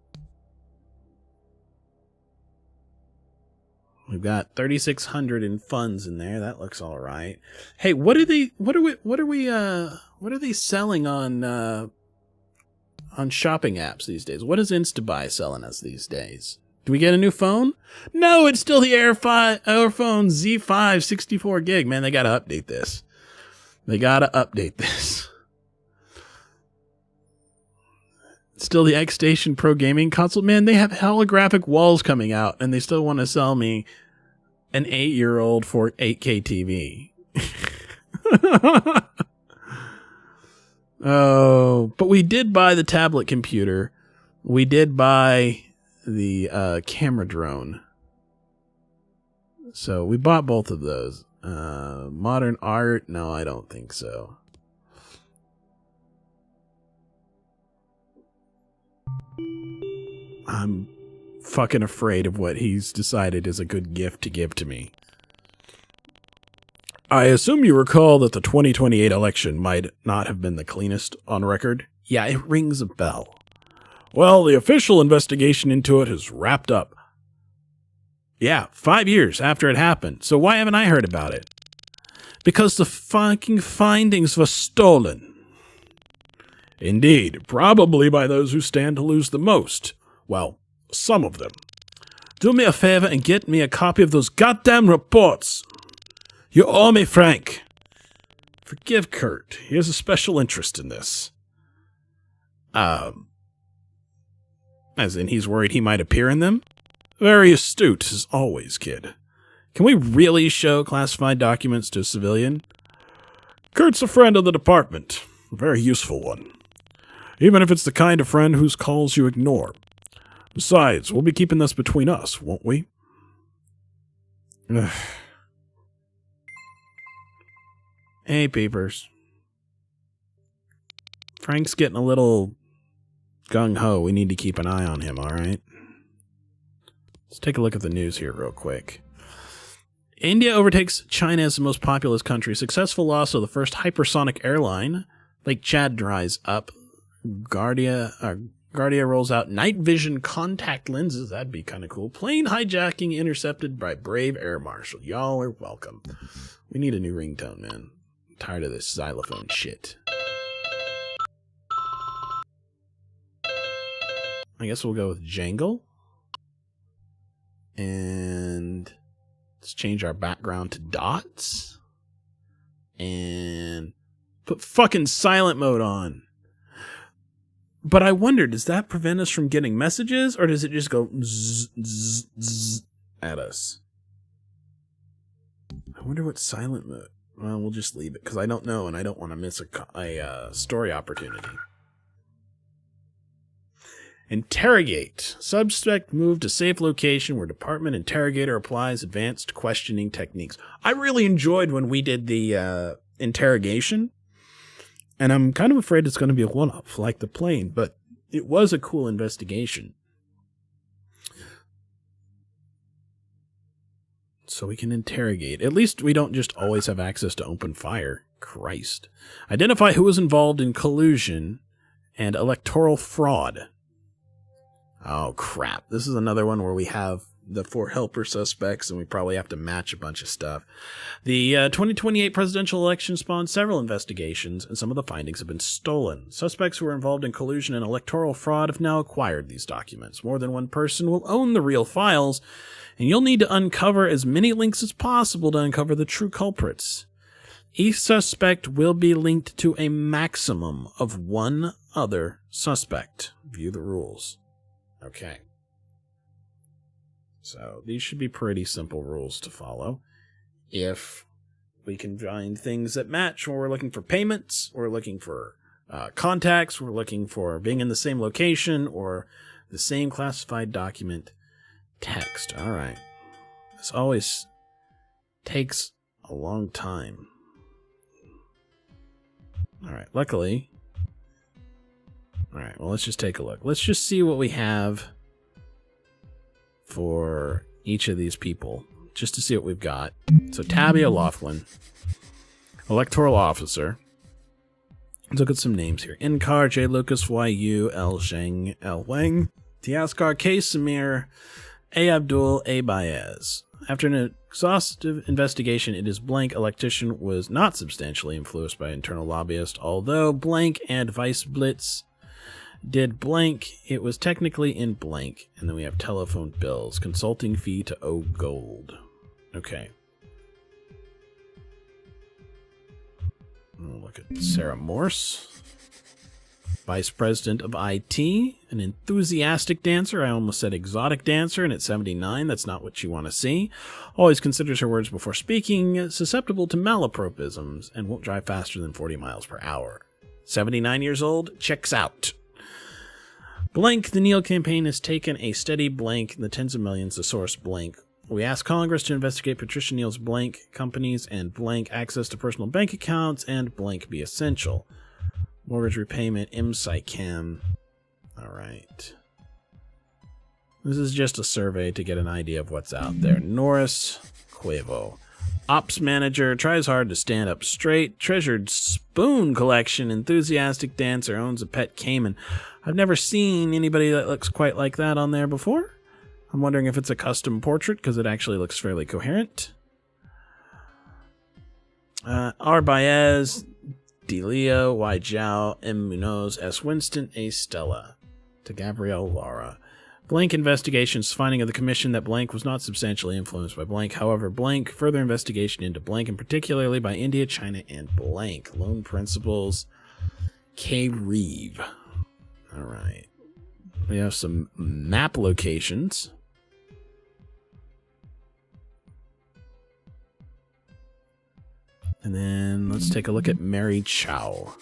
We've got 3,600 in funds in there. That looks all right. Hey, what are they selling on shopping apps these days? What is Instabuy selling us these days? Do we get a new phone? No, it's still the Airphone Z5 64 gig. Man, they got to update this. Still the X-Station Pro Gaming console. Man, they have holographic walls coming out, and they still want to sell me an 8-year-old for 8K TV. Oh, but we did buy the tablet computer. We did buy the camera drone. So we bought both of those. Modern art? No, I don't think so. I'm fucking afraid of what he's decided is a good gift to give to me. I assume you recall that the 2028 election might not have been the cleanest on record? Yeah, it rings a bell. Well, the official investigation into it is wrapped up. Yeah, 5 years after it happened, so why haven't I heard about it? Because the fucking findings were stolen. Indeed, probably by those who stand to lose the most. Well, some of them. Do me a favor and get me a copy of those goddamn reports. You owe me, Frank. Forgive Kurt. He has a special interest in this. As in he's worried he might appear in them? Very astute, as always, kid. Can we really show classified documents to a civilian? Kurt's a friend of the department. A very useful one. Even if it's the kind of friend whose calls you ignore. Besides, we'll be keeping this between us, won't we? Ugh. Hey, peepers. Frank's getting a little gung-ho. We need to keep an eye on him, all right? Let's take a look at the news here real quick. India overtakes China as the most populous country. Successful loss of the first hypersonic airline. Lake Chad dries up. Guardia rolls out night vision contact lenses. That'd be kind of cool. Plane hijacking intercepted by brave air marshal. Y'all are welcome. We need a new ringtone, man. I'm tired of this xylophone shit. I guess we'll go with Jangle. And let's change our background to dots. And put fucking silent mode on. But I wonder, does that prevent us from getting messages, or does it just go zzz, zzz, zzz at us? I wonder what silent mode. Well, we'll just leave it, because I don't know, and I don't want to miss a story opportunity. Interrogate. Suspect moved to safe location where department interrogator applies advanced questioning techniques. I really enjoyed when we did the interrogation. And I'm kind of afraid it's going to be a one-off, like the plane, but it was a cool investigation. So we can interrogate. At least we don't just always have access to open fire. Christ. Identify who was involved in collusion and electoral fraud. Oh, crap. This is another one where we have the 4 helper suspects, and we probably have to match a bunch of stuff. The 2028 presidential election spawned several investigations, and some of the findings have been stolen. Suspects who were involved in collusion and electoral fraud have now acquired these documents. More than one person will own the real files, and you'll need to uncover as many links as possible to uncover the true culprits. Each suspect will be linked to a maximum of one other suspect. View the rules. Okay. So these should be pretty simple rules to follow. If we can find things that match when we're looking for payments, we're looking for contacts, we're looking for being in the same location or the same classified document text. All right. This always takes a long time. All right. Luckily. All right. Well, let's just take a look. Let's just see what we have for each of these people, just to see what we've got. So Tabby O'Loughlin, electoral officer. Let's look at some names here. Inkar, J. Lucas, YU, L. Zheng, L. Wang, Tiaskar, K. Samir, A. Abdul, A. Baez. After an exhaustive investigation, it is blank electrician was not substantially influenced by internal lobbyists, although blank and Vice Blitz did blank, it was technically in blank. And then we have telephone bills. Consulting fee to O Gold. Okay. We'll look at Sarah Morse. Vice President of IT. An enthusiastic dancer. I almost said exotic dancer, and at 79, that's not what you want to see. Always considers her words before speaking. Susceptible to malapropisms, and won't drive faster than 40 miles per hour. 79 years old. Checks out. Blank, the Neil campaign has taken a steady blank in the tens of millions to source blank. We asked Congress to investigate Patricia Neal's blank companies and blank access to personal bank accounts and blank be essential. Mortgage repayment, MSICAM. All right. This is just a survey to get an idea of what's out there. Norris Cuevo. Ops manager, tries hard to stand up straight. Treasured spoon collection, enthusiastic dancer, owns a pet caiman. I've never seen anybody that looks quite like that on there before. I'm wondering if it's a custom portrait, because it actually looks fairly coherent. R. Baez, D. Leo, Y. Zhao, M. Munoz, S. Winston, A. Stella. To Gabrielle Lara. Blank investigations finding of the commission that blank was not substantially influenced by blank. However, blank further investigation into blank, and particularly by India, China, and blank. Loan principals. K. Reeve. All right. We have some map locations. And then let's take a look at Mary Chow.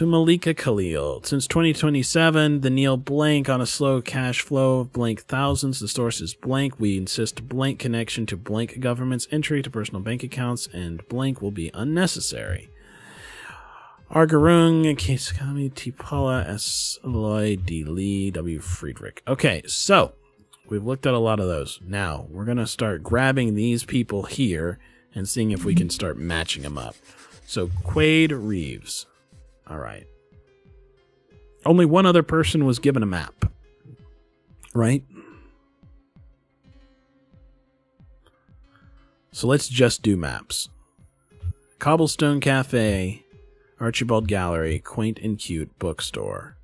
To Malika Khalil. Since 2027, the Neil blank on a slow cash flow of blank thousands. The source is blank. We insist blank connection to blank government's entry to personal bank accounts, and blank will be unnecessary. Argarung, Keskami, Tipala, S. Eloy, D. Lee, W. Friedrich. Okay, so we've looked at a lot of those. Now, we're going to start grabbing these people here and seeing if we can start matching them up. So, Quade Reeves. All right. Only one other person was given a map. Right? So let's just do maps. Cobblestone Cafe, Archibald Gallery, Quaint and Cute Bookstore.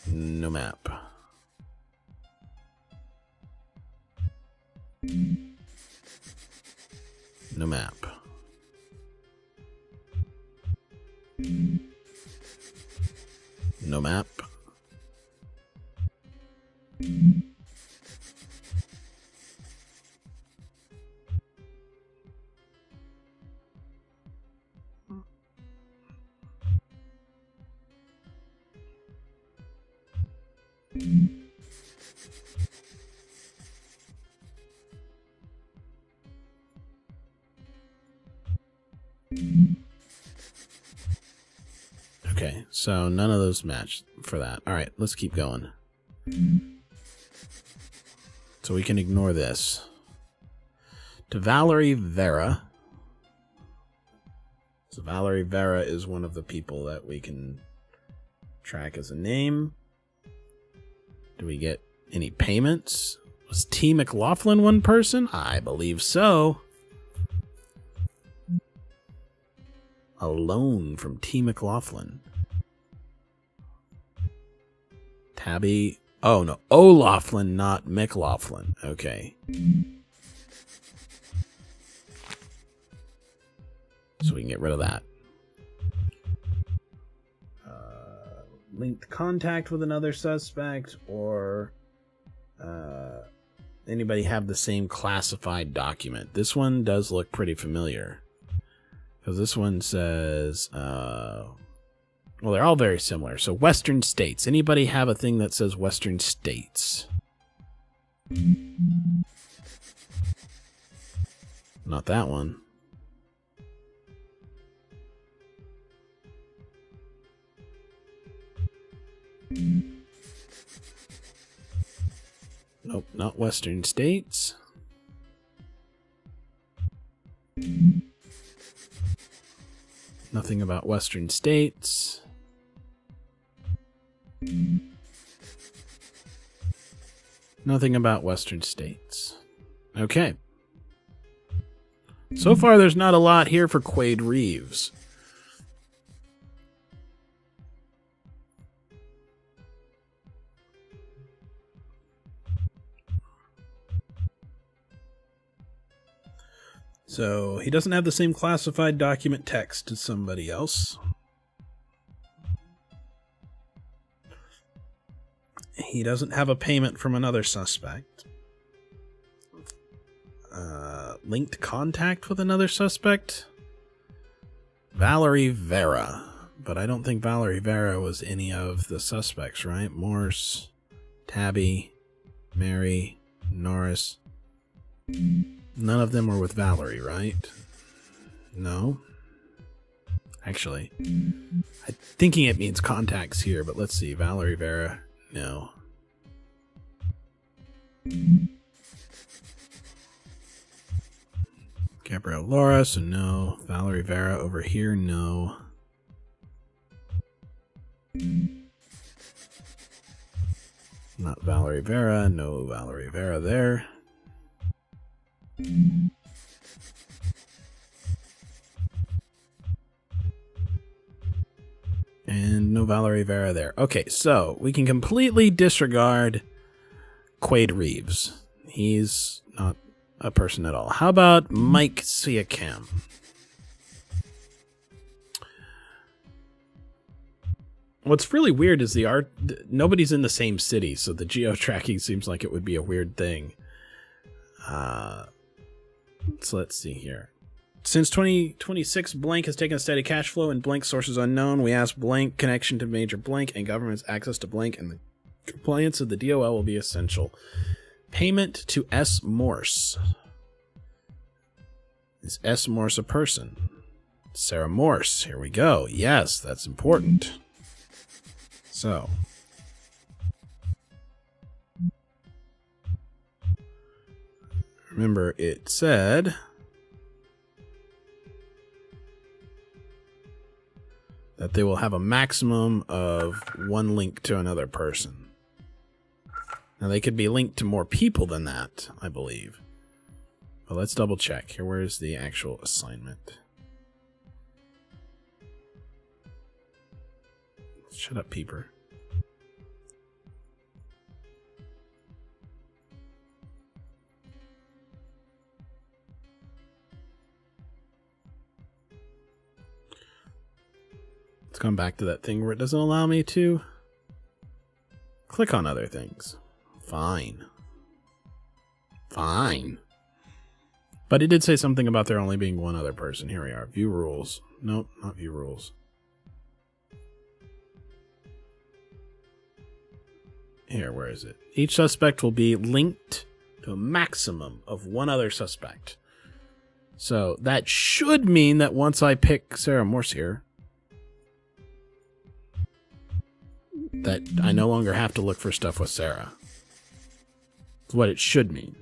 No map. No map. No map. Okay, so none of those match for that. All right, let's keep going. So we can ignore this. To Valerie Vera. So Valerie Vera is one of the people that we can track as a name. Do we get any payments? Was T. McLaughlin one person? I believe so. A loan from T. McLaughlin. Tabby. Oh, no. O'Laughlin, not McLaughlin. Okay. So we can get rid of that. Linked contact with another suspect, or anybody have the same classified document? This one does look pretty familiar. Because this one says, well, they're all very similar. So Western States. Anybody have a thing that says Western States? Not that one. Nope, not Western States. Nothing about Western States. Nothing about Western States. Okay. So far, there's not a lot here for Quade Reeves. So he doesn't have the same classified document text as somebody else. He doesn't have a payment from another suspect. Linked contact with another suspect? Valerie Vera. But I don't think Valerie Vera was any of the suspects, right? Morse, Tabby, Mary, Norris. None of them were with Valerie, right? No. Actually, I'm thinking it means contacts here, but let's see. Valerie Vera, no. Gabrielle Laura, so no. Valerie Vera over here, no. Not Valerie Vera, no Valerie Vera there. And no Valerie Vera there. Okay, so we can completely disregard Quade Reeves. He's not a person at all. How about Mike Siakam? What's really weird is the art. Nobody's in the same city, so the geo-tracking seems like it would be a weird thing. So let's see here. Since 2026, Blank has taken a steady cash flow and Blank sources unknown. We ask Blank connection to Major Blank and government's access to Blank, and the compliance of the DOL will be essential. Payment to S. Morse. Is S. Morse a person? Sarah Morse. Here we go. Yes, that's important. So. Remember, it said that they will have a maximum of one link to another person. Now, they could be linked to more people than that, I believe. But let's double check. Here, where's the actual assignment? Shut up, Peeper. Let's come back to that thing where it doesn't allow me to click on other things. Fine. Fine. But it did say something about there only being one other person. Here we are. View rules. Nope, not view rules. Here, where is it? Each suspect will be linked to a maximum of one other suspect. So that should mean that once I pick Sarah Morse here, that I no longer have to look for stuff with Sarah. That's what it should mean.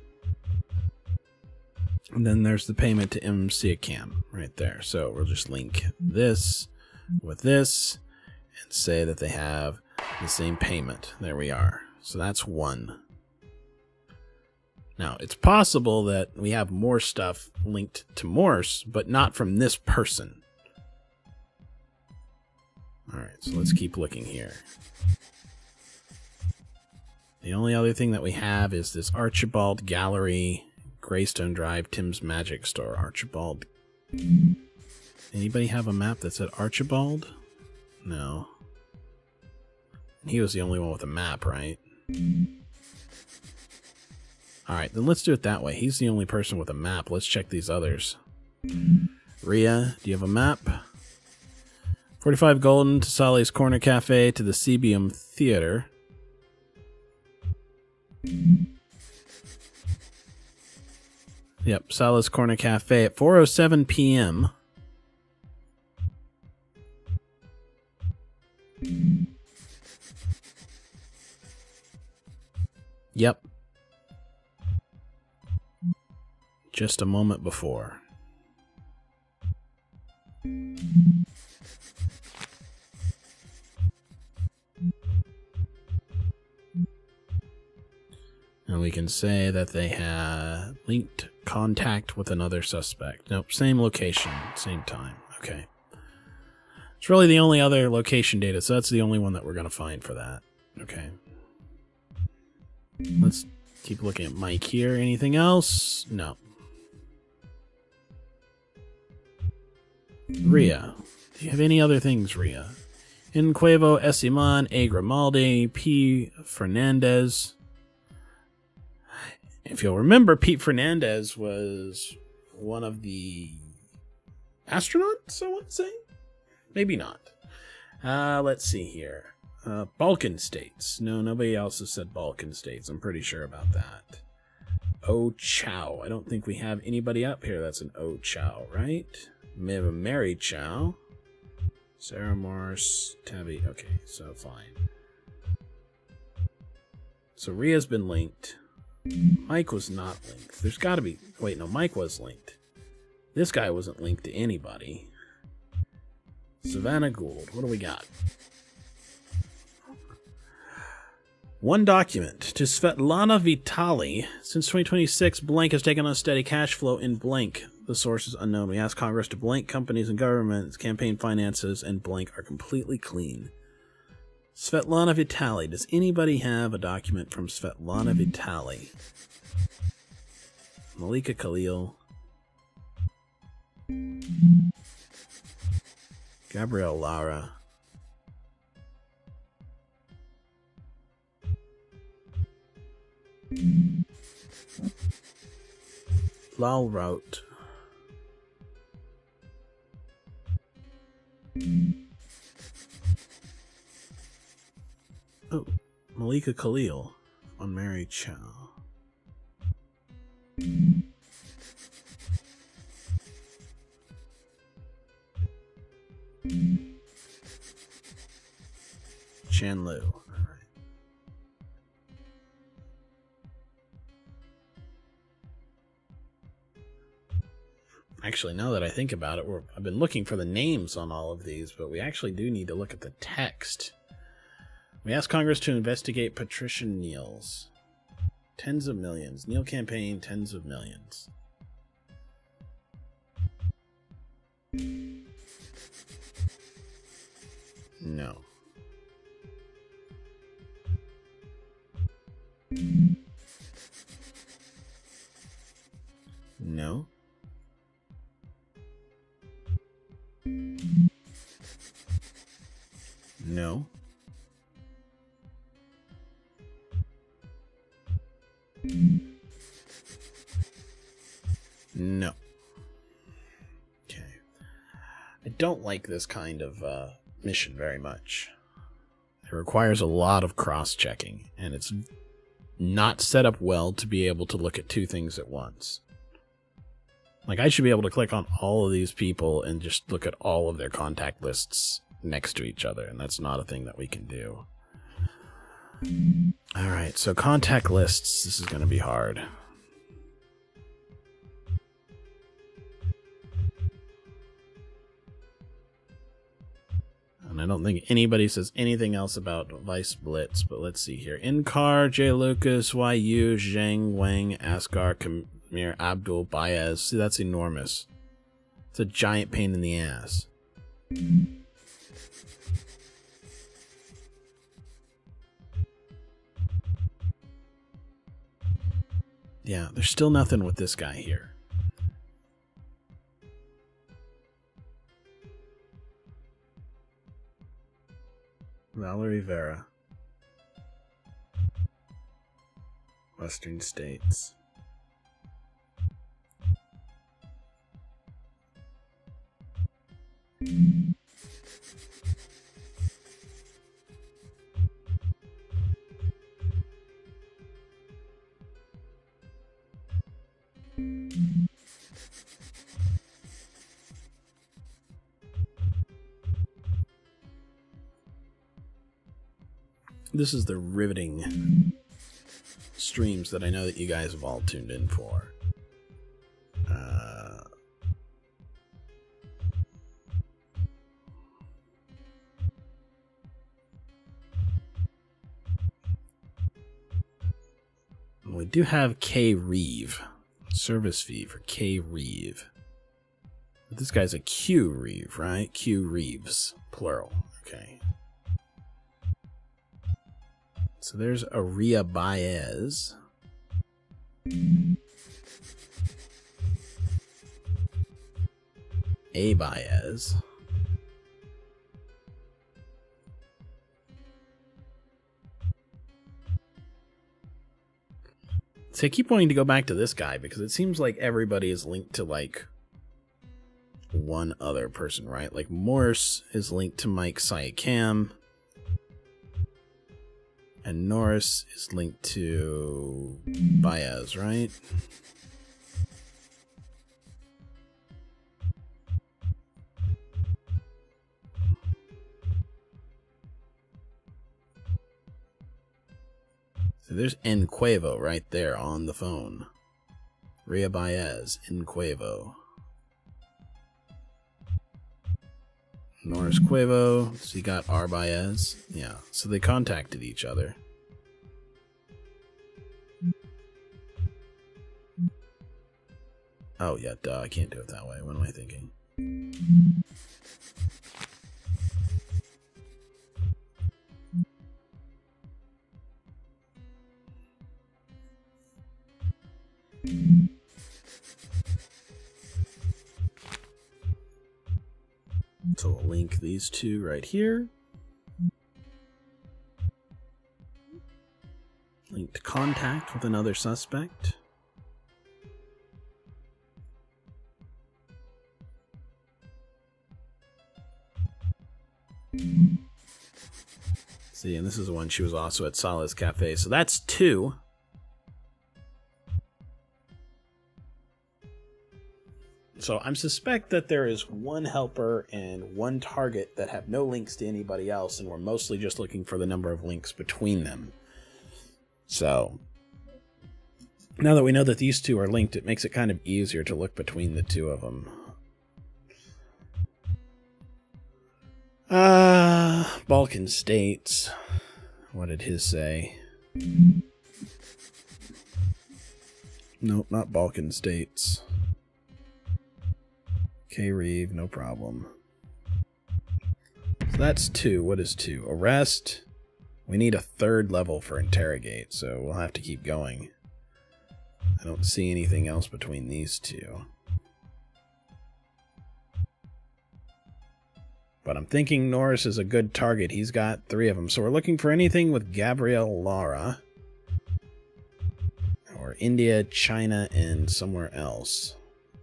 And then there's the payment to MCACAM right there. So we'll just link this with this and say that they have the same payment. There we are. So that's one. Now, it's possible that we have more stuff linked to Morse, but not from this person. All right, so let's keep looking here. The only other thing that we have is this Archibald Gallery, Greystone Drive, Tim's Magic Store. Archibald. Anybody have a map that said Archibald? No. He was the only one with a map, right? Alright, then let's do it that way. He's the only person with a map. Let's check these others. Rhea, do you have a map? 45 Golden to Sally's Corner Cafe to the CBM Theater. Yep, Sally's Corner Cafe at 4:07 p.m. Yep. Just a moment before. And we can say that they have linked contact with another suspect. Nope, same location, same time. Okay. It's really the only other location data, so that's the only one that we're going to find for that. Okay. Let's keep looking at Mike here. Anything else? No. Rhea. Do you have any other things, Rhea? Inquevo, Esiman, A. Grimaldi, P. Fernandez. If you'll remember, Pete Fernandez was one of the astronauts, I want to say? Maybe not. Let's see here. Balkan states. No, nobody else has said Balkan states. I'm pretty sure about that. Oh Chow. I don't think we have anybody up here that's an Oh Chow, right? We have a Mary Chow. Sarah Morse. Tabby. Okay, so fine. So Rhea's been linked. Mike was not linked. There's got to be... Wait, no, Mike was linked. This guy wasn't linked to anybody. Savannah Gould. What do we got? One document. To Svetlana Vitali. Since 2026, Blank has taken on steady cash flow in Blank. The source is unknown. We ask Congress to Blank companies and governments, campaign finances, and Blank are completely clean. Svetlana Vitali. Does anybody have a document from Svetlana Vitali? Malika Khalil. Gabrielle Lara. Lal Rout. Oh, Malika Khalil on Mary Chow. Chan Lu. All right. Actually, now that I think about it, I've been looking for the names on all of these, but we actually do need to look at the text. We asked Congress to investigate Patricia Neal's. Tens of millions. Neal campaign, tens of millions. No. No. No. No. Okay. I don't like this kind of mission very much. It requires a lot of cross-checking, and it's not set up well to be able to look at two things at once. Like, I should be able to click on all of these people and just look at all of their contact lists next to each other, and that's not a thing that we can do. Alright, so contact lists. This is going to be hard. And I don't think anybody says anything else about Vice Blitz, but let's see here. Inkar, J. Lucas, YU, Zhang, Wang, Asghar, Kamir, Abdul, Baez. See, that's enormous. It's a giant pain in the ass. Yeah, there's still nothing with this guy here. Valerie Vera. Western States. This is the riveting streams that I know that you guys have all tuned in for. We do have K. Reeve. Service fee for K. Reeve. But this guy's a Q. Reeve, right? Q. Reeves. Plural. Okay. So there's Aria Baez. A. Baez. So I keep wanting to go back to this guy because it seems like everybody is linked to like one other person, right? Like Morse is linked to Mike Siakam. And Norris is linked to Baez, right? So there's Enquevo right there on the phone. Ria Baez, Enquevo. Norris Cuevo, so you got R. Baez. Yeah, so they contacted each other. Oh, yeah, duh, I can't do it that way. What am I thinking? So we'll link these two right here. Linked contact with another suspect. See, and this is the one she was also at Sala's Cafe. So that's 2. So I suspect that there is 1 helper and 1 target that have no links to anybody else, and we're mostly just looking for the number of links between them. So now that we know that these 2 are linked, it makes it kind of easier to look between the 2 of them. Balkan states. What did his say? Nope, not Balkan states. K-Reeve, no problem. So that's 2. What is 2? Arrest. We need a 3rd level for interrogate, so we'll have to keep going. I don't see anything else between these 2. But I'm thinking Norris is a good target. He's got 3 of them. So we're looking for anything with Gabrielle Lara. Or India, China, and somewhere else.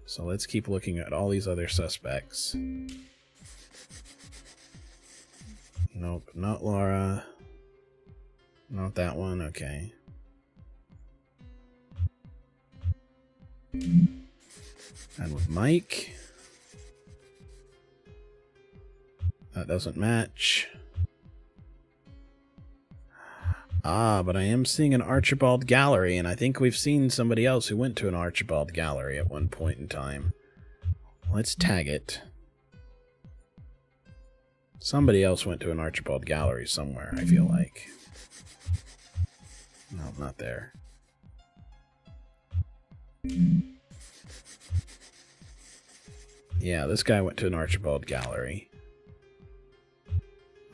So let's keep looking at all these other suspects. Nope, not Laura. Not that one, okay. And with Mike. That doesn't match. But I am seeing an Archibald Gallery, and I think we've seen somebody else who went to an Archibald Gallery at one point in time. Let's tag it. Somebody else went to an Archibald Gallery somewhere, I feel like. No, not there. Yeah, this guy went to an Archibald Gallery.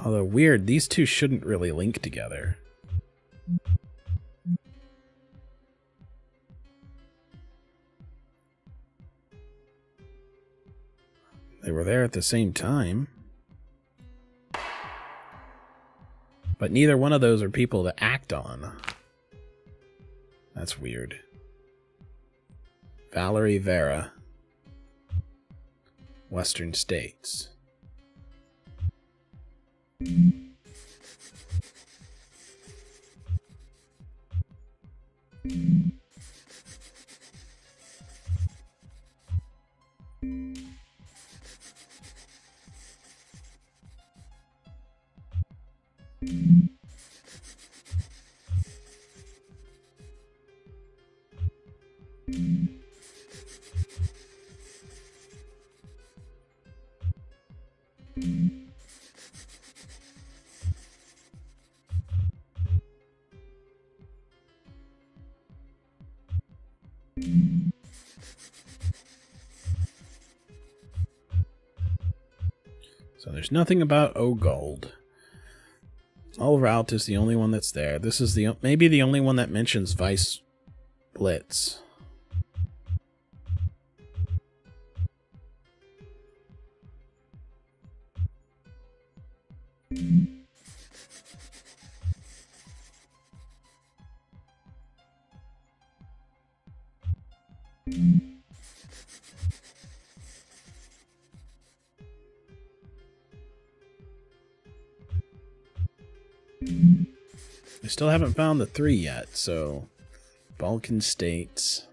Although weird, these 2 shouldn't really link together. They were there at the same time. But neither one of those are people to act on. That's weird. Valerie Vera. Western States. So there's nothing about Gold. Oliver Alt is the only one that's there. This is the maybe the only one that mentions Vice Blitz. I still haven't found the 3 yet, so Balkan States.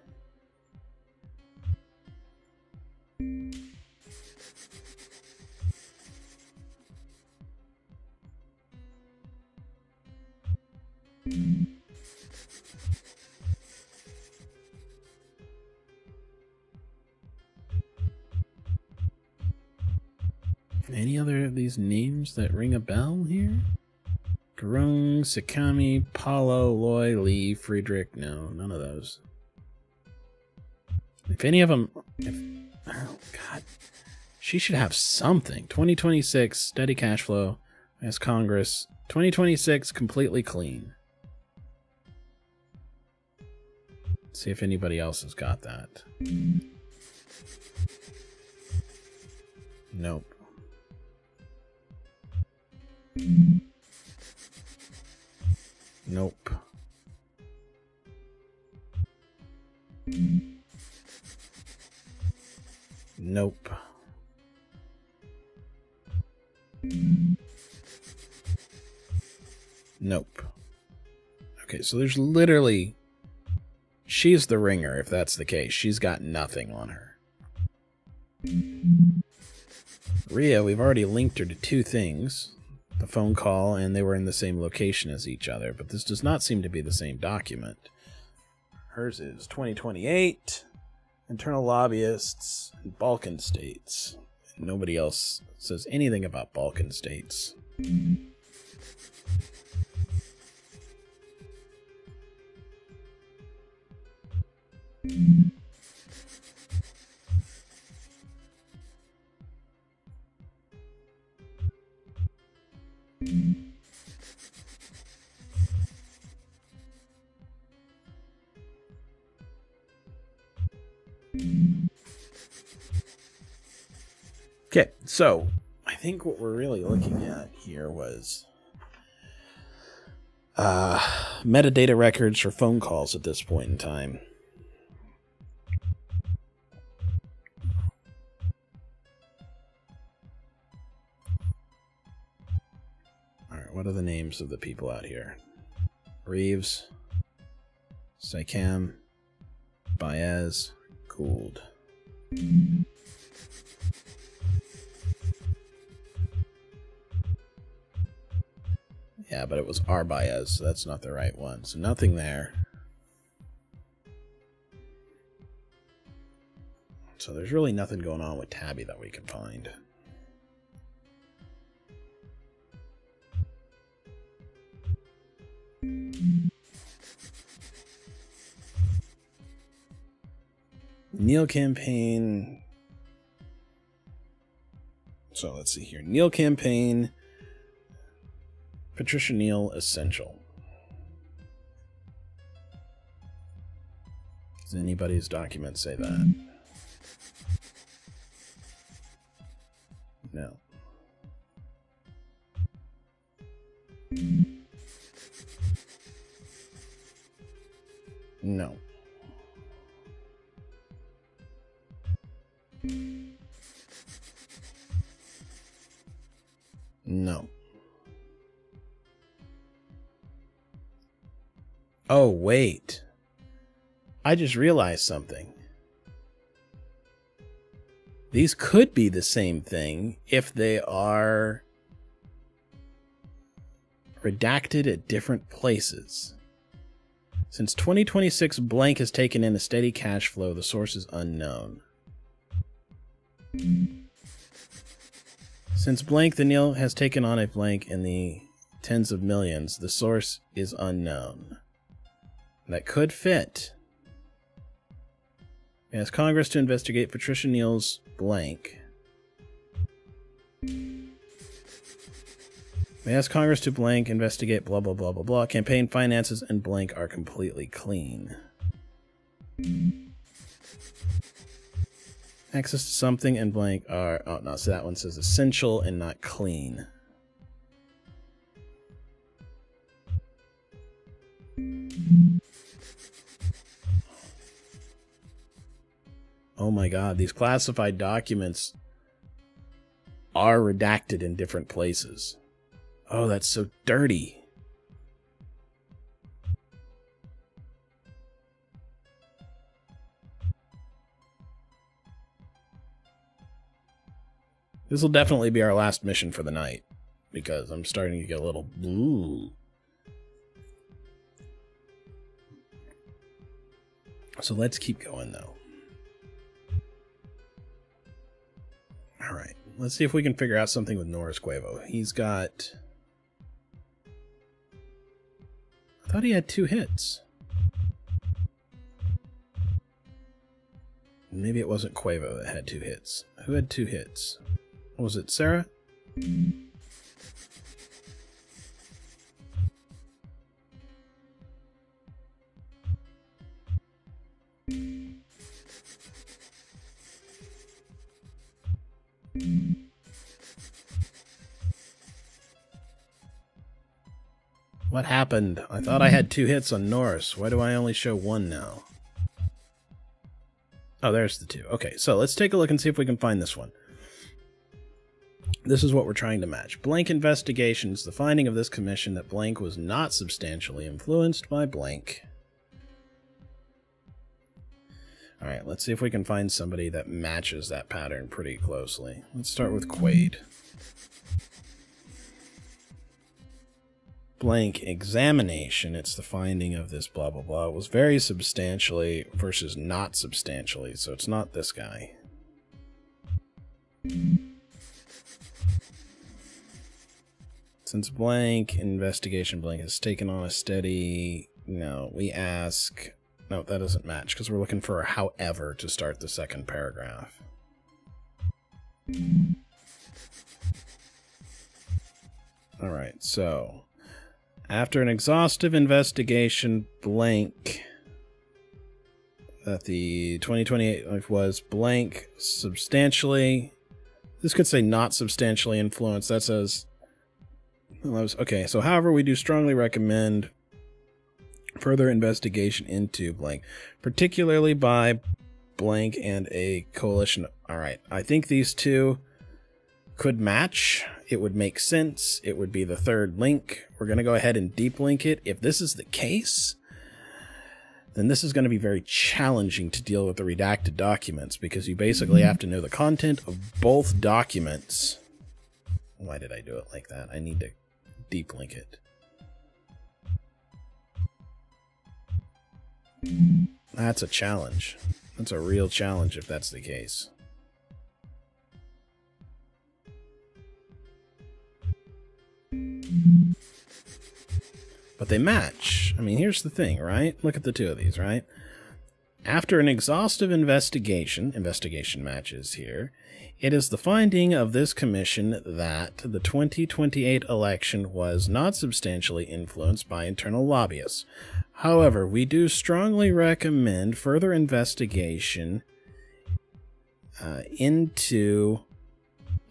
Any other of these names that ring a bell here? Garung, Sakami, Paulo, Loy, Lee, Friedrich. No, none of those. If any of them... oh, God. She should have something. 2026, steady cash flow. As Congress. 2026, completely clean. Let's see if anybody else has got that. Nope. Nope. Nope. Nope. Okay, so there's literally... She's the ringer, if that's the case. She's got nothing on her. Rhea, we've already linked her to two things. The phone call, and they were in the same location as each other. But this does not seem to be the same document. Hers is 2028, internal lobbyists, and Balkan states. Nobody else says anything about Balkan states. Okay, so I think what we're really looking at here was metadata records for phone calls at this point in time. Alright, what are the names of the people out here? Reeves, Sycam, Baez, Gould. Yeah, but it was Arbaez, so that's not the right one. So nothing there. So there's really nothing going on with Tabby that we can find. Neil campaign. So let's see here. Neil campaign. Patricia Neal essential. Does anybody's document say that? No. No. No. Oh, wait. I just realized something. These could be the same thing if they are redacted at different places. Since 2026, blank has taken in a steady cash flow. The source is unknown. Since blank, the Neil has taken on a blank in the tens of millions. The source is unknown. That could fit. It asks Congress to investigate Patricia Neal's blank. They ask Congress to blank investigate blah blah blah blah blah. Campaign finances and blank are completely clean. Access to something and blank are... Oh, no, so that one says essential and not clean. Oh my god, these classified documents are redacted in different places. Oh, that's so dirty. This will definitely be our last mission for the night, because I'm starting to get a little blue. So let's keep going, though. Alright, let's see if we can figure out something with Norris Cuevo. He's got... I thought he had 2 hits. Maybe it wasn't Cuevo that had 2 hits. Who had 2 hits? Was it Sarah? What happened? I thought I had 2 hits on Norris. Why do I only show 1 now? Oh, there's the 2. Okay, so let's take a look and see if we can find this one. This is what we're trying to match. Blank investigations, the finding of this commission that blank was not substantially influenced by blank. Alright, let's see if we can find somebody that matches that pattern pretty closely. Let's start with Quaid. Blank examination, it's the finding of this blah blah blah. It was very substantially versus not substantially, so it's not this guy. Since blank investigation blank has taken on a steady, no, we ask, no, that doesn't match because we're looking for a however to start the second paragraph. All right, so after an exhaustive investigation, blank, that the 2028 was blank substantially, this could say not substantially influenced, that says, okay, so however, we do strongly recommend further investigation into blank, particularly by blank and a coalition. All right, I think these two could match. It would make sense. It would be the third link. We're going to go ahead and deep link it. If this is the case, then this is going to be very challenging to deal with the redacted documents because you basically have to know the content of both documents. Why did I do it like that? I need to deep link it. That's a challenge. That's a real challenge if that's the case. But they match. I mean, here's the thing, right? Look at the two of these, right? After an exhaustive investigation matches here, it is the finding of this commission that the 2028 election was not substantially influenced by internal lobbyists. However, we do strongly recommend further investigation into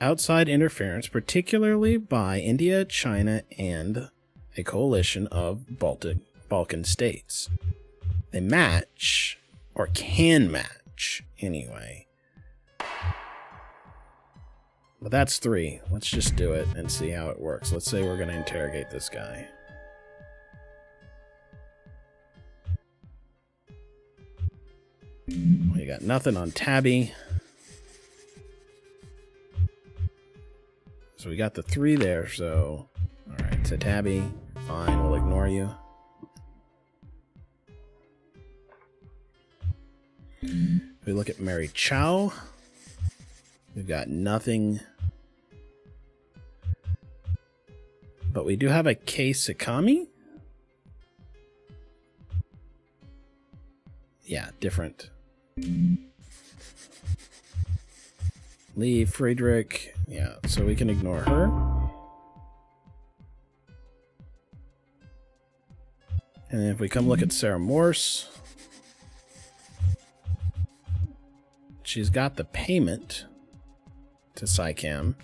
outside interference, particularly by India, China, and a coalition of Balkan states. They match, or can match, anyway. But that's three. Let's just do it and see how it works. Let's say we're going to interrogate this guy. We got nothing on Tabby. So we got the three there, so... Alright, so Tabby, fine, we'll ignore you. If we look at Mary Chow, we've got nothing. But we do have a Kei Sakami? Yeah, different. Lee Friedrich, yeah, so we can ignore her. And then if we come look at Sarah Morse, she's got the payment to SciCam.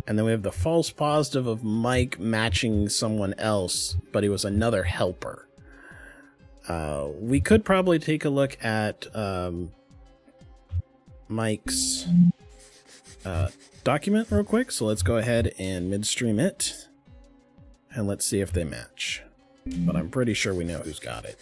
And then we have the false positive of Mike matching someone else, but he was another helper. We could probably take a look at Mike's document real quick. So let's go ahead and midstream it. And let's see if they match. But I'm pretty sure we know who's got it.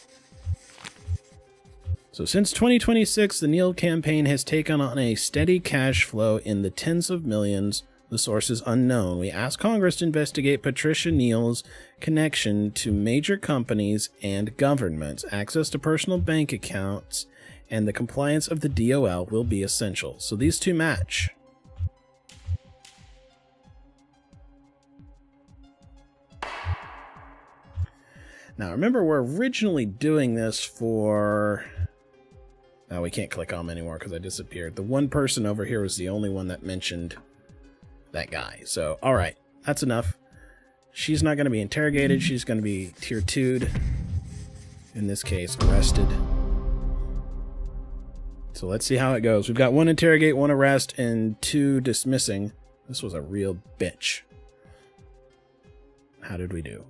So since 2026, the Neal campaign has taken on a steady cash flow in the tens of millions. The source is unknown. We ask Congress to investigate Patricia Neal's connection to major companies and governments. Access to personal bank accounts and the compliance of the DOL will be essential. So these two match. Now remember, we're originally doing this for... Oh, we can't click on them anymore because I disappeared. The one person over here was the only one that mentioned that guy. So, all right, that's enough. She's not going to be interrogated. She's going to be tier 2'd. In this case, arrested. So let's see how it goes. We've got 1 interrogate, 1 arrest, and 2 dismissing. This was a real bitch. How did we do?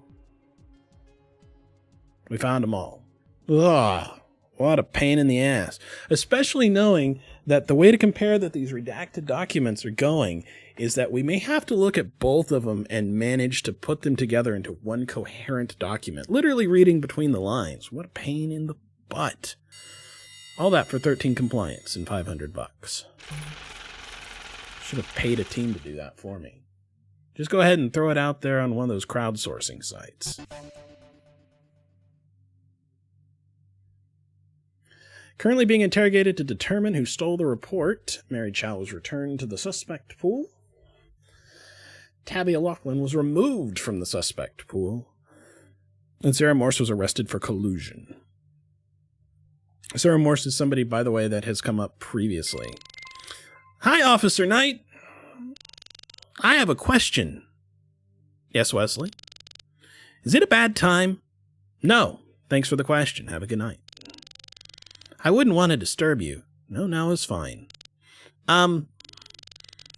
We found them all. Ugh. What a pain in the ass. Especially knowing that the way to compare that these redacted documents are going is that we may have to look at both of them and manage to put them together into one coherent document. Literally reading between the lines. What a pain in the butt. All that for 13 compliance and $500. Should have paid a team to do that for me. Just go ahead and throw it out there on one of those crowdsourcing sites. Currently being interrogated to determine who stole the report. Mary Chow was returned to the suspect pool. Tabby O'Loughlin was removed from the suspect pool. And Sarah Morse was arrested for collusion. Sarah Morse is somebody, by the way, that has come up previously. Hi, Officer Knight. I have a question. Yes, Wesley? Is it a bad time? No. Thanks for the question. Have a good night. I wouldn't want to disturb you. No, now is fine.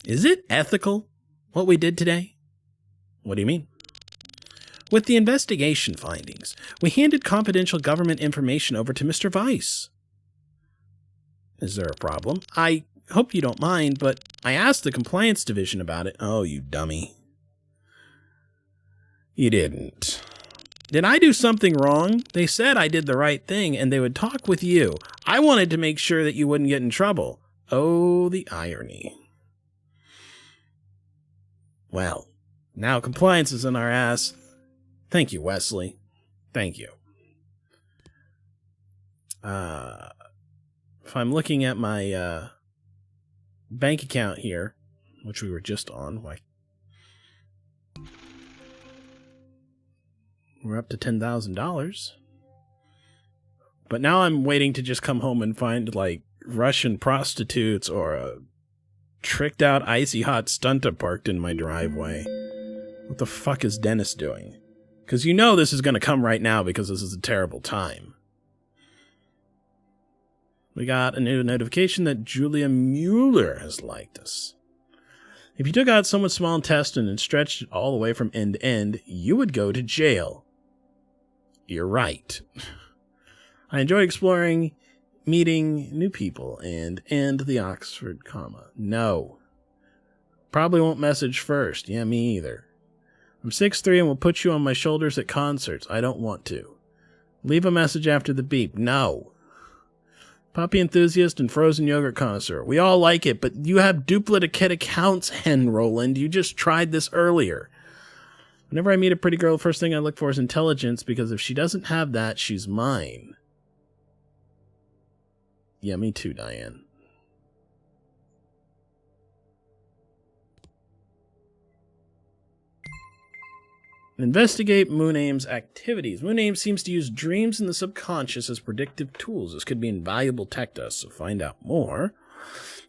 Is it ethical, what we did today? What do you mean? With the investigation findings, we handed confidential government information over to Mr. Weiss. Is there a problem? I hope you don't mind, but I asked the compliance division about it. Oh, you dummy. You didn't. Did I do something wrong? They said I did the right thing and they would talk with you. I wanted to make sure that you wouldn't get in trouble. Oh, the irony. Well, now compliance is in our ass. Thank you, Wesley. Thank you. If I'm looking at my bank account here, which we were just on, why? We're up to $10,000. But now I'm waiting to just come home and find, like, Russian prostitutes or a tricked out icy hot stunta parked in my driveway. What the fuck is Dennis doing? Because you know this is going to come right now because this is a terrible time. We got a new notification that Julia Mueller has liked us. If you took out someone's small intestine and stretched it all the way from end to end, you would go to jail. You're right. I enjoy exploring, meeting new people, and the Oxford comma. No. Probably won't message first. Yeah, me either. I'm 6'3" and will put you on my shoulders at concerts. I don't want to. Leave a message after the beep. No. Puppy enthusiast and frozen yogurt connoisseur. We all like it, but you have duplicate accounts, Hen Roland. You just tried this earlier. Whenever I meet a pretty girl, the first thing I look for is intelligence, because if she doesn't have that, she's mine. Yeah, me too, Diane. Investigate Mooname's activities. Mooname seems to use dreams and the subconscious as predictive tools. This could be invaluable tech to us, so find out more.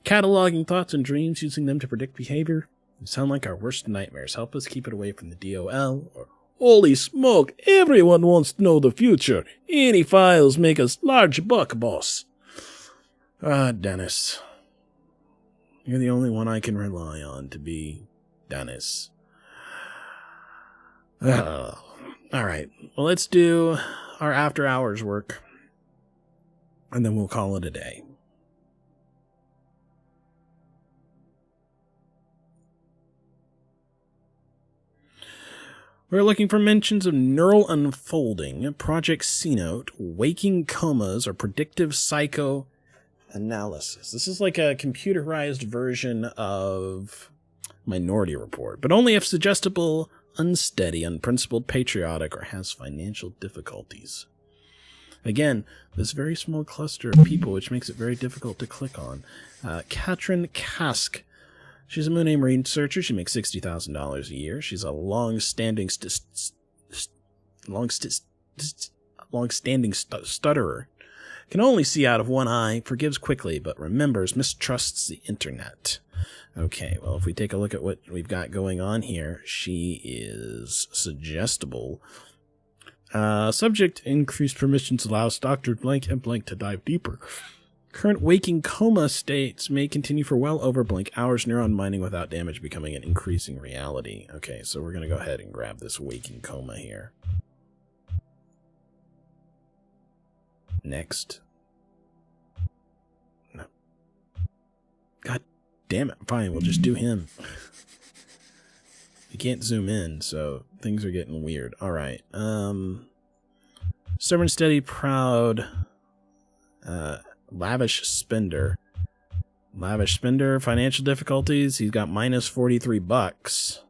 Cataloging thoughts and dreams, using them to predict behavior. They sound like our worst nightmares. Help us keep it away from the DOL. Or, holy smoke, everyone wants to know the future. Any files make us large buck, boss. Ah, Dennis. You're the only one I can rely on to be Dennis. Alright, well, let's do our after hours work, and then we'll call it a day. We're looking for mentions of neural unfolding, Project C-Note, waking comas, or predictive psychoanalysis. This is like a computerized version of Minority Report, but only if suggestible, unsteady, unprincipled, patriotic, or has financial difficulties. Again, this very small cluster of people, which makes it very difficult to click on. Katrin Kask. She's a Mooname researcher. She makes $60,000 a year. She's a long-standing stutterer. Can only see out of one eye, forgives quickly, but remembers, mistrusts the internet. Okay, well, if we take a look at what we've got going on here, she is suggestible. Subject, increased permissions allows Dr. Blank and Blank to dive deeper. Current waking coma states may continue for well over blank hours, neuron mining without damage becoming an increasing reality. Okay, so we're going to go ahead and grab this waking coma here. Next. damn it. Fine, we'll just do him. You can't zoom in, so things are getting weird. All right. Stubborn, steady, proud, lavish spender. Lavish spender, financial difficulties. He's got minus 43 bucks.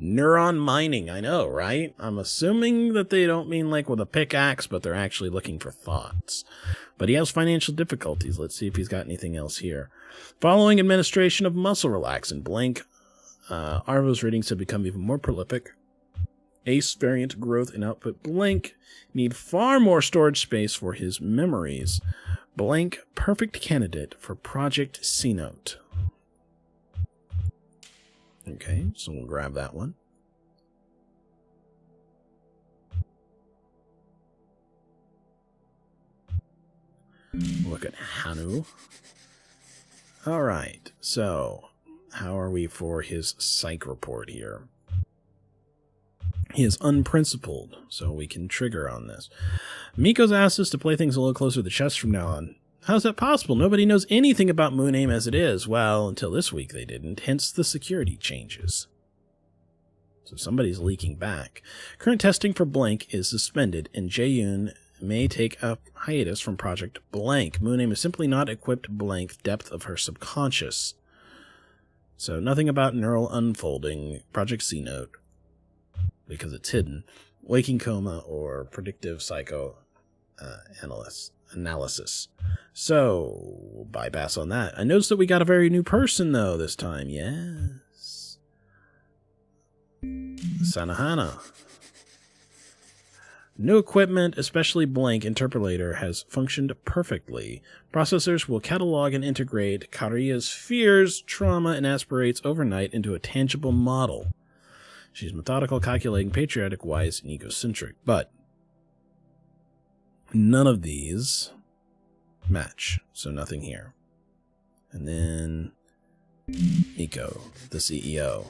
Neuron mining, I know, right? I'm assuming that they don't mean like with a pickaxe, but they're actually looking for thoughts. But he has financial difficulties. Let's see if he's got anything else here. Following administration of muscle relaxant, blank. Arvo's readings have become even more prolific. Ace variant growth and output blank. Need far more storage space for his memories. Blank, perfect candidate for Project C-Note. Okay, so we'll grab that one. Look at Hanu. All right, so how are we for his psych report here? He is unprincipled, so we can trigger on this. Miko's asked us to play things a little closer to the chest from now on. How's that possible? Nobody knows anything about Moon Aim as it is. Well, until this week they didn't, hence the security changes. So somebody's leaking back. Current testing for Blank is suspended, and Jae-yoon may take a hiatus from Project Blank. Moon Aim is simply not equipped Blank depth of her subconscious. So nothing about neural unfolding, Project C-Note, because it's hidden, waking coma, or predictive analysis. So, bypass on that. I noticed that we got a very new person, though, this time. Yes. Sanohana. New equipment, especially Blank Interpolator, has functioned perfectly. Processors will catalog and integrate Karia's fears, trauma, and aspirates overnight into a tangible model. She's methodical, calculating, patriotic, wise, and egocentric. But none of these match, so nothing here. And then Nico, the CEO.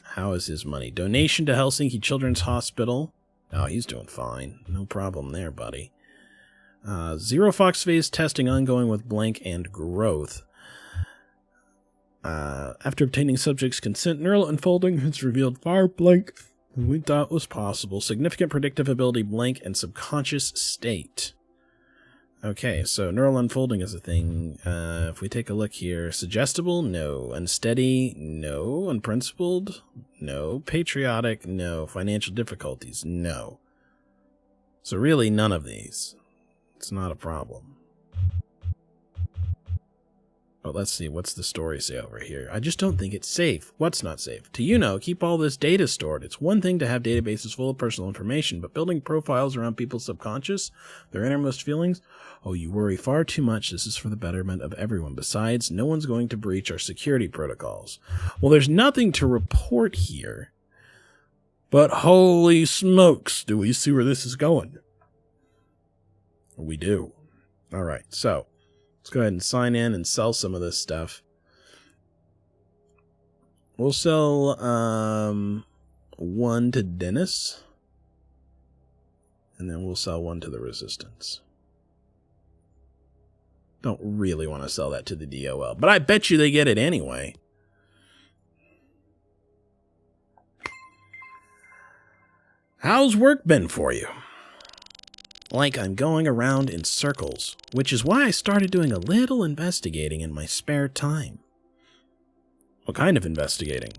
How is his money? Donation to Helsinki Children's Hospital. Oh, he's doing fine. No problem there, buddy. Zero Fox phase testing ongoing with Blank and growth. After obtaining subjects' consent, neural unfolding has revealed far Blank than we thought was possible. Significant predictive ability, Blank, and subconscious state. Okay, so neural unfolding is a thing. If we take a look here, suggestible? No. Unsteady? No. Unprincipled? No. Patriotic? No. Financial difficulties? No. So really, none of these. It's not a problem. But let's see, what's the story say over here? I just don't think it's safe. What's not safe? To keep all this data stored. It's one thing to have databases full of personal information, but building profiles around people's subconscious, their innermost feelings? Oh, you worry far too much. This is for the betterment of everyone. Besides, no one's going to breach our security protocols. Well, there's nothing to report here. But holy smokes, do we see where this is going? We do. All right, so let's go ahead and sign in and sell some of this stuff. We'll sell one to Dennis. And then we'll sell one to the Resistance. Don't really want to sell that to the DOL, but I bet you they get it anyway. How's work been for you? Like I'm going around in circles, which is why I started doing a little investigating in my spare time. What kind of investigating?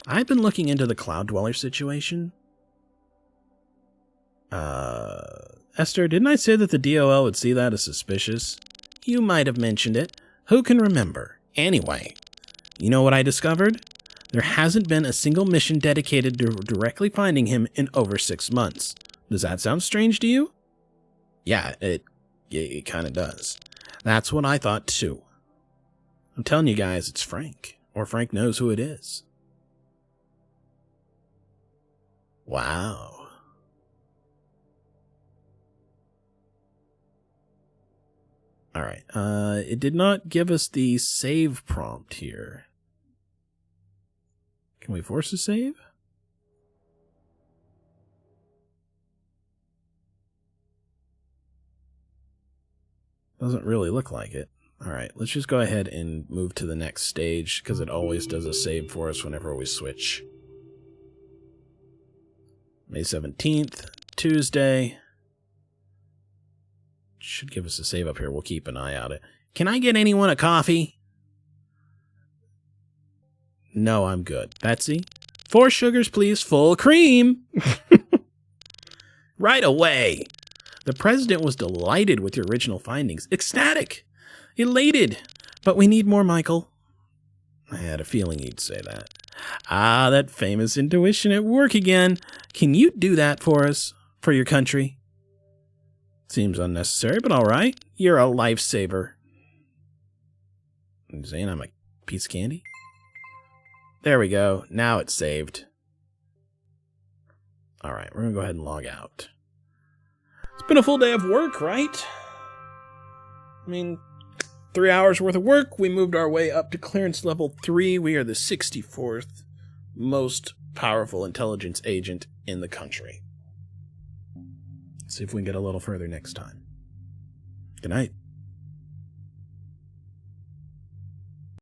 I've been looking into the Cloud Dweller situation. Esther, didn't I say that the DOL would see that as suspicious? You might have mentioned it. Who can remember? Anyway, you know what I discovered? There hasn't been a single mission dedicated to directly finding him in over 6 months. Does that sound strange to you? Yeah, it kind of does. That's what I thought too. I'm telling you guys, it's Frank. Or Frank knows who it is. Wow. Alright, it did not give us the save prompt here. Can we force a save? Doesn't really look like it. Alright, let's just go ahead and move to the next stage, because it always does a save for us whenever we switch. May 17th, Tuesday. Should give us a save up here. We'll keep an eye out. Can I get anyone a coffee? No, I'm good. Betsy? 4 sugars, please. Full cream. Right away. The president was delighted with your original findings. Ecstatic. Elated. But we need more, Michael. I had a feeling you'd say that. Ah, that famous intuition at work again. Can you do that for us? For your country? Seems unnecessary, but all right. You're a lifesaver. You saying I'm a piece of candy? There we go. Now it's saved. All right, we're going to go ahead and log out. It's been a full day of work, right? I mean, 3 hours worth of work. We moved our way up to clearance level 3. We are the 64th most powerful intelligence agent in the country. Let's see if we can get a little further next time. Good night.